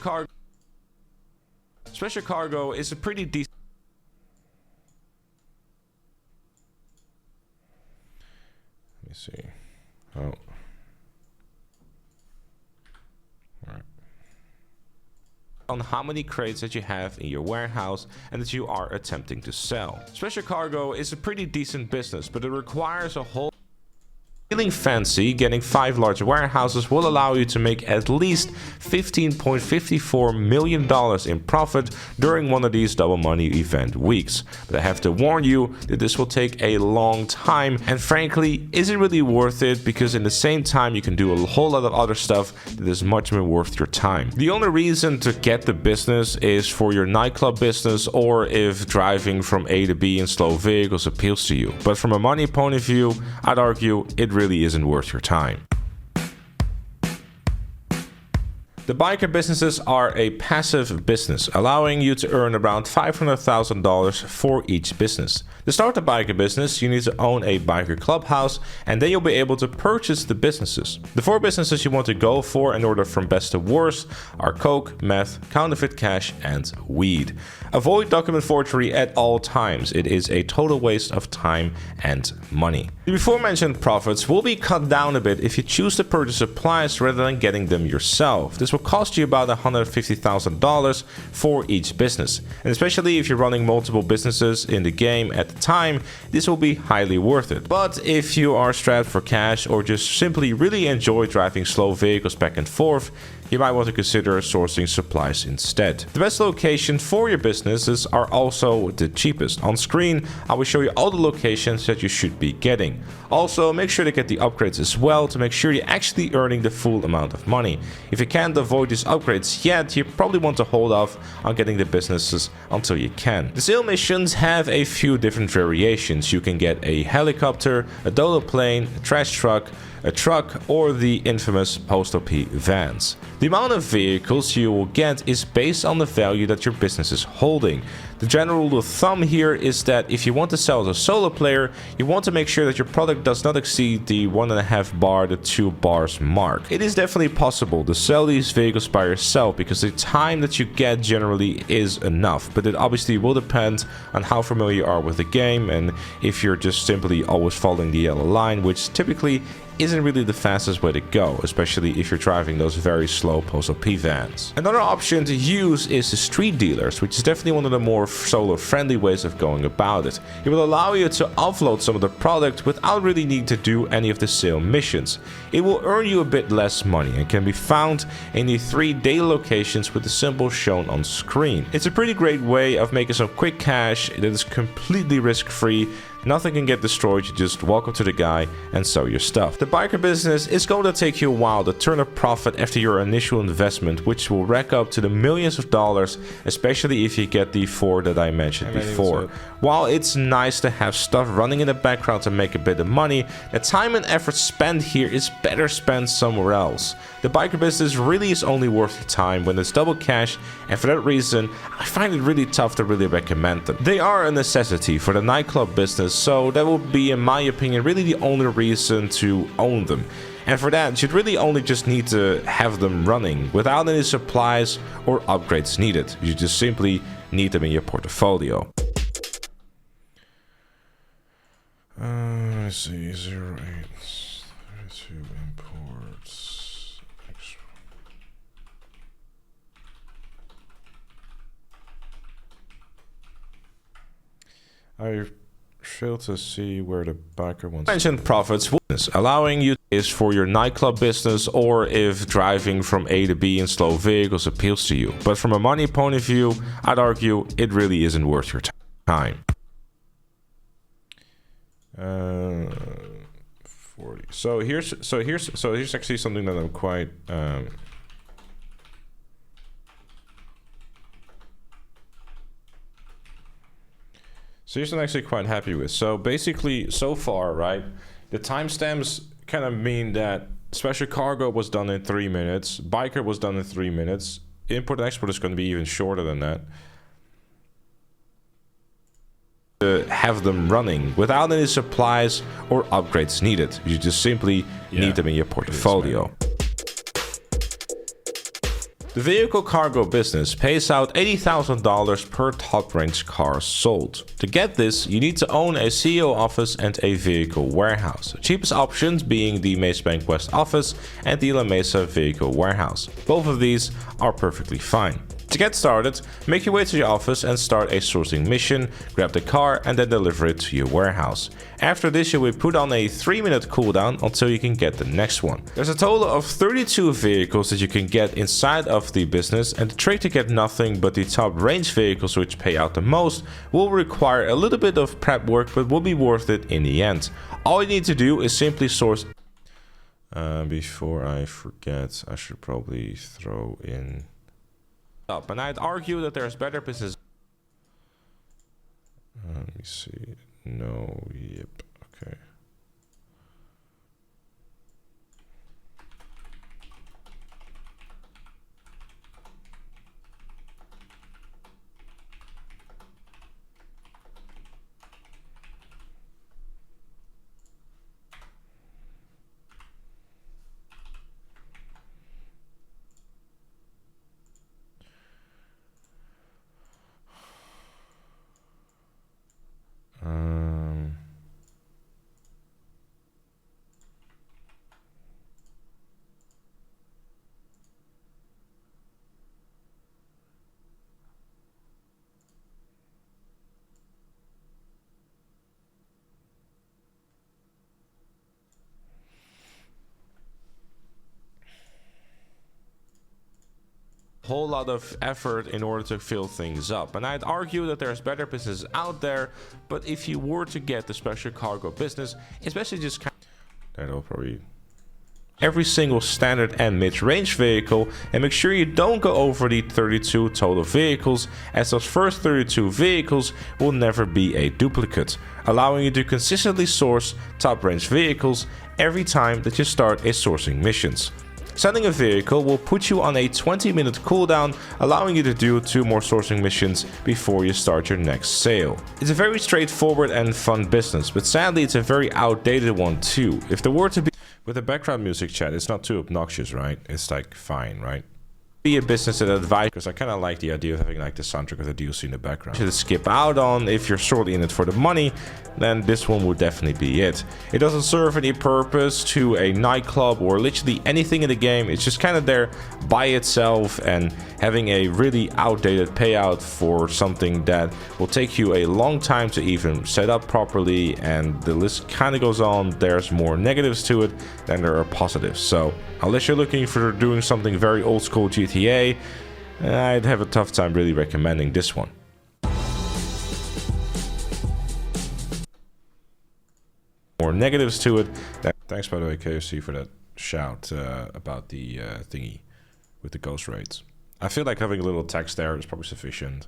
Speaker 11: cargo is a pretty decent. Let me see. Oh. On how many crates that you have in your warehouse and that you are attempting to sell. Special cargo is a pretty decent business, but it requires a whole. Feeling fancy, getting 5 large warehouses will allow you to make at least $15.54 million in profit during one of these double money event weeks. But I have to warn you that this will take a long time, and frankly, is it really worth it? Because in the same time you can do a whole lot of other stuff that is much more worth your time. The only reason to get the business is for your nightclub business, or if driving from A to B in slow vehicles appeals to you. But from a money point of view, I'd argue it really isn't worth your time.
Speaker 2: The biker businesses are a passive business, allowing you to earn around $500,000 for each business. To start a biker business, you need to own a biker clubhouse, and then you'll be able to purchase the businesses. The 4 businesses you want to go for in order from best to worst are coke, meth, counterfeit cash, and weed. Avoid document forgery at all times. It is a total waste of time and money. The before mentioned profits will be cut down a bit if you choose to purchase supplies rather than getting them yourself. This will cost you about $150,000 for each business, and especially if you're running multiple businesses in the game at the time, this will be highly worth it. But if you are strapped for cash or just simply really enjoy driving slow vehicles back and forth, you might want to consider sourcing supplies instead. The best location for your businesses are also the cheapest. On screen, I will show you all the locations that you should be getting. Also, make sure to get the upgrades as well to make sure you're actually earning the full amount of money. If you can't avoid these upgrades yet, you probably want to hold off on getting the businesses until you can. The sale missions have a few different variations. You can get a helicopter, a dolo plane, a trash truck, a truck, or the infamous post-op vans. The amount of vehicles you will get is based on the value that your business is holding. The general rule of thumb here is that if you want to sell as a solo player, you want to make sure that your product does not exceed the 1.5 bar to 2 bars mark. It is definitely possible to sell these vehicles by yourself because the time that you get generally is enough, but it obviously will depend on how familiar you are with the game and if you're just simply always following the yellow line, which typically isn't really the fastest way to go, especially if you're driving those very slow post-op vans. Another option to use is the street dealers, which is definitely one of the more solo-friendly ways of going about it. It will allow you to offload some of the product without really needing to do any of the sale missions. It will earn you a bit less money and can be found in the 3 daily locations with the symbol shown on screen. It's a pretty great way of making some quick cash that is completely risk-free. Nothing can get destroyed, you just walk up to the guy and sell your stuff. The biker business is going to take you a while to turn a profit after your initial investment, which will rack up to the millions of dollars, especially if you get the 4 that I mentioned before. While it's nice to have stuff running in the background to make a bit of money, the time and effort spent here is better spent somewhere else. The biker business really is only worth the time when it's double cash, and for that reason, I find it really tough to really recommend them. They are a necessity for the nightclub business, so that will be, in my opinion, really the only reason to own them. And for that, you'd really only just need to have them running without any supplies or upgrades needed. You just simply need them in your portfolio. Let's see, 08, 32 imports. I fail to see where the biker wants. Mentioned profits, allowing you is for your nightclub business or if driving from A to B in slow vehicles appeals to you. But from a money point of view, I'd argue it really isn't worth your time. 40. So here's actually something that I'm quite So here's what I'm actually quite happy with. So basically, so far, right, the timestamps kind of mean that special cargo was done in 3 minutes, biker was done in 3 minutes, import and export is going to be even shorter than that. To have them running without any supplies or upgrades needed. You just simply need them in your portfolio. The vehicle cargo business pays out $80,000 per top-range car sold. To get this, you need to own a CEO office and a vehicle warehouse. The cheapest options being the Maze Bank West office and the La Mesa vehicle warehouse. Both of these are perfectly fine. To get started, make your way to your office and start a sourcing mission, grab the car and then deliver it to your warehouse. After this, you will put on a 3-minute cooldown until you can get the next one. There's a total of 32 vehicles that you can get inside of the business, and the trick to get nothing but the top range vehicles which pay out the most will require a little bit of prep work, but will be worth it in the end. All you need to do is simply source. Before I forget, I should probably throw in up, and I'd argue that there's better business. Let me see. No, yep, okay.
Speaker 11: whole lot of effort in order to fill things up. And I'd argue that there's better businesses out there, but if you were to get the special cargo business, especially just kind of, that'll probably every single standard and mid-range vehicle, and make sure you don't go over the 32 total vehicles, as those first 32 vehicles will never be a duplicate, allowing you to consistently source top range vehicles every time that you start a sourcing missions. Selling a vehicle will put you on a 20-minute cooldown, allowing you to do 2 more sourcing missions before you start your next sale. It's a very straightforward and fun business, but sadly it's a very outdated one too. If there were to be with the background music, chat, it's not too obnoxious, right? It's like fine, right? Be a business that advice, because I kind of like the idea of having like the soundtrack of the DLC in the background. To skip out on if you're sorely in it for the money, then this one would definitely be it. It doesn't serve any purpose to a nightclub or literally anything in the game. It's just kind of there by itself, and having a really outdated payout for something that will take you a long time to even set up properly, and the list kind of goes on. There's more negatives to it than there are positives. So unless you're looking for doing something very old school GTA, I'd have a tough time really recommending this one. More negatives to it. Thanks, by the way, KFC, for that shout about the thingy with the ghost raids. I feel like having a little text there is probably sufficient,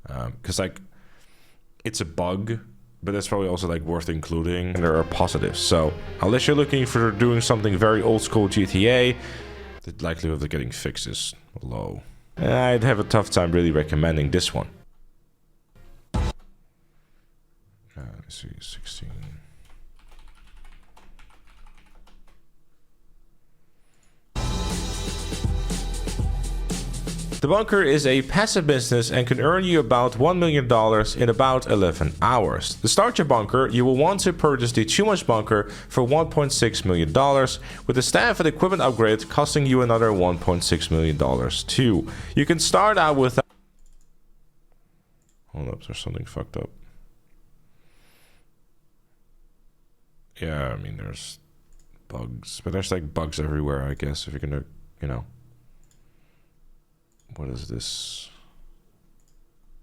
Speaker 11: because like it's a bug, but it's probably also like worth including, and there are positives. So unless you're looking for doing something very old school GTA, the likelihood of getting fixed is low. I'd have a tough time really recommending this one. Let's see, 16. The bunker is a passive business and can earn you about $1 million in about 11 hours. To start your bunker, you will want to purchase the Too Much Bunker for $1.6 million, with the staff and equipment upgrade costing you another $1.6 million too. You can start out with... Hold up, there's something fucked up. Yeah, I mean, there's bugs, but there's like bugs everywhere, I guess, if you're gonna, you know. What is this?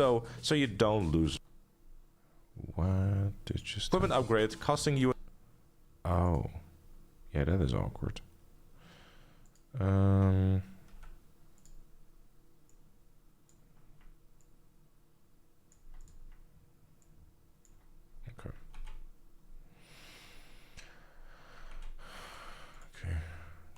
Speaker 11: So you don't lose. What did you... Equipment upgrade costing you... Oh. Yeah, that is awkward. Okay.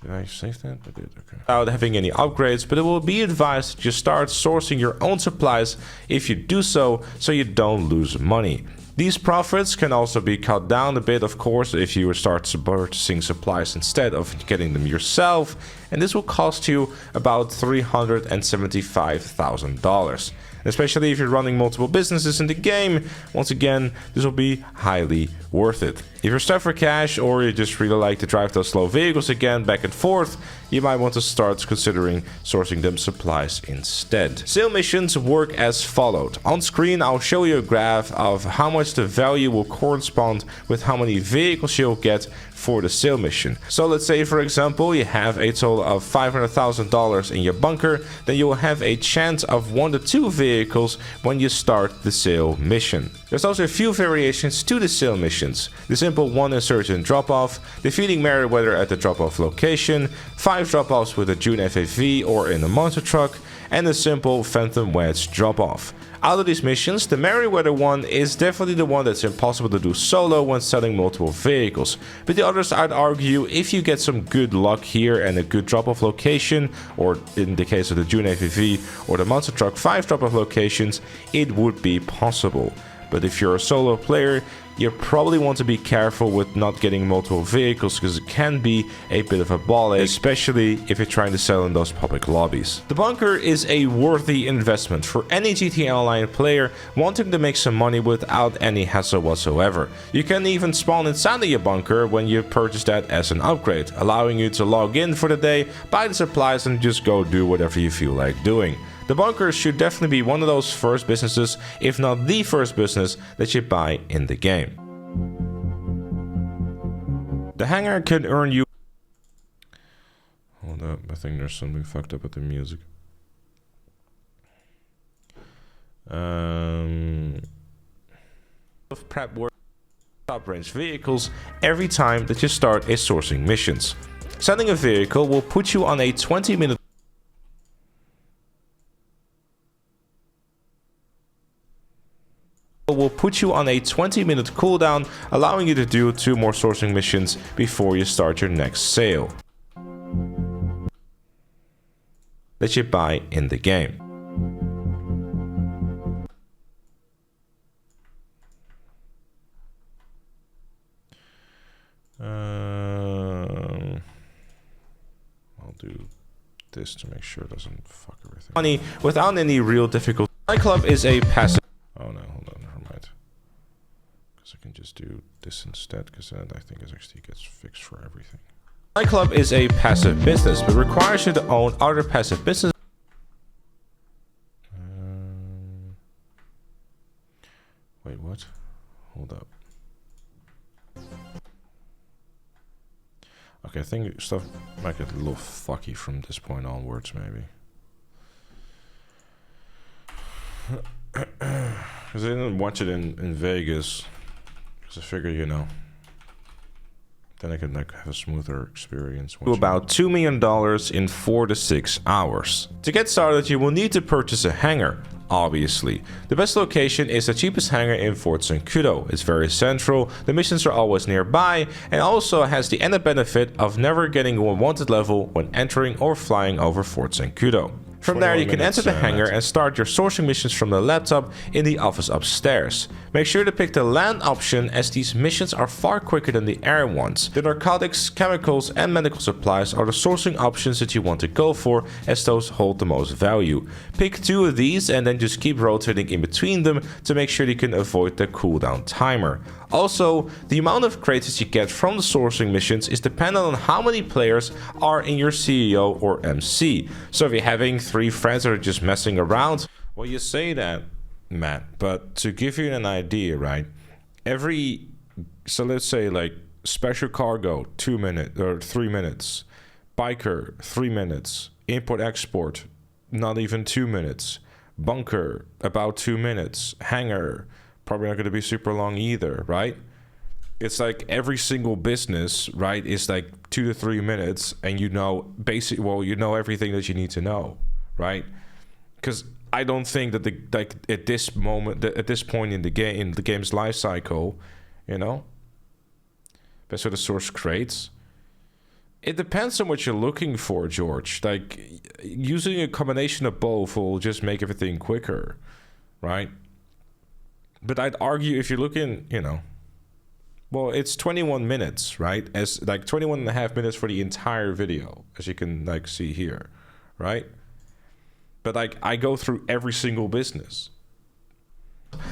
Speaker 11: Did I save that? I did, okay. Without having any upgrades, but it will be advised that you start sourcing your own supplies if you do so you don't lose money. These profits can also be cut down a bit, of course, if you start purchasing supplies instead of getting them yourself, and this will cost you about $375,000. Especially if you're running multiple businesses in the game, once again, this will be highly worth it. If you're stuck for cash, or you just really like to drive those slow vehicles again back and forth, you might want to start considering sourcing them supplies instead. Sale missions work as followed. On screen, I'll show you a graph of how much the value will correspond with how many vehicles you'll get for the sale mission. So let's say, for example, you have a total of $500,000 in your bunker, then you will have a chance of 1 to 2 vehicles when you start the sale mission. There's also a few variations to the sale missions. The simple 1 insurgent drop-off, defeating Merryweather at the drop-off location, 5 drop-offs with a June FAV or in a monster truck, and a simple Phantom Wedge drop-off. Out of these missions, the Merryweather one is definitely the one that's impossible to do solo when selling multiple vehicles, but the others, I'd argue, if you get some good luck here and a good drop-off location, or in the case of the June AVV or the Monster Truck 5 drop-off locations, it would be possible. But if you're a solo player, you probably want to be careful with not getting multiple vehicles, because it can be a bit of a ball ache, especially if you're trying to sell in those public lobbies. The bunker is a worthy investment for any GTA Online player wanting to make some money without any hassle whatsoever. You can even spawn inside of your bunker when you purchase that as an upgrade, allowing you to log in for the day, buy the supplies, and just go do whatever you feel like doing. The bunker should definitely be one of those first businesses, if not the first business, that you buy in the game. The hangar can earn you... Hold up, I think there's something fucked up with the music. Of prep work top range vehicles every time that you start a sourcing missions. Selling a vehicle will put you on a 20-minute cooldown, allowing you to do 2 more sourcing missions before you start your next sale that you buy in the game.
Speaker 2: I'll do this to make sure it doesn't fuck everything.
Speaker 11: Money without any real difficulty. Nightclub is a passive.
Speaker 2: Oh no, hold on, never mind. Because I can just do this instead, because then I think it actually gets fixed for everything.
Speaker 11: Nightclub is a passive business, but requires you to own other passive businesses.
Speaker 2: Wait, what? Hold up. Okay, I think stuff might get a little fucky from this point onwards, maybe. Because I didn't watch it in Vegas. Because I figured, you know, then I could like have a smoother experience.
Speaker 11: About $2 million in 4 to 6 hours. To get started, you will need to purchase a hangar. Obviously, the best location is the cheapest hangar in Fort Zancudo. It's very central, the missions are always nearby, and also has the added benefit of never getting a wanted level when entering or flying over Fort Zancudo. From there, you can enter the hangar and start your sourcing missions from the laptop in the office upstairs. Make sure to pick the land option, as these missions are far quicker than the air ones. The narcotics, chemicals and medical supplies are the sourcing options that you want to go for, as those hold the most value. Pick 2 of these and then just keep rotating in between them to make sure you can avoid the cooldown timer. Also, the amount of crates that you get from the sourcing missions is dependent on how many players are in your CEO or MC. So if you're having 3 friends that are just messing around...
Speaker 2: Well, you say that, Matt, but to give you an idea, right? So let's say like special cargo, 2 minutes or 3 minutes. Biker, 3 minutes. Import-export, not even 2 minutes. Bunker, about 2 minutes. Hangar, probably not going to be super long either, right? It's like every single business, right, is like 2 to 3 minutes, and you know you know everything that you need to know, right? Because I don't think that at this point in the game's life cycle, you know, that's what the source crates. It depends on what you're looking for, George. Like, using a combination of both will just make everything quicker, right? But I'd argue if you're looking, you know, well, it's 21 minutes, right? As like 21 and a half minutes for the entire video, as you can like see here, right? But like I go through every single business.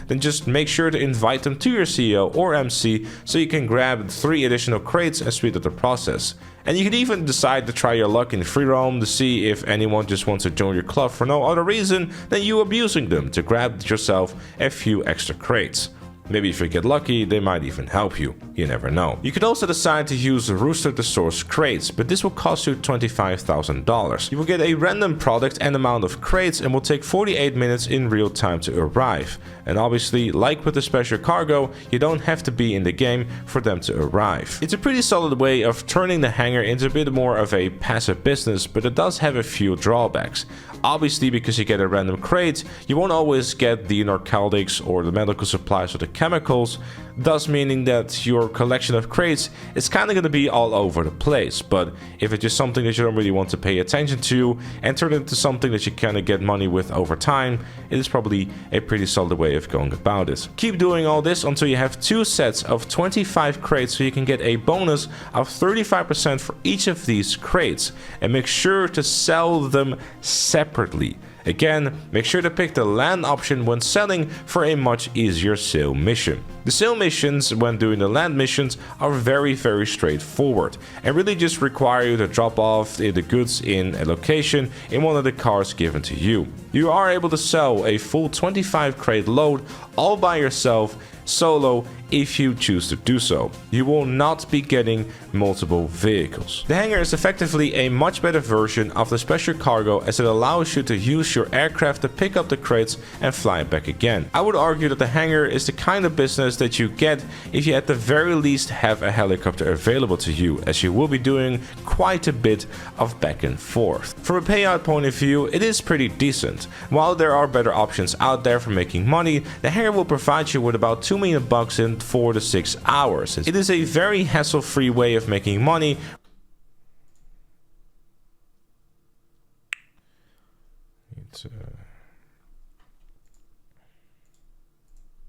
Speaker 2: Then just make sure to invite them to your CEO or MC so you can grab 3 additional crates and speed up the process. And you can even decide to try your luck in free roam to see if anyone just wants to join your club for no other reason than you abusing them to grab yourself a few extra crates. Maybe if you get lucky, they might even help you. You never know. You could also decide to use Rooster to source crates, but this will cost you $25,000. You will get a random product and amount of crates and will take 48 minutes in real time to arrive. And obviously, like with the special cargo, you don't have to be in the game for them to arrive. It's a pretty solid way of turning the hangar into a bit more of a passive business, but it does have a few drawbacks. Obviously, because you get a random crate, you won't always get the narcotics or the medical supplies or the chemicals, thus meaning that your collection of crates is kind of going to be all over the place. But if it's just something that you don't really want to pay attention to and turn it into something that you kind of get money with over time, it is probably a pretty solid way of going about it. Keep doing all this until you have 2 sets of 25 crates, so you can get a bonus of 35% for each of these crates, and make sure to sell them separately. Again, make sure to pick the land option when selling for a much easier sale mission. The sale missions when doing the land missions are very straightforward and really just require you to drop off the goods in a location in one of the cars given to you. You are able to sell a full 25 crate load all by yourself solo if you choose to do so. You will not be getting multiple vehicles. The hangar is effectively a much better version of the special cargo, as it allows you to use your aircraft to pick up the crates and fly it back again. I would argue that the hangar is the kind of business that you get if you at the very least have a helicopter available to you, as you will be doing quite a bit of back and forth. From a payout point of view, it is pretty decent. While there are better options out there for making money, the hangar will provide you with about $2 million in 4 to 6 hours. It is a very hassle-free way of making money.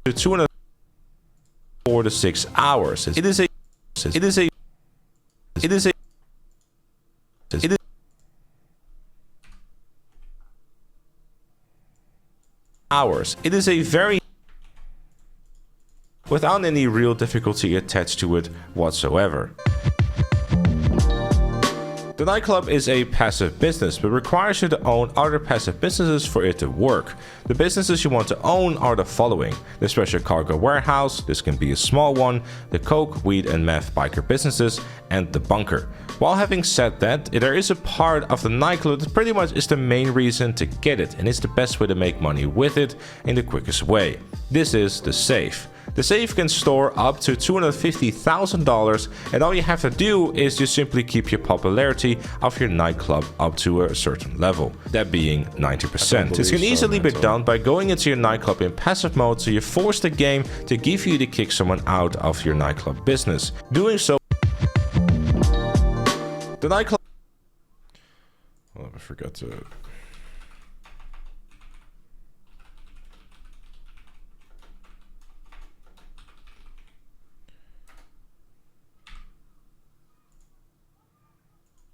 Speaker 2: It's 4 to 6 hours. It is a very without any real difficulty attached to it whatsoever. The nightclub is a passive business, but requires you to own other passive businesses for it to work. The businesses you want to own are the following: the special cargo warehouse, this can be a small one, the coke, weed and meth biker businesses, and the bunker. While having said that, there is a part of the nightclub that pretty much is the main reason to get it, and it's the best way to make money with it in the quickest way. This is the safe. The safe can store up to $250,000, and all you have to do is just simply keep your popularity of your nightclub up to a certain level, that being 90%. This can easily be done by going into your nightclub in passive mode, so you force the game to give you to kick someone out of your nightclub business. Doing so, the nightclub... Oh, I forgot to...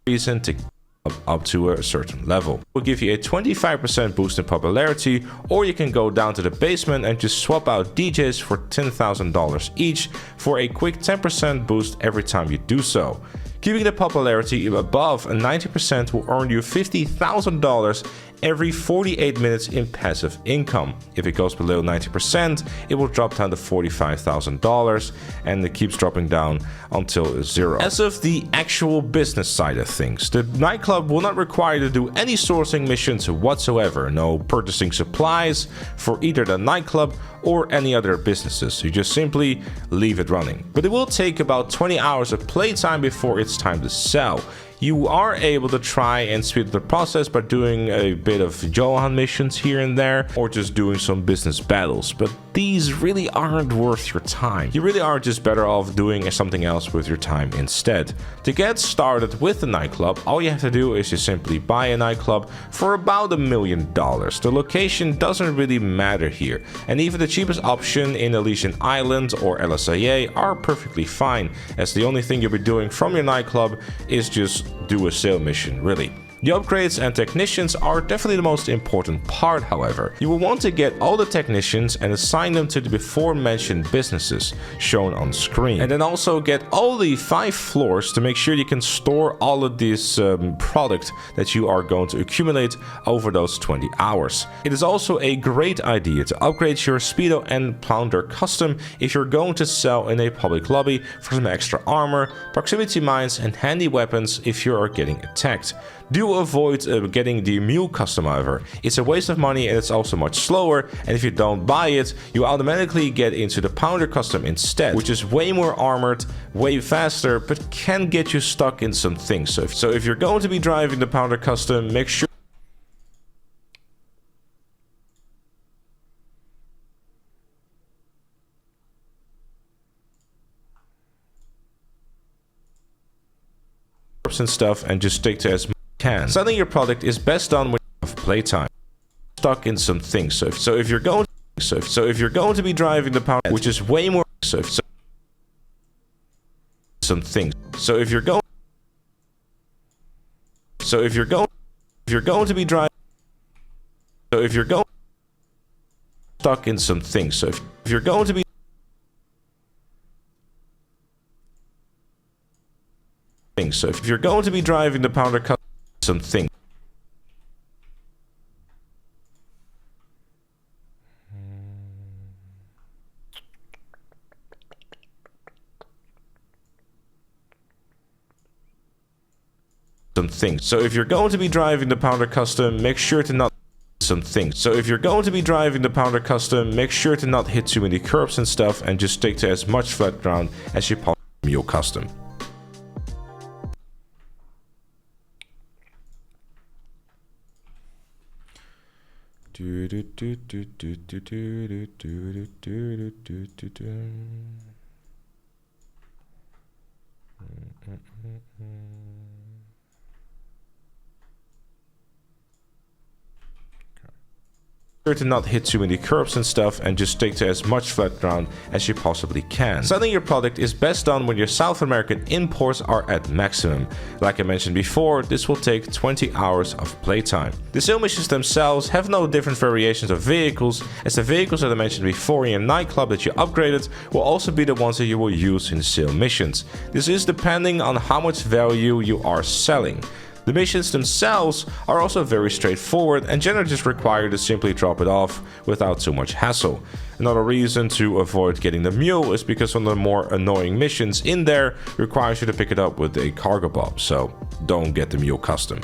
Speaker 2: reason to up to a certain level. It will give you a 25% boost in popularity, or you can go down to the basement and just swap out DJs for $10,000 each for a quick 10% boost every time you do so. Keeping the popularity above 90% will earn you $50,000 every 48 minutes in passive income. If it goes below 90%, it will drop down to $45,000, and it keeps dropping down until zero. As of the actual business side of things, the nightclub will not require you to do any sourcing missions whatsoever. No purchasing supplies for either the nightclub or any other businesses. You just simply leave it running. But it will take about 20 hours of playtime before it's time to sell. You are able to try and speed the process by doing a bit of Johan missions here and there, or just doing some business battles, but these really aren't worth your time. You really are just better off doing something else with your time instead. To get started with the nightclub, all you have to do is just simply buy a nightclub for about $1 million. The location doesn't really matter here, and even the cheapest option in Elysian Island or LSIA are perfectly fine, as the only thing you'll be doing from your nightclub is just do a sale mission, really. The upgrades and technicians are definitely the most important part, however. You will want to get all the technicians and assign them to the before mentioned businesses shown on screen. And then also get all the 5 floors to make sure you can store all of this product that you are going to accumulate over those 20 hours. It is also a great idea to upgrade your Speedo and Pounder custom if you're going to sell in a public lobby for some extra armor, proximity mines and handy weapons if you are getting attacked. Do avoid getting the Mule custom, however. It's a waste of money and it's also much slower, and if you don't buy it, you automatically get into the Pounder custom instead, which is way more armored, way faster, but can get you stuck in some things. So if you're going to be driving the Pounder custom, make sure and stuff and just stick to as much as you can. Selling your product is best done when you have playtime. Stuck in some things. So if you're going to be driving the Pounder, which is way more some things. So if you're going to be driving, stuck in some things. So if you're going to be So if you're going to be driving the Pounder custom, something. some things. So if you're going to be driving the Pounder Custom, make sure to not some things. So if you're going to be driving the Pounder Custom, make sure to not hit too many curbs and stuff, and just stick to as much flat ground as you possibly can. Your custom. Sure to not hit too many curbs and stuff, and just stick to as much flat ground as you possibly can. Selling your product is best done when your South American imports are at maximum. Like I mentioned before, this will take 20 hours of playtime. The sale missions themselves have no different variations of vehicles, as the vehicles that I mentioned before in your nightclub that you upgraded will also be the ones that you will use in the sale missions. This is depending on how much value you are selling. The missions themselves are also very straightforward and generally just require you to simply drop it off without too much hassle. Another reason to avoid getting the mule is because one of the more annoying missions in there requires you to pick it up with a Cargobob, so don't get the mule custom.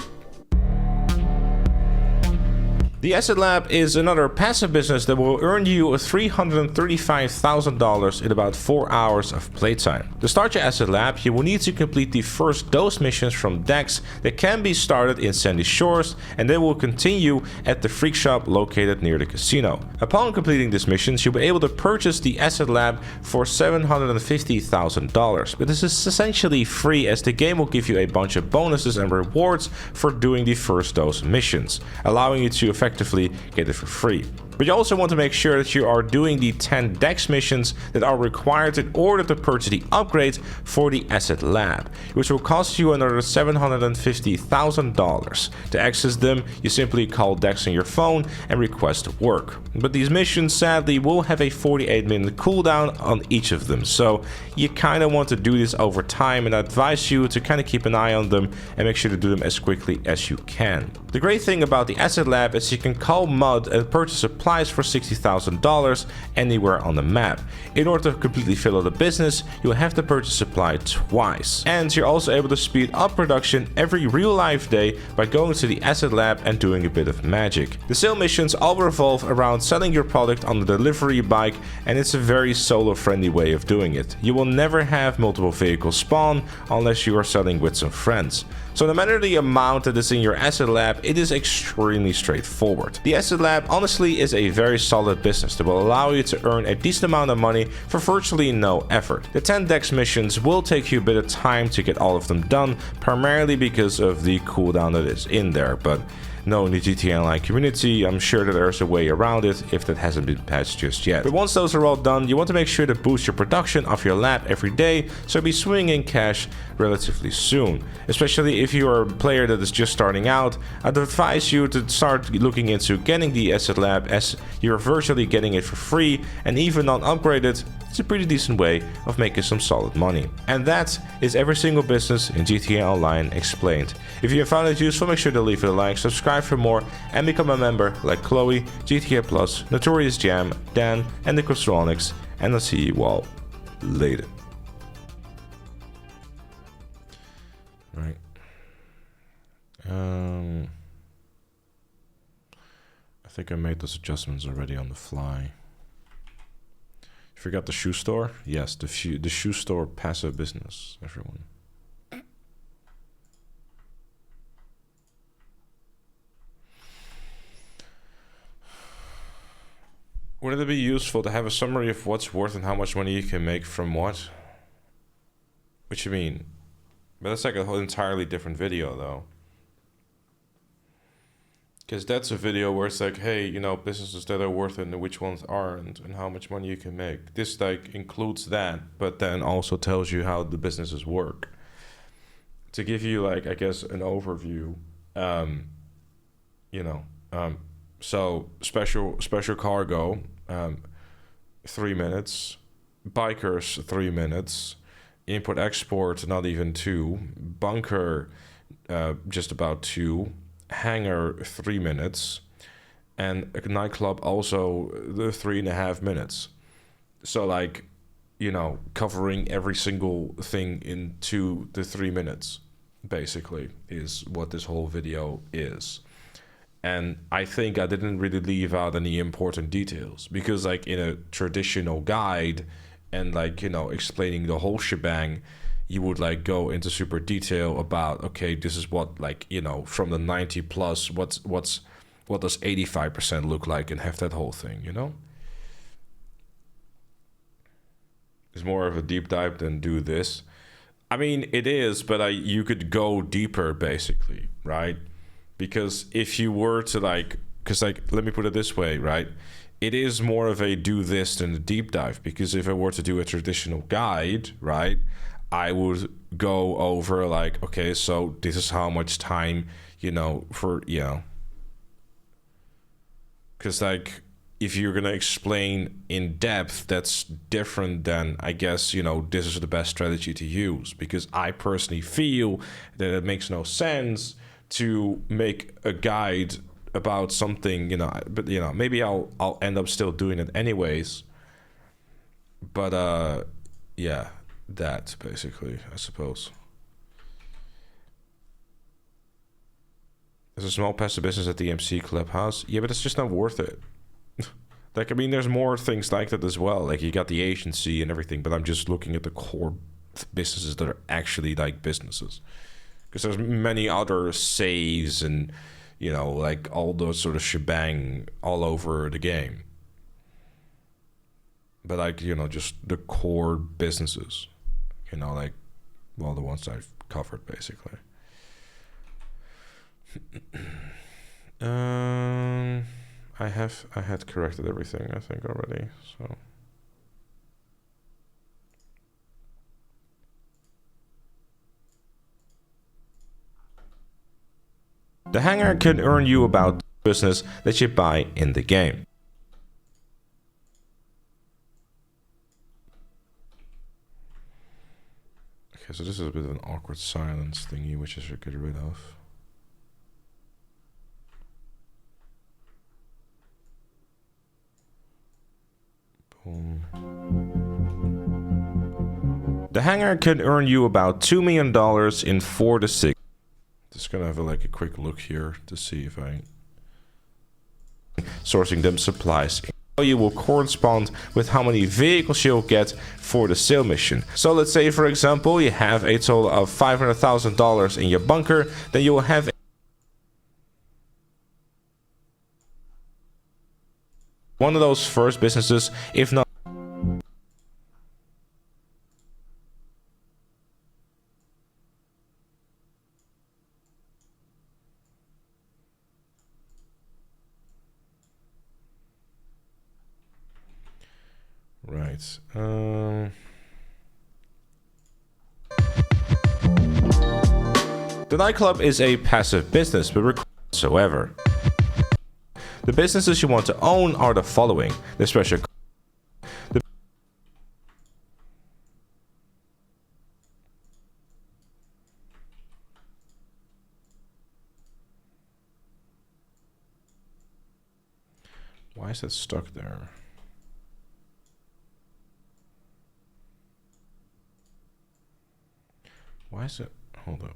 Speaker 2: The Asset Lab is another passive business that will earn you $335,000 in about 4 hours of playtime. To start your Asset Lab, you will need to complete the first dose missions from decks that can be started in Sandy Shores, and they will continue at the Freak Shop located near the casino. Upon completing these missions, you'll be able to purchase the Asset Lab for $750,000, but this is essentially free as the game will give you a bunch of bonuses and rewards for doing the first dose missions, allowing you to effectively get it for free. But you also want to make sure that you are doing the 10 DEX missions that are required in order to purchase the upgrade for the Asset Lab, which will cost you another $750,000. To access them, you simply call DEX on your phone and request work. But these missions sadly will have a 48-minute cooldown on each of them, so you kind of want to do this over time, and I advise you to kind of keep an eye on them and make sure to do them as quickly as you can. The great thing about the Asset Lab is you can call MUD and purchase supplies for $60,000 anywhere on the map. In order to completely fill out the business, you'll have to purchase supply twice. And you're also able to speed up production every real life day by going to the Asset Lab and doing a bit of magic. The sale missions all revolve around selling your product on the delivery bike, and it's a very solo friendly way of doing it. You will never have multiple vehicles spawn unless you are selling with some friends. So no matter the amount that is in your Asset Lab, it is extremely straightforward. The Asset Lab honestly is a very solid business that will allow you to earn a decent amount of money for virtually no effort. The 10 DEX missions will take you a bit of time to get all of them done, primarily because of the cooldown that is in there, but knowing the GTA Online community, I'm sure that there's a way around it if that hasn't been patched just yet. But once those are all done, you want to make sure to boost your production of your lab every day, so be swinging in cash relatively soon. Especially if you are a player that is just starting out, I'd advise you to start looking into getting the Asset Lab, as you're virtually getting it for free, and even non-upgraded, it's a pretty decent way of making some solid money. And that is every single business in GTA Online explained. If you have found it useful, make sure to leave it a like, subscribe for more, and become a member like Chloe, GTA Plus, Notorious Jam, Dan, and the Crostronics, and I'll see you all later. Right. I think I made those adjustments already on the fly. You forgot the shoe store? Yes, the shoe store passive business, everyone. Would it be useful to have a summary of what's worth and how much money you can make from what? What you mean? But that's like a whole entirely different video though. Because that's a video where it's like, hey, you know, businesses that are worth it and which ones aren't and how much money you can make. This like includes that, but then also tells you how the businesses work. To give you like, I guess, an overview, so special cargo, 3 minutes, bikers 3 minutes, import export not even 2, bunker just about 2, hangar 3 minutes, and a nightclub also the 3.5 minutes. So like, you know, covering every single thing in 2 to 3 minutes. basically, is what this whole video is. And I think I didn't really leave out any important details, because like in a traditional guide and like, you know, explaining the whole shebang, you would like go into super detail about, okay, this is what, like, you know, from the 90 plus, what does 85% look like, and have that whole thing, you know? It's more of a deep dive than do this. I mean, it is, but you could go deeper basically, right? Because if you were to like, because like, let me put it this way, right? It is more of a do this than a deep dive, because if I were to do a traditional guide, right, I would go over like, okay, so this is how much time, you know, for, you know, because like, if you're going to explain in depth, that's different than, I guess, you know, this is the best strategy to use, because I personally feel that it makes no sense to make a guide about something, you know, but you know, maybe I'll end up still doing it anyways. But yeah, that basically, I suppose. There's a small passive business at the MC Clubhouse. Yeah, but it's just not worth it. Like, I mean, there's more things like that as well. Like, you got the agency and everything, but I'm just looking at the core businesses that are actually like businesses. Because there's many other saves and, you know, like all those sort of shebang all over the game. But like, you know, just the core businesses, you know, like, well, the ones I've covered basically. I had corrected everything, I think, already, so. The Hangar can earn you about business that you buy in the game. Okay, so this is a bit of an awkward silence thingy, which I should get rid of. Boom. The Hangar can earn you about $2 million in 4 to 6. Just gonna have a quick look here to see if I sourcing them supplies. You will correspond with how many vehicles you'll get for the sale mission. So let's say, for example, you have a total of $500,000 in your bunker, then you will have one of those first businesses, if not. Right. The nightclub is a passive business, but whatsoever. The businesses you want to own are the following: the special. Why is that stuck there? Why is it? Hold up.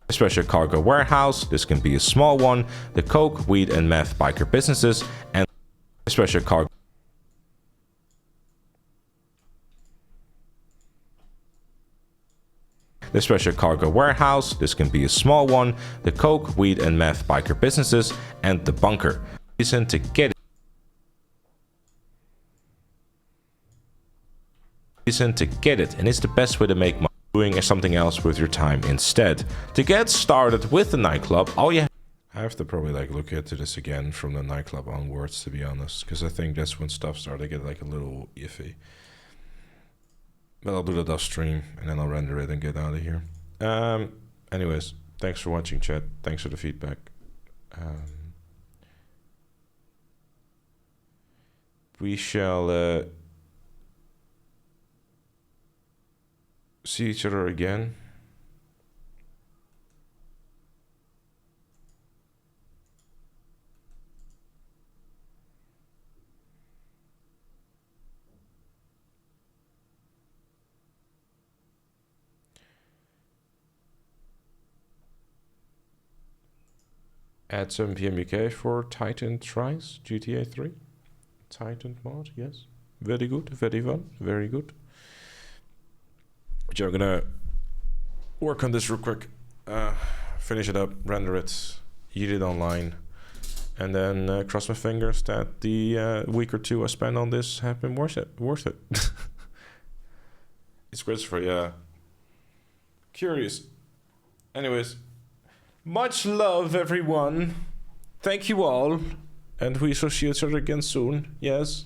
Speaker 2: A special cargo warehouse. This can be a small one. The coke, weed, and meth biker businesses, and a special cargo. The special cargo warehouse. This can be a small one. The coke, weed, and meth biker businesses, and the bunker. Reason to get it. To get it, and it's the best way to make money doing something else with your time instead. To get started with the nightclub, all you I have to probably look into this again from the nightclub onwards, to be honest, because I think that's when stuff started to get a little iffy. But I'll do that off stream and then I'll render it and get out of here. Anyways, thanks for watching, chat. Thanks for the feedback. We shall see each other again. At 7 PM UK for Titan Tries GTA 3. Titan mod, yes. Very good, very fun, very good. But yeah, I'm gonna work on this real quick. Finish it up, render it, eat it online. And then cross my fingers that the week or two I spent on this have been worth it. It's Christopher, yeah. Curious. Anyways, much love, everyone. Thank you all. And we shall see each other again soon. Yes.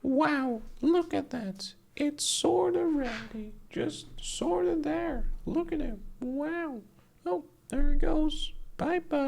Speaker 2: Wow, look at that. It's sorta ready. Just sorta there. Look at him. Wow. Oh, there he goes. Bye-bye.